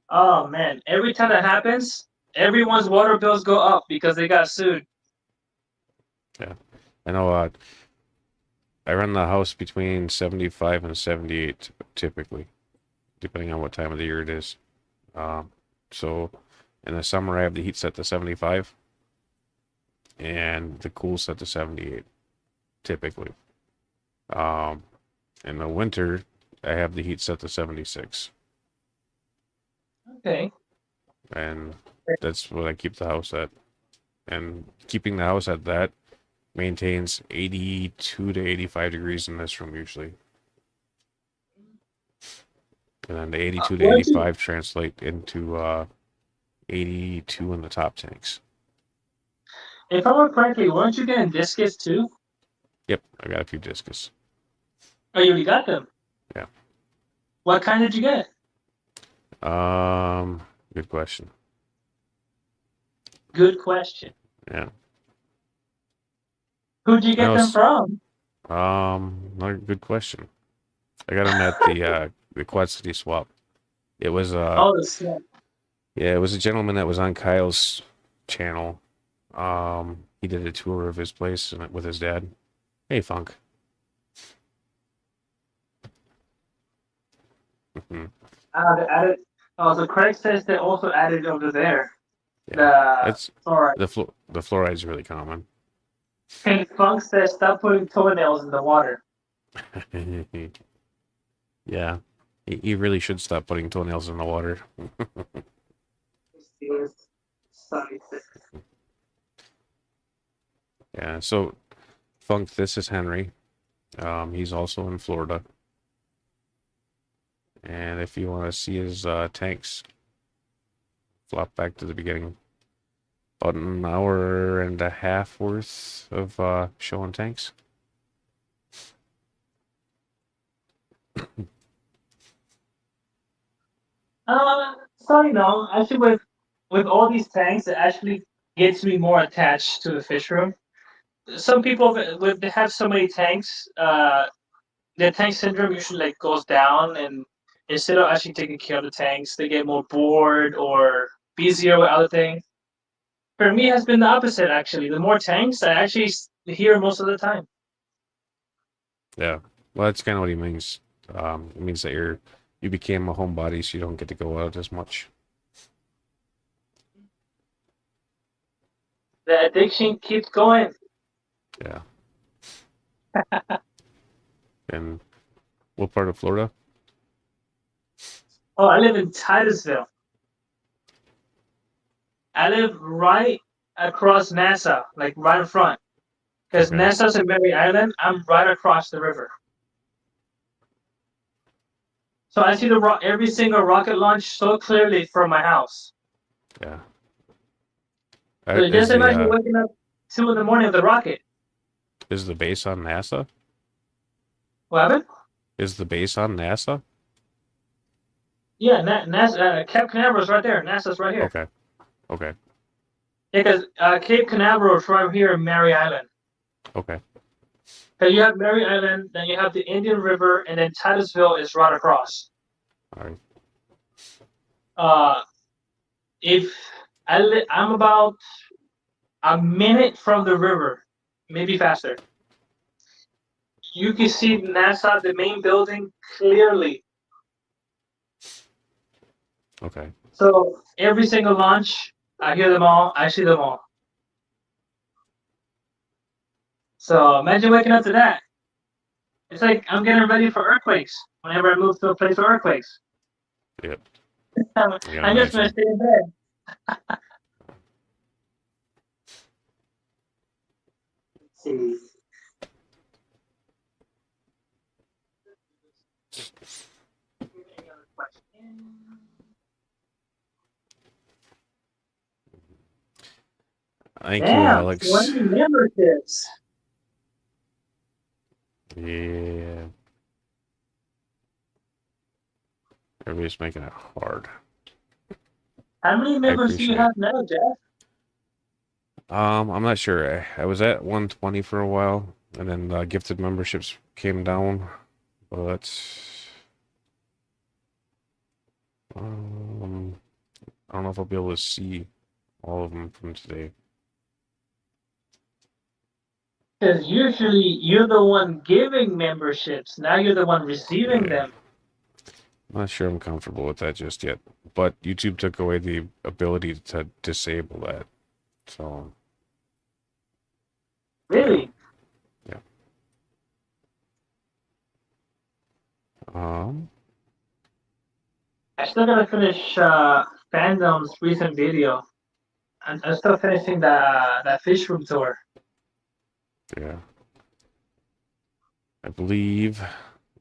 Oh man! Every time that happens, everyone's water bills go up because they got sued. yeah. I know. I run the house between 75 and 78 typically, depending on what time of the year it is. So in the summer, I have the heat set to 75 and the cool set to 78 typically. Um, in the winter, I have the heat set to 76, Okay. and that's what I keep the house at. And keeping the house at that maintains 82 to 85 degrees in this room usually. And then the 82 to Weren't you, 85 translate into 82 in the top tanks. if I remember correctly, weren't you getting discus too? Yep, I got a few discus. Oh, you already got them. Yeah. What kind did you get? Um, Good question. Good question. Yeah. Who'd you I get know them it's from? Another good question. I got them at the Quad City Swap. It was Oh, the snap. yeah, it was a gentleman that was on Kyle's channel. He did a tour of his place with his dad. Hey, Funk. Mhm. They added. Oh, so Craig says they also added over there. Yeah, The it's all right. the fluoride is really common. And Funk says stop putting toenails in the water. Yeah, he really should stop putting toenails in the water. Yeah, so Funk, this is Henry. He's also in Florida. And if you want to see his tanks, flop back to the beginning. About an hour and a half worth of showing tanks. So actually with all these tanks, it actually gets me more attached to the fish room. Some people with they have so many tanks, their tank syndrome usually like goes down, and instead of actually taking care of the tanks, they get more bored or busier with other things. For me, it has been the opposite actually. The more tanks, I actually hear most of the time. Yeah, well, that's kind of what he means. It means that you became a homebody, so you don't get to go out as much. The addiction keeps going. Yeah. And what part of Florida? Oh, I live in Titusville. I live right across NASA, like right in front. Because Okay. NASA's in Mary Island, I'm right across the river. So I see every single rocket launch so clearly from my house. Yeah. So Is just the imagine waking up 2 in the morning with a rocket. is the base on NASA? What happened? Is the base on NASA? Yeah, NASA, Cape Canaveral is right there. NASA's right here. Okay. Okay. Because Cape Canaveral is right here in Mary Island. Okay. Because you have Mary Island, then you have the Indian River, and then Titusville is right across. All right. Uh, if I'm about a minute from the river, maybe faster. you can see NASA, the main building, clearly. Okay. So every single launch, I hear them all, I see them all. So imagine waking up to that. It's like I'm getting ready for earthquakes whenever I move to a place for earthquakes. Yep. I'm, I can I'm just gonna imagine. stay in bed. Let's see. Any other questions? Thank you, Damn, Alex. 20 memberships. Yeah. Everybody's making it hard. How many I members do you appreciate it. have now, Jeff? I'm not sure. I was at 120 for a while, and then gifted memberships came down, but I don't know if I'll be able to see all of them from today. Because usually you're the one giving memberships. Now you're the one receiving Yeah. them. I'm not sure I'm comfortable with that just yet. But YouTube took away the ability to disable that. So, yeah. Really? Yeah. Um, I still gotta finish Fandom's recent video. I'm still finishing that fish room tour. yeah. I believe,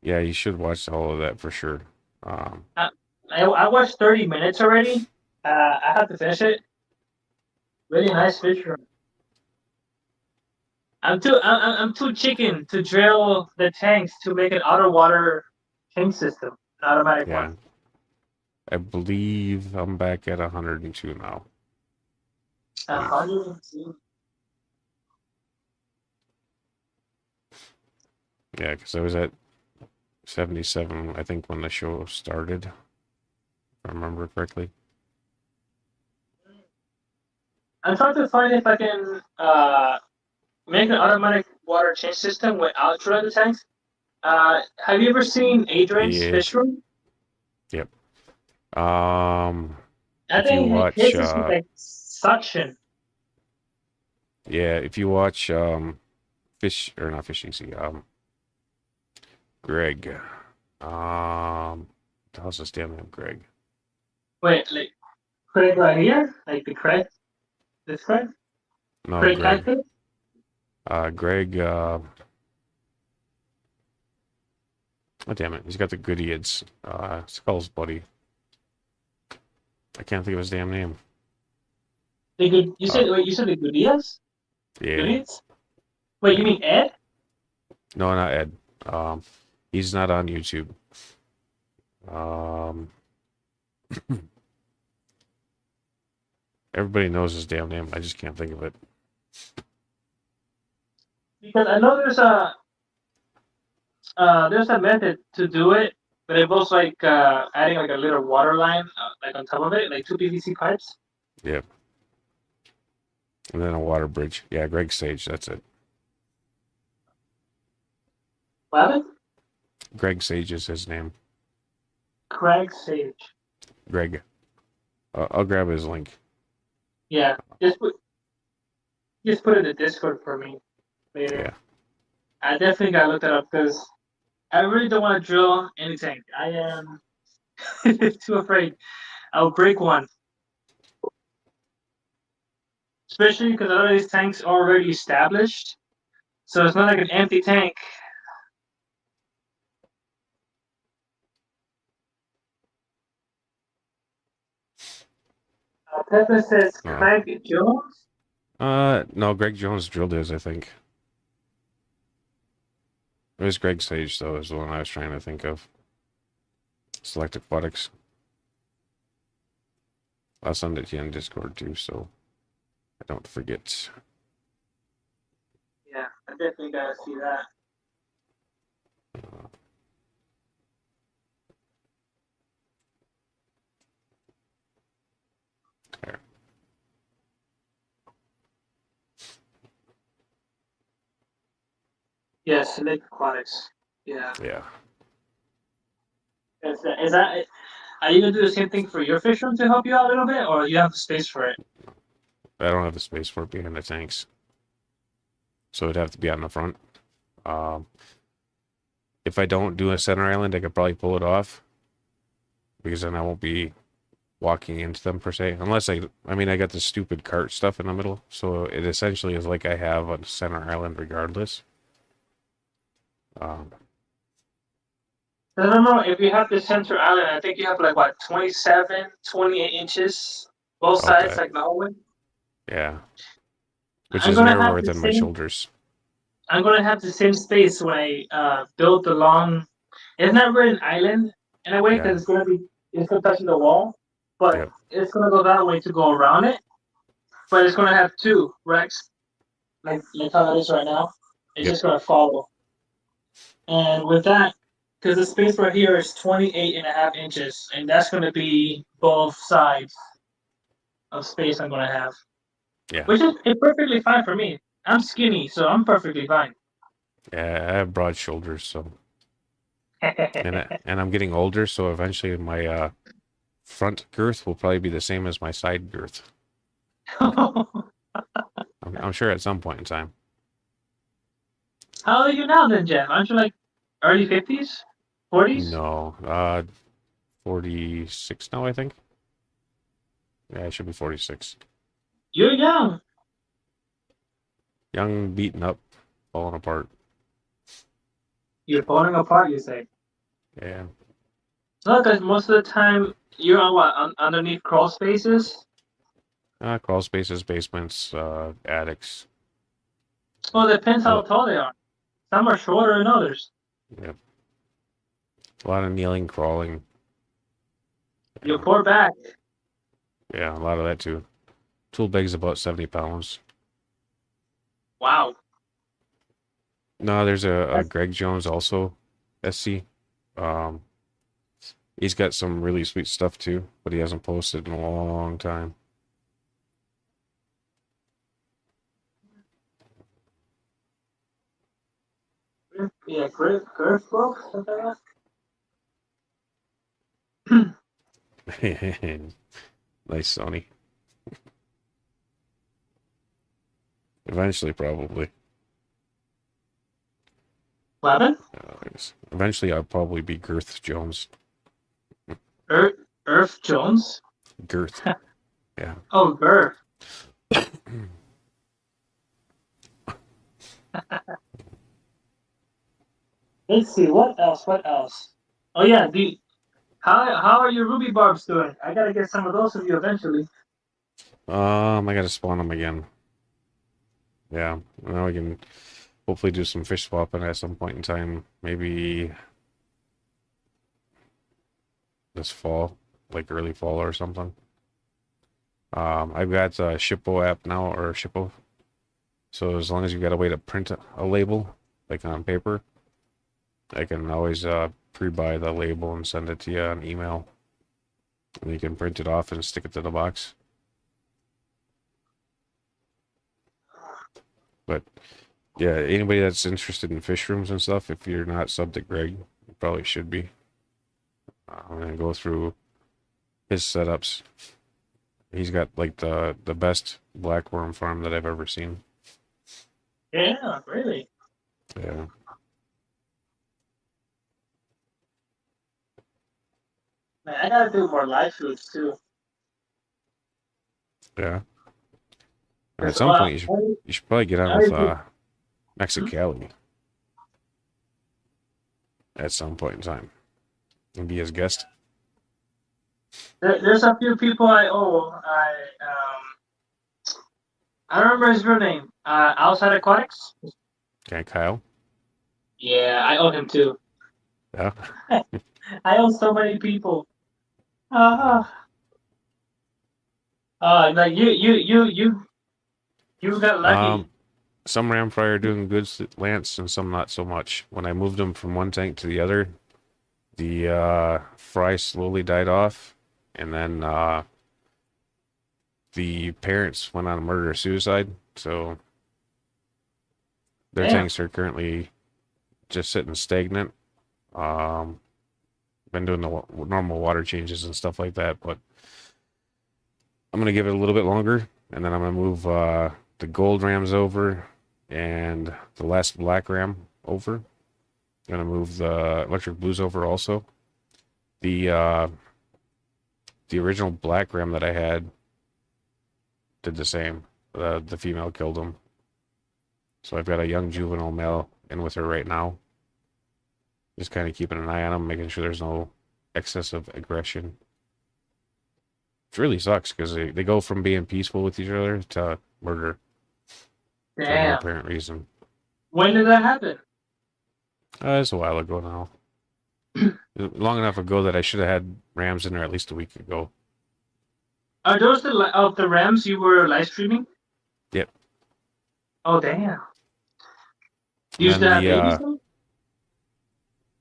yeah, you should watch all of that for sure. Um, I watched 30 minutes already. I have to finish it. Really nice fish room. I'm too chicken to drill the tanks to make an auto water tank system, an automatic one. yeah. I believe I'm back at 102 now. I believe. 102. Yeah, because I was at 77, I think, when the show started, if I remember correctly. I'm trying to find if I can make an automatic water change system without drilling the tanks. Have you ever seen Adrian's Yeah, fish room? yep. Um, I if you think watch, his is like suction. yeah, if you watch, Fish, or not Fishing Sea, Greg, how's his damn name, Greg? Wait, like Craig right here? Like the Craig? This Craig? No, Craig Greg. Catfish? Greg, oh, damn it, he's got the good ids. Skull's buddy. I can't think of his damn name. The good, Uh, you said the Goodies? yeah, Goodies? Wait, you yeah. mean Ed? No, not Ed. Um, he's not on YouTube. Um, everybody knows his damn name. I just can't think of it. Because I know there's a method to do it, but it involves like adding like a little water line like on top of it, like two PVC pipes. Yep. And then a water bridge. Yeah, Greg Sage. That's it. What happened? Greg Sage is his name. Craig Sage. Greg. I'll grab his link. Yeah, just put it in the Discord for me later. Yeah. I definitely gotta look that up because I really don't want to drill any tank. I am too afraid I'll break one, especially because a lot of these tanks are already established, so it's not like an empty tank. Pepper says Uh, Craig Jones. no, Greg Jones drilled his, I think. It was Greg Sage, though, is the one I was trying to think of. Select Aquatics. I'll send it to you in Discord, too, so I don't forget. Yeah, I definitely gotta see that. There. Yes, Lake Aquatics. Yeah. Yeah. Is that? Are you gonna do the same thing for your fish room to help you out a little bit, or you have the space for it? I don't have the space for it behind the tanks. So it'd have to be on the front. Um, if I don't do a center island, I could probably pull it off. Because then I won't be walking into them per se. Unless I mean, I got the stupid cart stuff in the middle. So it essentially is like I have a center island regardless. Um, I don't know if you have the center island. I think you have like what 27, 28 inches both sides, okay. like the whole way. Yeah. Which I'm is gonna have narrower the than my same. shoulders. I'm gonna have the same space when I build the long. It's not really an island in a way Yeah. because it's gonna touch the wall, but Yep. it's gonna go that way to go around it. But it's gonna have two racks, like how it is right now. It's Yep. just gonna follow, and with that, because the space right here is 28.5 inches, and that's gonna be both sides of space I'm gonna have, Yeah. which is perfectly fine for me. I'm skinny, so I'm perfectly fine. Yeah. I have broad shoulders, so and I'm getting older, so eventually my front girth will probably be the same as my side girth. How I'm sure at some point in time. old are you now then, Jeff? Aren't you like early 50s? 40s? No, 46 now, I think. Yeah, I should be 46. You're young. Young, beaten up, falling apart. You're falling apart, you say. Yeah. No, because most of the time you're on what? Underneath crawl spaces? Crawl spaces, basements, attics. Well, it depends A how lot, tall they are. Some are shorter than others. yeah, a lot of kneeling, crawling. Your Yeah, poor back. yeah, a lot of that too. Tool bag's about 70 pounds. Wow. No, there's a That's, Greg Jones also, SC. Um, he's got some really sweet stuff too, but he hasn't posted in a long time. yeah, Griff broke, something like that. Nice, Sony. Eventually, probably. Weapon? Eventually, I'll probably be Girth Jones. Earth Jones? Girth. Yeah. Oh, Girth. Let's see, what else? What else? Oh, yeah, how are your ruby barbs doing? I gotta get some of those of you eventually. I gotta spawn them again. Yeah. Now we can hopefully do some fish swapping at some point in time. Maybe this fall, like early fall or something. I've got a Shippo app now, or Shippo. So as long as you've got a way to print a label, like on paper, I can always pre-buy the label and send it to you on email. And you can print it off and stick it to the box. But yeah, anybody that's interested in fish rooms and stuff, if you're not sub to Greg, you probably should be. I'm gonna go through his setups. He's got like the best blackworm farm that I've ever seen. Yeah, really. Yeah. Man, I gotta do more live foods too. Yeah. And at Cause some point you should probably get on with hmm? Mexicali at some point in time and be his guest. There's a few people I owe. I don't remember his real name. Outside Aquatics. Okay, Kyle. Yeah, I owe him too. Yeah. I owe so many people. Yeah. Uh, like you got lucky. Um, some ram fry are doing good, Lance, and some not so much. When I moved them from one tank to the other, the fry slowly died off, and then the parents went on a murder suicide. So their Damn. tanks are currently just sitting stagnant. Been doing the normal water changes and stuff like that, but I'm gonna give it a little bit longer, and then I'm gonna move the gold rams over and the last black ram over. I'm gonna move the electric blues over also. The original black ram that I had did the same. The female killed him. So I've got a young juvenile male in with her right now. Just kind of keeping an eye on them, making sure there's no excessive aggression. It really sucks because they go from being peaceful with each other to murder for no Damn. apparent reason. When did that happen? It's a while ago now. Long enough ago that I should have had rams in there at least a week ago. Are those of the Rams you were live streaming? Yep. Oh damn. And You still then have babies though?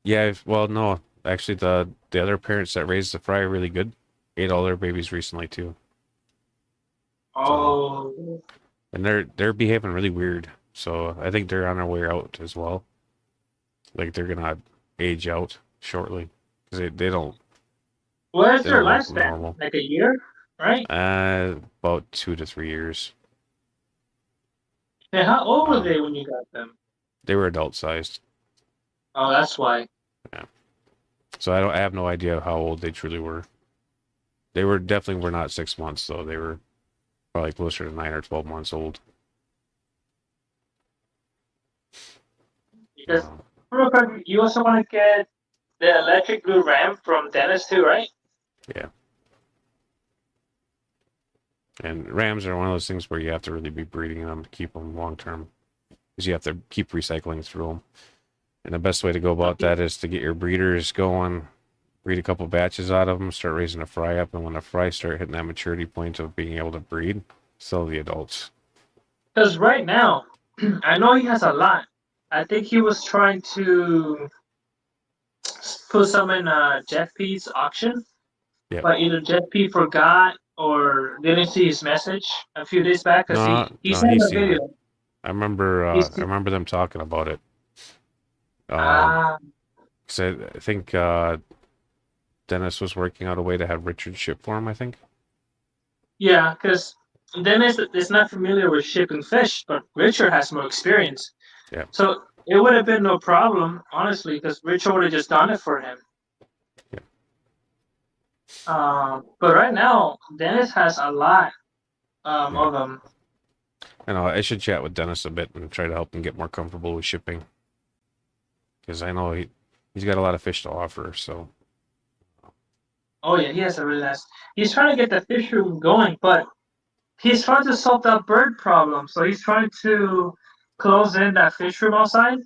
yeah, well, no, actually, the other parents that raised the fry are really good. Ate all their babies recently too, Oh. and they're behaving really weird. So I think they're on their way out as well. Like they're gonna age out shortly because they don't What is they their don't look lifespan? normal. Like a year, right? About 2 to 3 years. And how old were Um, they when you got them? They were adult sized, Oh, that's why. so I have no idea how old they truly were. They definitely were not 6 months though. They were probably closer to 9 or 12 months old. Because real quick, you also want to get the electric blue ram from Dennis too, right? Yeah. And rams are one of those things where you have to really be breeding them to keep them long term, because you have to keep recycling through them. And the best way to go about that is to get your breeders going, breed a couple batches out of them, start raising a fry up, and when the fry start hitting that maturity point of being able to breed, sell the adults. Because right now, I know he has a lot. I think he was trying to put some in Jeff P's auction, Yep. but either Jeff P forgot or didn't see his message a few days back because he sent He's a seen it. video. I remember them talking about it. Ah, 'Cause I think Dennis was working out a way to have Richard ship for him, I think. yeah, because Dennis is not familiar with shipping fish, but Richard has more experience. Yeah. So it would have been no problem, honestly, because Richard would have just done it for him. Yeah. But right now, Dennis has a lot Yeah. of them. I know I should chat with Dennis a bit and try to help him get more comfortable with shipping, because I know he's got a lot of fish to offer. So Oh yeah, he has a really nice. He's trying to get the fish room going, but he's trying to solve that bird problem. So he's trying to close in that fish room outside,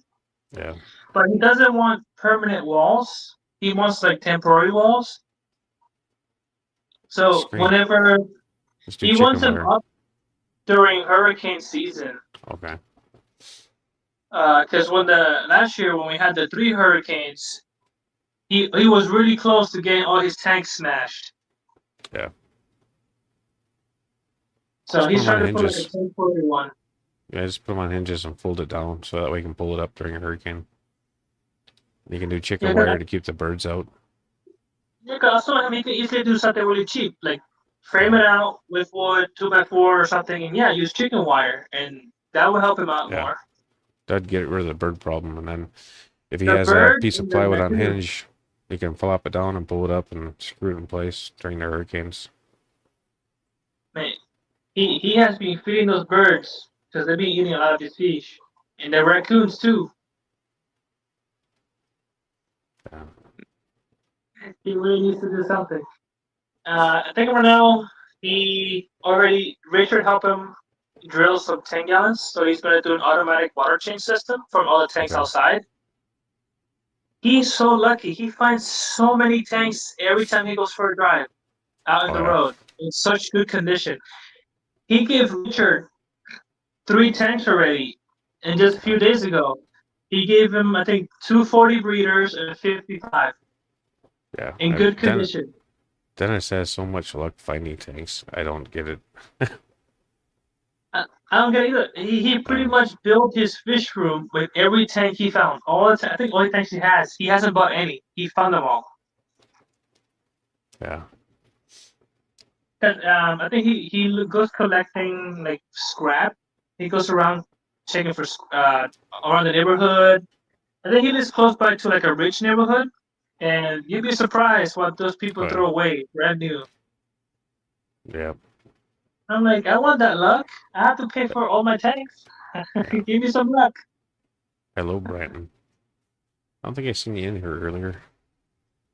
yeah, but he doesn't want permanent walls. He wants like temporary walls. So screen. whenever Let's do he chicken wants them wire. up during hurricane season, Okay. because when the last year when we had the 3 hurricanes, he was really close to getting all his tanks smashed. Yeah. So Just put he's them on trying to put like a hinges. temporary one. Yeah, just put them on hinges and fold it down so that way you can pull it up during a hurricane. You can do chicken Yeah, wire to keep the birds out. you can also, I mean, you can easily do something really cheap, like frame it out with wood, 2x4 or something, and yeah, use chicken wire, and that will help him out Yeah. more. That'd get rid of the bird problem. And then if he The has a bird piece of and the plywood on raccoon. hinge, he can flop it down and pull it up and screw it in place during the hurricanes. Man, he has been feeding those birds because they've been eating a lot of his fish, and the raccoons too. Yeah. He really needs to do something. I think right now Richard helped him drill some 10 gallons, so he's going to do an automatic water change system from all the tanks Okay. outside. He's so lucky. He finds so many tanks every time he goes for a drive out in the Yeah. road in such good condition. He gave Richard 3 tanks already, and just a few days ago, he gave him, I think, 240 breeders and 55 Yeah. in good condition. Dennis has so much luck finding tanks. I don't get it. I don't get it either. He pretty much built his fish room with every tank he found. I think all the tanks he hasn't bought any. He found them all. Yeah. 'Cause, I think he goes collecting like scrap. He goes around checking for around the neighborhood. I think he lives close by to like a rich neighborhood, and you'd be surprised what those people Oh, yeah. throw away brand new. Yeah. I'm like, I want that luck. I have to pay for all my tanks. Yeah. Give me some luck. Hello, Brandon. I don't think I seen you in here earlier.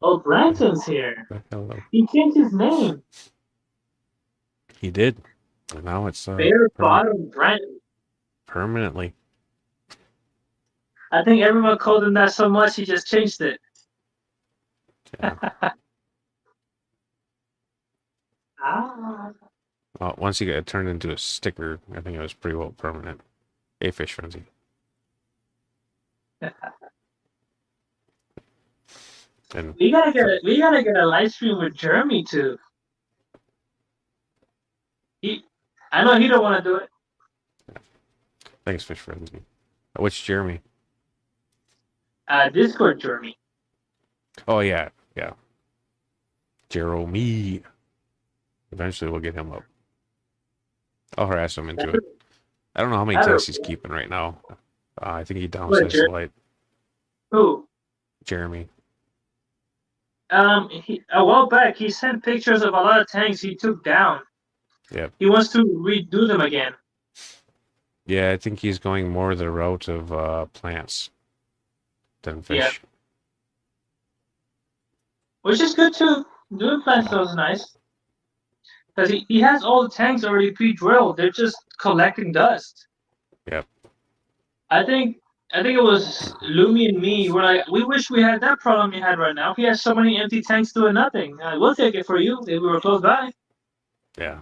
Oh, Branson's here. Hello. He changed his name. He did. And now it's Bare Bottom Brandon. permanently. I think everyone called him that so much he just changed it. Yeah. Ah. Well, once he got turned into a sticker, I think it was pretty well permanent. Hey, Fish Frenzy. And We gotta get a live stream with Jeremy too. I know he don't want to do it. thanks, Fish Frenzy. Which Jeremy? Discord Jeremy. Oh, yeah. Yeah. Jeremy. Eventually we'll get him up. I'll harass him into it. I don't know how many tanks he's keeping right now. I think he downsized the light. Who? Jeremy. A while back he sent pictures of a lot of tanks he took down. Yep. He wants to redo them again. Yeah, I think he's going more the route of plants than fish. Yeah. Which is good too. Doing plants is nice. Because he has all the tanks already pre-drilled. They're just collecting dust. Yep. I think it was Lumi and me. We're like, we wish we had that problem you had right now. He has so many empty tanks doing nothing. We'll take it for you if we were close by. Yeah.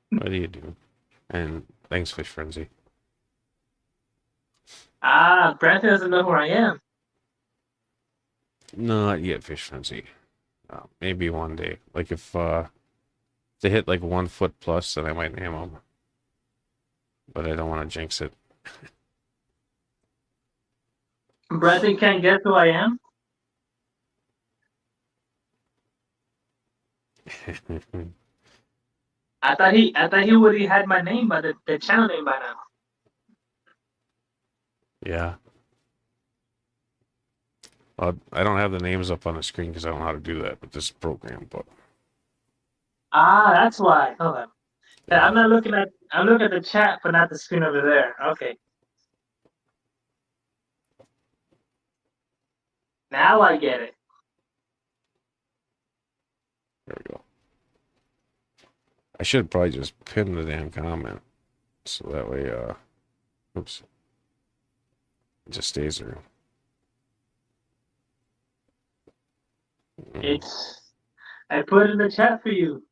What do you do? And thanks, Fish Frenzy. Brandon doesn't know who I am. Not yet, Fish Frenzy. Maybe one day. Like if they hit like 1 foot plus, then I might name them. But I don't want to jinx it. Brandon can't guess who I am. I thought he would have had my name by the channel name by now. Yeah. Well, I don't have the names up on the screen because I don't know how to do that with this program, but That's why. Hold on. yeah. I'm looking at the chat, but not the screen over there. Okay. Now I get it. There we go. I should probably just pin the damn comment so that way, oops, it just stays there. I put it in the chat for you,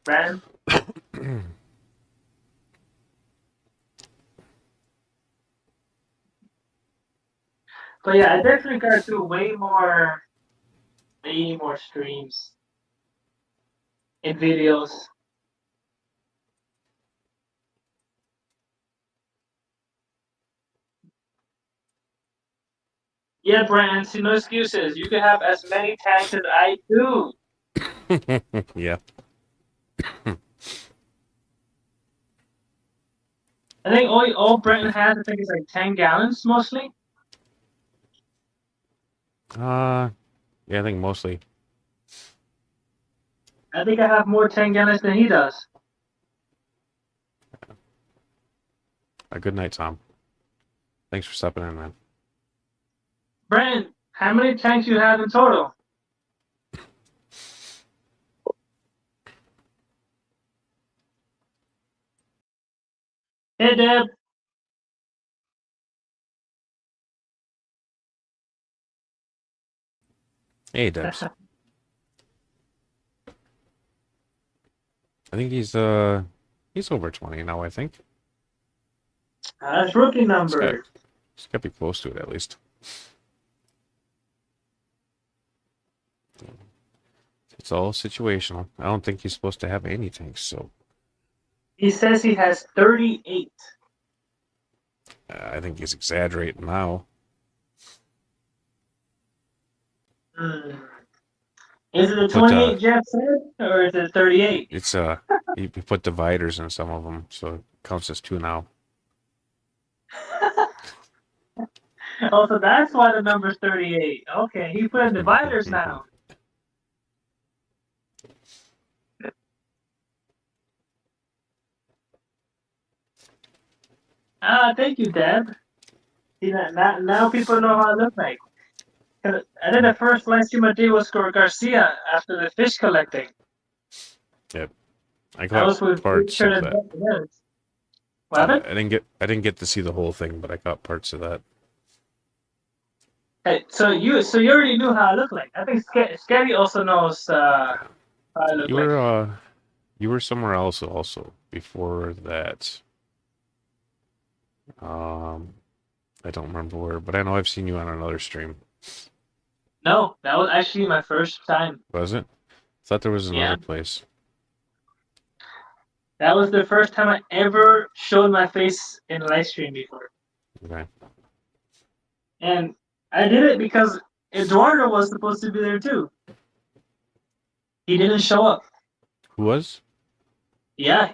Brandon. But yeah, I definitely gotta do way more streams and videos. Yeah, Brandon, see, no excuses. You can have as many tanks as I do. Yeah. I think all Brandon has, I think, is like 10 gallons mostly. Yeah, I think mostly. I think I have more 10 gallons than he does. A good night, Tom. Thanks for stepping in, man. Brandon, how many tanks you have in total? Hey, Deb. Hey, Debs. I think he's over 20 now, I think. That's rookie number. He's got to be close to it at least. It's all situational. I don't think he's supposed to have any tanks, so He says he has 38. I think he's exaggerating now. Hmm. Is it a Put 28 Jeff said, or is it 38? it's he put dividers in some of them, so it counts as 2 now. Oh, so that's why the number's 38. Okay, he put in dividers now. Ah, thank you, Deb. See, now people know how I look like. And then the first live stream I did was for Garcia after the fish collecting. Yep, I I caught was with parts Richard of and that. Deb. What Yeah, happened? I didn't get to see the whole thing, but I caught parts of that. Hey, so you already knew how I look like. I think Scary also knows how I look You like. were you were somewhere else also before that. I don't remember where, but I know I've seen you on another stream. No, that was actually my first time. Was it? Thought there was Yeah, another place. that was the first time I ever showed my face in a live stream before. Okay. And I did it because Eduardo was supposed to be there too. He didn't show up. Who was? Yeah,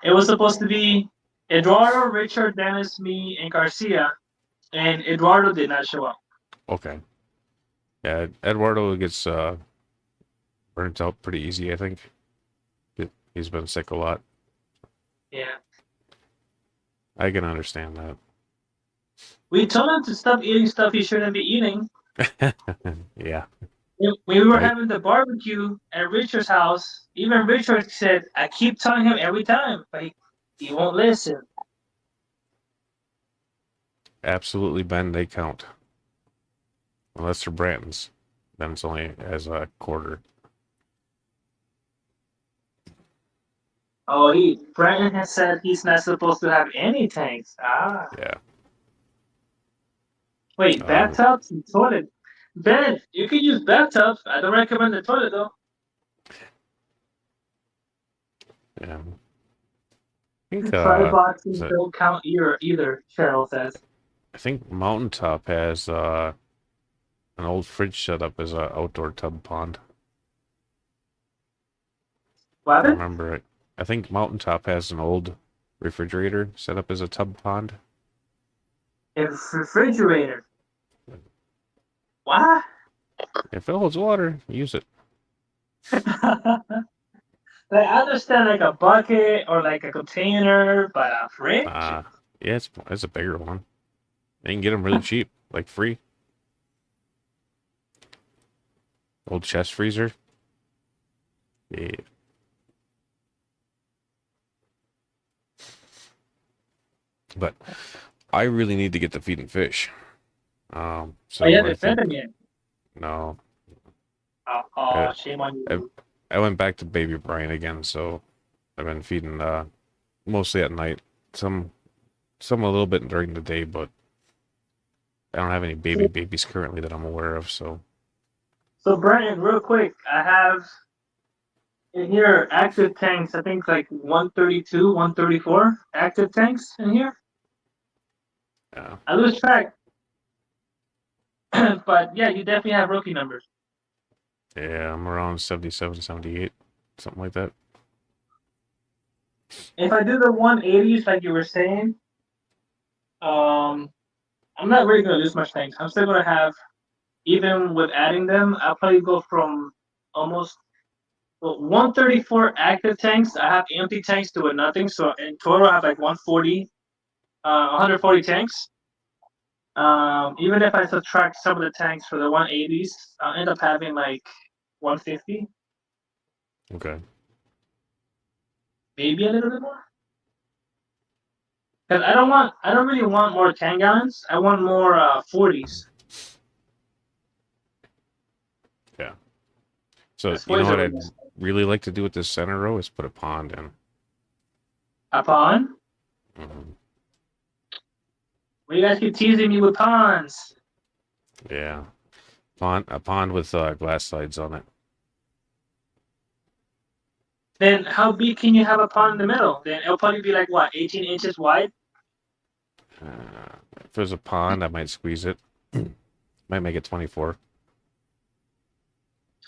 it was supposed to be Eduardo, Richard, Dennis, me, and Garcia, and Eduardo did not show up. Okay. Yeah, Eduardo gets burnt out pretty easy, I think. He's been sick a lot. Yeah. I can understand We told him to stop eating stuff he shouldn't be eating. that. Yeah. When we were Right. having the barbecue at Richard's house, even Richard said, I keep telling him every time, but he won't listen. Absolutely, Ben, they count. Unless they're Brantons. Then it's only as a quarter. Oh, Brandon has said he's not supposed to have any tanks. Ah. Yeah. Wait, Um, bathtubs and toilet. Ben, you can use bathtubs. I don't recommend the toilet though. yeah. I think Fry is boxes it, don't count either, Cheryl says. I think Mountaintop has an old fridge set up as a outdoor tub pond. What I happened? remember it. I think Mountaintop has an old refrigerator set up as a tub pond. A refrigerator. What? If it holds water, use it. Like, I understand like a bucket or like a container, but a fridge? Yeah, it's a bigger one. They can get them really cheap, like free. Old chest freezer. Yeah. But I really need to get to feeding fish. Oh yeah, So I they fed think them yet. no. I, Shame on I you. I went back to baby Brian again, so I've been feeding mostly at night. Some a little bit during the day, but I don't have any babies currently that I'm aware of, so So Brandon, real quick, I have in here active tanks, I think like 132, 134 active tanks in here. yeah. I lose track. But yeah, you definitely have rookie numbers. Yeah, I'm around 77, 78, something like that. If I do the 180s like you were saying, I'm not really gonna lose much tanks. I'm still gonna have, even with adding them, I'll probably go from almost 134 active tanks. I have empty tanks to a nothing. So in total, I have like 140 tanks. Even if I subtract some of the tanks for the 180s, I'll end up having like 150, Okay. maybe a little bit more. Because I don't really want more 10 gallons. I want more 40s. Yeah. So Because you know 40s are what really I'd really like to do with this center row is put a pond in. upon. Hmm. Well, you guys keep teasing me with ponds. Yeah. A pond with glass sides on it. Then how big can you have a pond in the middle? Then it'll probably be like what, 18 inches wide? If there's a pond, I might squeeze it. Might make it 24.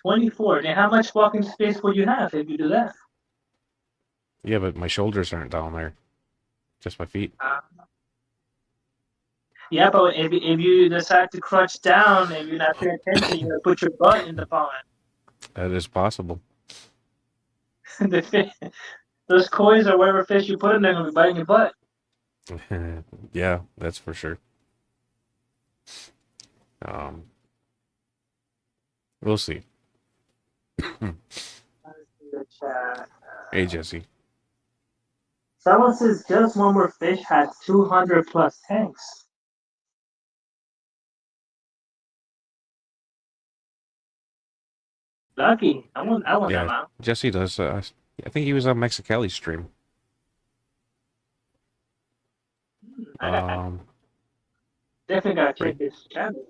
24. Then how much walking space will you have if you do that? Yeah, but my shoulders aren't down there. Just my feet. Yeah, but if you decide to crouch down and you're not paying attention, you're gonna put your butt in the pond. That is possible. The fish, those koi's or whatever fish you put in there are gonna be biting your butt. Yeah, that's for sure. Um, we'll see. Hey, Jesse. Someone says just one more fish has 200 plus tanks. Lucky. I want that Yeah, amount. Jesse does. I think he was on Mexicali's stream. Definitely gotta check Right. his channel.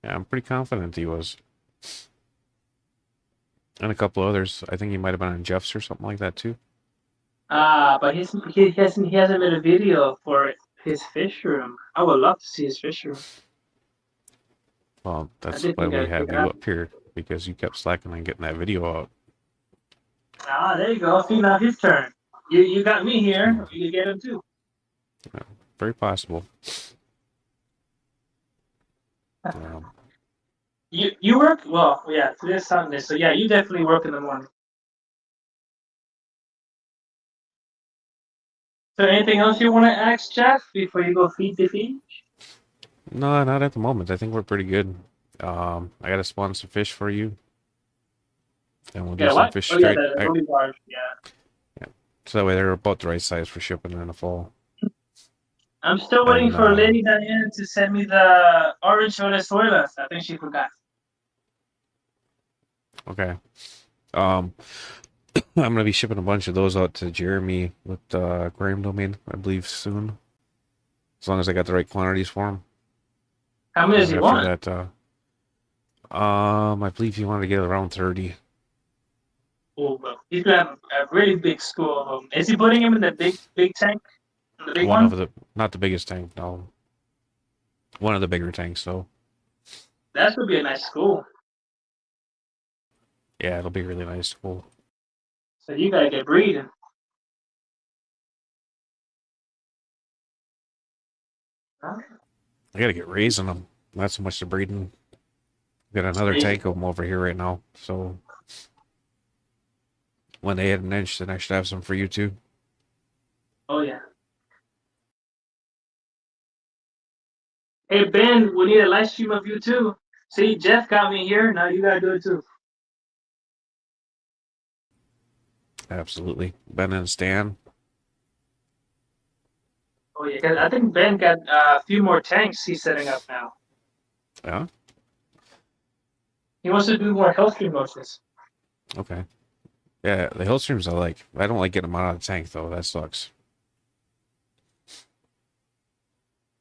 Yeah, I'm pretty confident he was. And a couple others. I think he might have been on Jeff's or something like that too. But he hasn't made a video for his fish room. I would love to see his fish room. Well, I that's think why we we gotta check have it you out. up here, because you kept slacking on getting that video out. There you go. See, now his turn. You got me here. You can get him too. Very possible. Um, You work? Well, yeah, today's Sunday, so yeah, you definitely work in the morning. So anything else you want to ask Jeff before you go feed the fish? no, not at the moment. I think we're pretty good. I gotta spawn some fish for you, and we'll do Yeah, some what? fish Oh yeah, straight. the rolling bars. Yeah. So that way they're about the right size for shipping in the fall. I'm still waiting And for Lady Diana to send me the orange Venezuelas. I think she forgot. okay. I'm gonna be shipping a bunch of those out to Jeremy with Aquarium domain, I believe, soon. As long as I got the right quantities for him. How many does he After want? that, I believe he wanted to get around 30. Oh, well, he's gonna have a really big school of them. Is he putting him in the big tank? In the big One of one? the, not the biggest tank, no. One of the bigger tanks, though. That would be a nice school. Yeah, it'll be really nice. Cool. So you gotta get breeding. Huh? I gotta get raising them. Not so much the breeding. Got another Raising. tank of them over here right now, so when they hit an inch, then I should have some for you too. Oh yeah. Hey Ben, we need a live stream of you too. See, Jeff got me here. Now you gotta do it too. Absolutely. Ben and Stan. Oh yeah, 'cause I think Ben got a few more tanks he's setting up now. Yeah. He wants to do more health stream motions. Okay. Yeah, the hill streams I like. I don't like getting them out of the tank though. That sucks.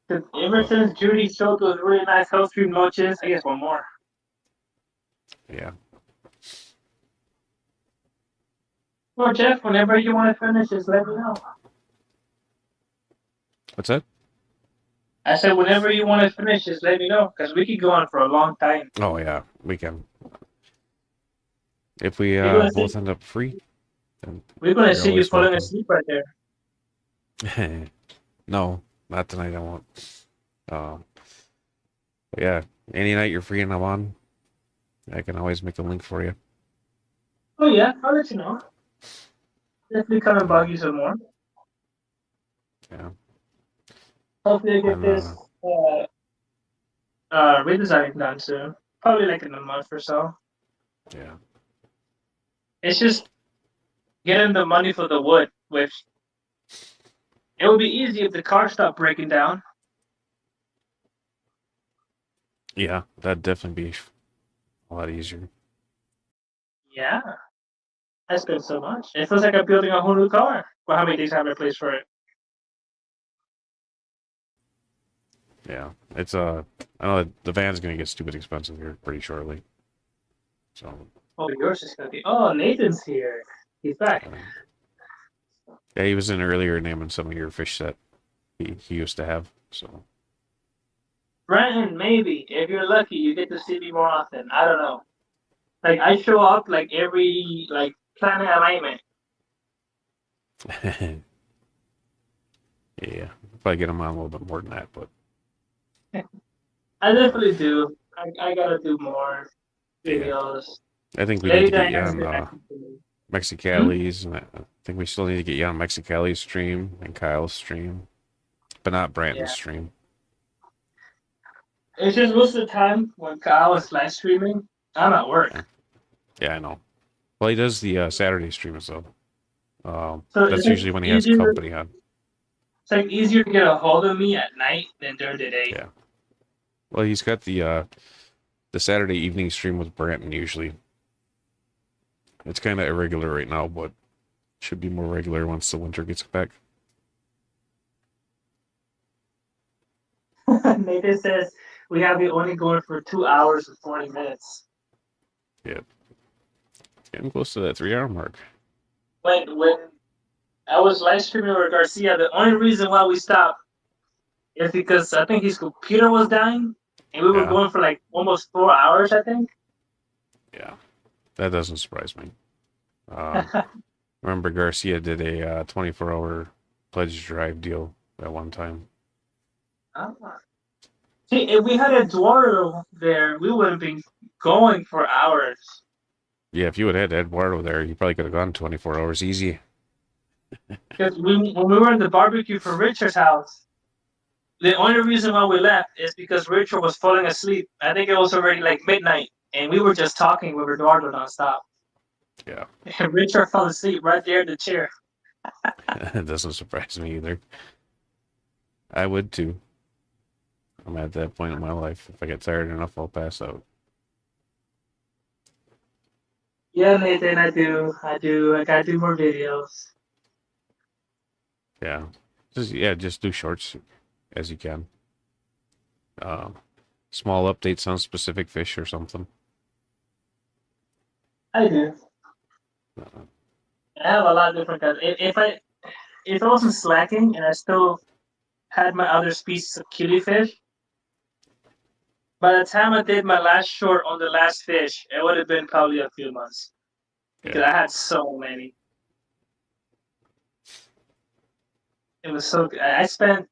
'Cause ever since Judy showed those really nice health stream launches, I guess one more. Yeah. Well, Jeff, whenever you want to finish, just let me know. What's that? I said, whenever you want to finish, just let me know, because we could go on for a long time. Oh yeah, we can. If we We're gonna both see, end up free, then we're gonna you're see you always falling welcome. asleep right there. No, not tonight. I won't. But yeah, any night you're free and I'm on, I can always make a link for you. Oh yeah, I'll let you know. Definitely come and bug you some more. Yeah. Hopefully I get And this redesign done soon. Probably like in a month or so. yeah. It's just getting the money for the wood, which it would be easy if the car stopped breaking down. Yeah, that'd definitely be a lot easier. Yeah. I spent so much. It feels like I'm building a whole new car. Well, how many days have I placed for it? Yeah, it's I know the van's gonna get stupid expensive here pretty shortly. So Oh, yours is gonna be. Oh, Nathan's here. He's back. Yeah, he was in earlier naming some of your fish that he used to have. So Brandon, maybe if you're lucky, you get to see me more often. I don't know. Like I show up like every like planet alignment. yeah, probably get him on a little bit more than that, but I definitely do. I gotta do more yeah, videos. I think we need Lady to get you Diana's on been acting for me. Hmm? Mexicali's, and I think we still need to get you on Mexicali's stream and Kyle's stream, but not Brandon's Yeah. stream. It's just most of the time when Kyle is live streaming, I'm at work. Yeah, yeah, I know. Well, he does the Saturday streams though. So That's it's like usually when he has easier. company on. It's like easier to get a hold of me at night than during the day. Yeah. Well, he's got the Saturday evening stream with Brandon usually. It's kind of irregular right now, but should be more regular once the winter gets back. Nathan says we have it only going for 2 hours and 40 minutes. Yeah. Getting close to that 3 hour mark. When I was live streaming with Garcia, the only reason why we stopped is because I think his computer was dying, and we were Yeah. going for like almost 4 hours. I think. Yeah. That doesn't surprise me. Remember Garcia did a 24-hour pledge drive deal at one time. See, if we had Eduardo there, we would have been going for hours. Yeah, if you had Eduardo there, you probably could have gone 24 hours easy. Because when we were in the barbecue for Richard's house, the only reason why we left is because Richard was falling asleep. I think it was already like midnight, and we were just talking with Eduardo nonstop. Yeah. And Richard fell asleep right there in the chair. It doesn't surprise me either. I would too. I'm at that point in my life. If I get tired enough, I'll pass out. Yeah, Nathan, I do. I gotta do more videos. Yeah. Just do shorts as you can. Small updates on specific fish or something. I do. I have a lot of different kinds. If I wasn't slacking and I still had my other species of killifish, by the time I did my last short on the last fish, it would have been probably a few months because Yeah. I had so many. It was so good. I spent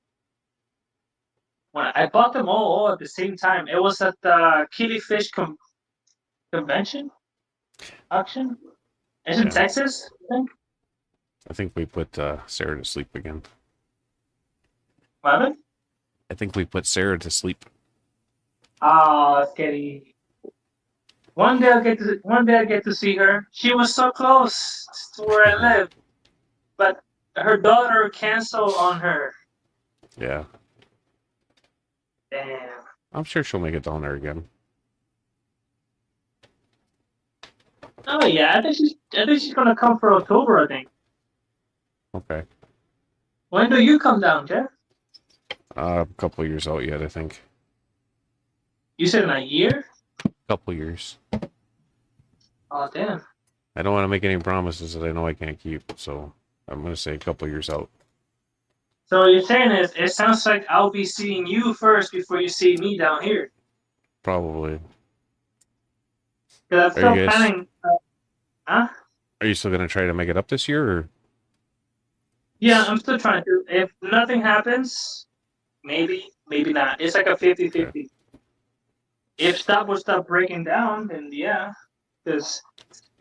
when I bought them all at the same time. It was at the killifish convention auction. It's in Yeah. Texas, I think. I think we put Sarah to sleep again. What happened? I think we put Sarah to sleep. Oh, Sketty. One day I get to see her. She was so close to where I live, but her daughter canceled on her. Yeah. Damn. I'm sure she'll make it down there again. Oh yeah, I think she's gonna come for October. I think. Okay. When do you come down, Jeff? A couple years out yet, I think. You said in a year? Couple years. Oh damn. I don't want to make any promises that I know I can't keep, so I'm going to say a couple years out. So what you're saying is, it sounds like I'll be seeing you first before you see me down here. Probably. Because I'm Are still you guys- planning. Huh? Are you still going to try to make it up this year, or? Yeah, I'm still trying to. If nothing happens, maybe, maybe not. It's like a 50-50. Okay. If stop would stop breaking down, then yeah. Because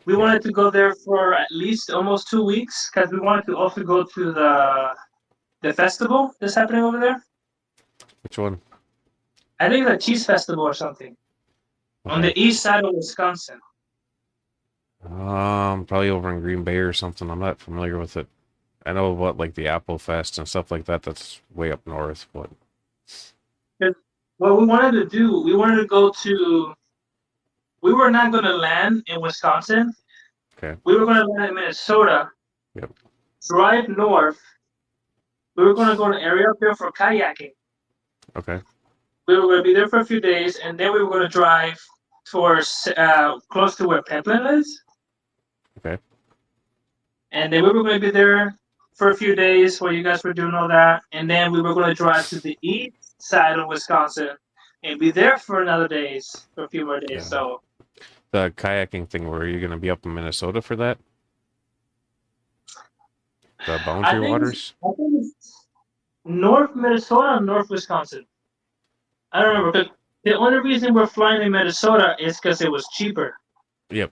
we wanted to go there for at least almost 2 weeks. Because we wanted to also go to the festival that's happening over there. Which one? I think the cheese festival or something on the Okay. east side of Wisconsin. Probably over in Green Bay or something. I'm not familiar with it. I know about like the Apple Fest and stuff like that. That's way up north, but What we wanted to do, we wanted to go to. We were not going to land in Wisconsin. okay. We were going to land in Minnesota. Yep. Drive north. We were going to go to an area up there for kayaking. Okay. We were going to be there for a few days, and then we were going to drive towards close to where Pepin is. Okay. And then we were going to be there for a few days while you guys were doing all that. And then we were going to drive to the east side of Wisconsin and be there for another days, for a few more days. Yeah. So The kayaking thing, were you going to be up in Minnesota for that? The Boundary Waters? I think it's North Minnesota, North Wisconsin. I don't remember. But the only reason we're flying in Minnesota is because it was cheaper. Yep.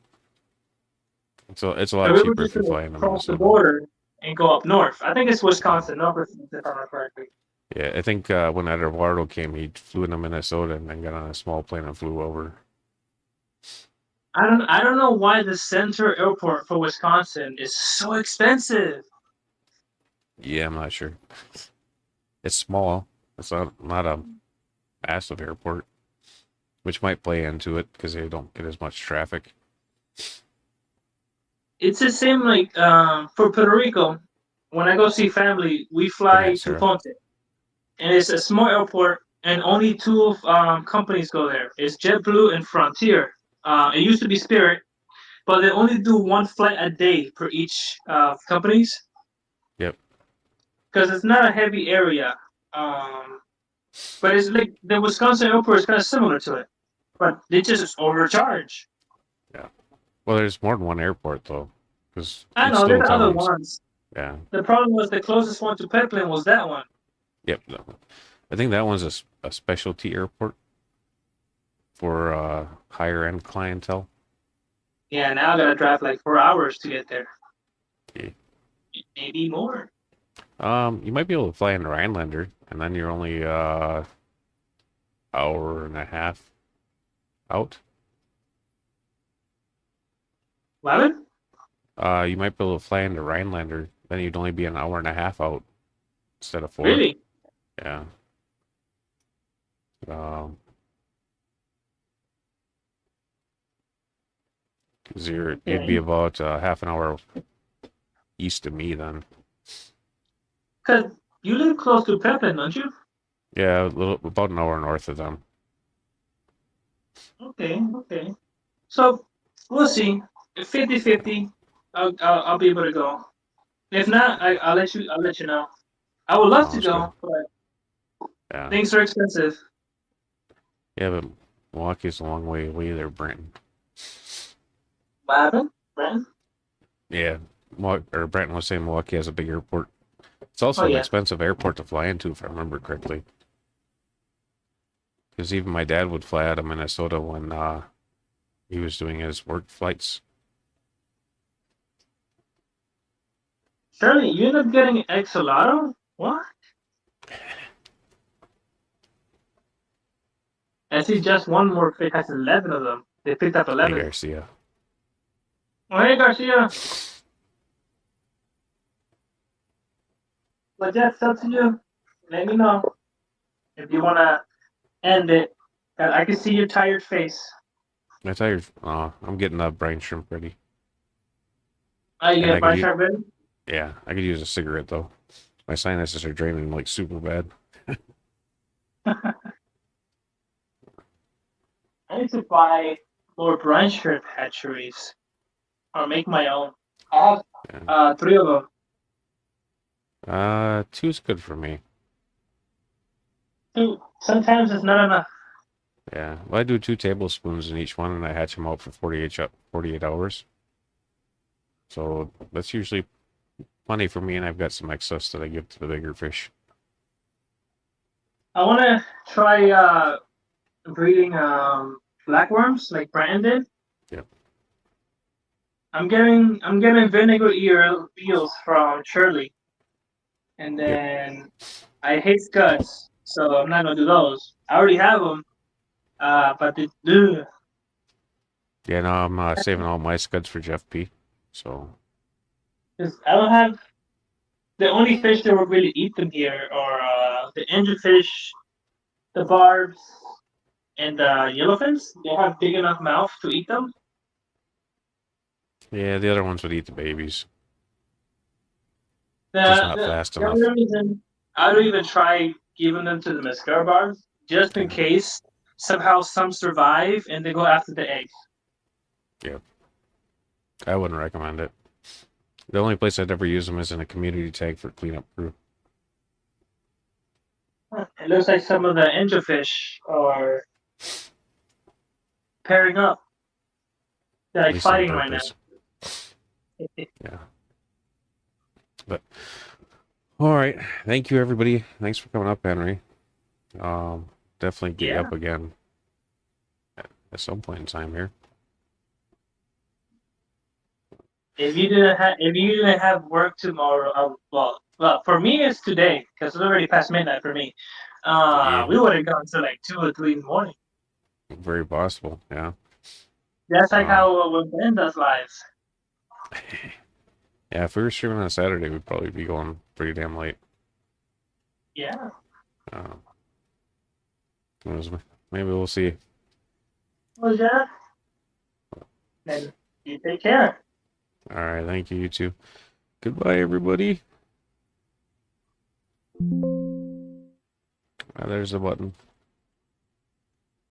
So it's a But lot we were cheaper just if you're going to flying to cross the Minnesota. border and go up north. I think it's Wisconsin, not Wisconsin, if I'm not correctly. Yeah, I think when Eduardo came, he flew into Minnesota and then got on a small plane and flew over. I don't know why the center airport for Wisconsin is so expensive. Yeah, I'm not sure. It's small. It's not a massive airport, which might play into it because they don't get as much traffic. It's the same like for Puerto Rico. When I go see family, we Good fly night, to Sarah. Ponte, and it's a small airport, and only two companies go there. It's JetBlue and Frontier. It used to be Spirit, but they only do one flight a day per each companies. Yep. Because it's not a heavy area. But it's like the Wisconsin airport is kind of similar to it, but they just overcharge. Yeah. Well, there's more than one airport though, because I it's know there's little other towns. ones. Yeah. The problem was the closest one to Peplin was that one. Yep. I think that one's a specialty airport for higher end clientele. Yeah, now I gotta drive like 4 hours to get there. Yeah. Maybe more. You might be able to fly into Rhinelander, and then you're only hour and a half out. What? You might be able to fly into Rhinelander, then you'd only be an hour and a half out instead of 4. Really? Yeah. Because you'd be about half an hour east of me then. Because you live close to Peplin, don't you? Yeah, about an hour north of them. Okay. So we'll see. 50-50, I'll be able to go. If not, I'll let you know. I would love to Sounds go, but Yeah. things are expensive. Yeah, but Milwaukee's a long way away there, Brenton. What happened, Brent? Yeah, Brenton was saying Milwaukee has a big airport. It's also an expensive airport to fly into, if I remember correctly. Because even my dad would fly out of Minnesota when he was doing his work flights. Shirley, you end up getting Exolato? What? I see just one more fit has 11 of them. They picked up 11. Hey, Garcia. Oh, hey, Garcia. But yeah, it's up to you. Let me know if you want to end it. I can see your tired face. I'm tired. I'm getting that brine shrimp ready. Oh, you got brine shrimp ready? Yeah, I could use a cigarette though. My sinuses are draining like super bad. I need to buy more brine shrimp hatcheries or make my own. I have 3 of them. 2's good for me. 2. Sometimes it's not enough. Yeah, well, I do 2 tablespoons in each one, and I hatch them out for 48 hours. So that's usually plenty for me, and I've got some excess that I give to the bigger fish. I want to try breeding blackworms like Brandon did. Yep. I'm getting vinegar eels from Shirley, and then I hate scuds, so I'm not gonna do those. I already have them, but ugh. Yeah, no, I'm saving all my scuds for Jeff P. So. Because I don't have the only fish that will really eat them here are the angelfish, the barbs, and the yellowfins. They have big enough mouth to eat them. Yeah, the other ones would eat the babies. Just not fast enough. The reason I don't even try giving them to the mascara barbs, just in case somehow some survive and they go after the eggs. Yeah. I wouldn't recommend it. The only place I'd ever use them is in a community tag for cleanup crew. It looks like some of the angelfish are pairing up. They're At like least on fighting right purpose. now. Yeah. But all right. Thank you, everybody. Thanks for coming up, Henry. Definitely get you Yeah. up again at some point in time here. If you didn't have work tomorrow, well, for me it's today because it's already past midnight for me. Yeah. We would have gone to like 2 or 3 in the morning. Very possible. Yeah. That's like Um, how when Ben does lives. yeah. If we were streaming on a Saturday, we'd probably be going pretty damn late. Yeah. Maybe we'll see. Well, yeah. Then you take care. All right. Thank you. You too. Goodbye, everybody. There's the button.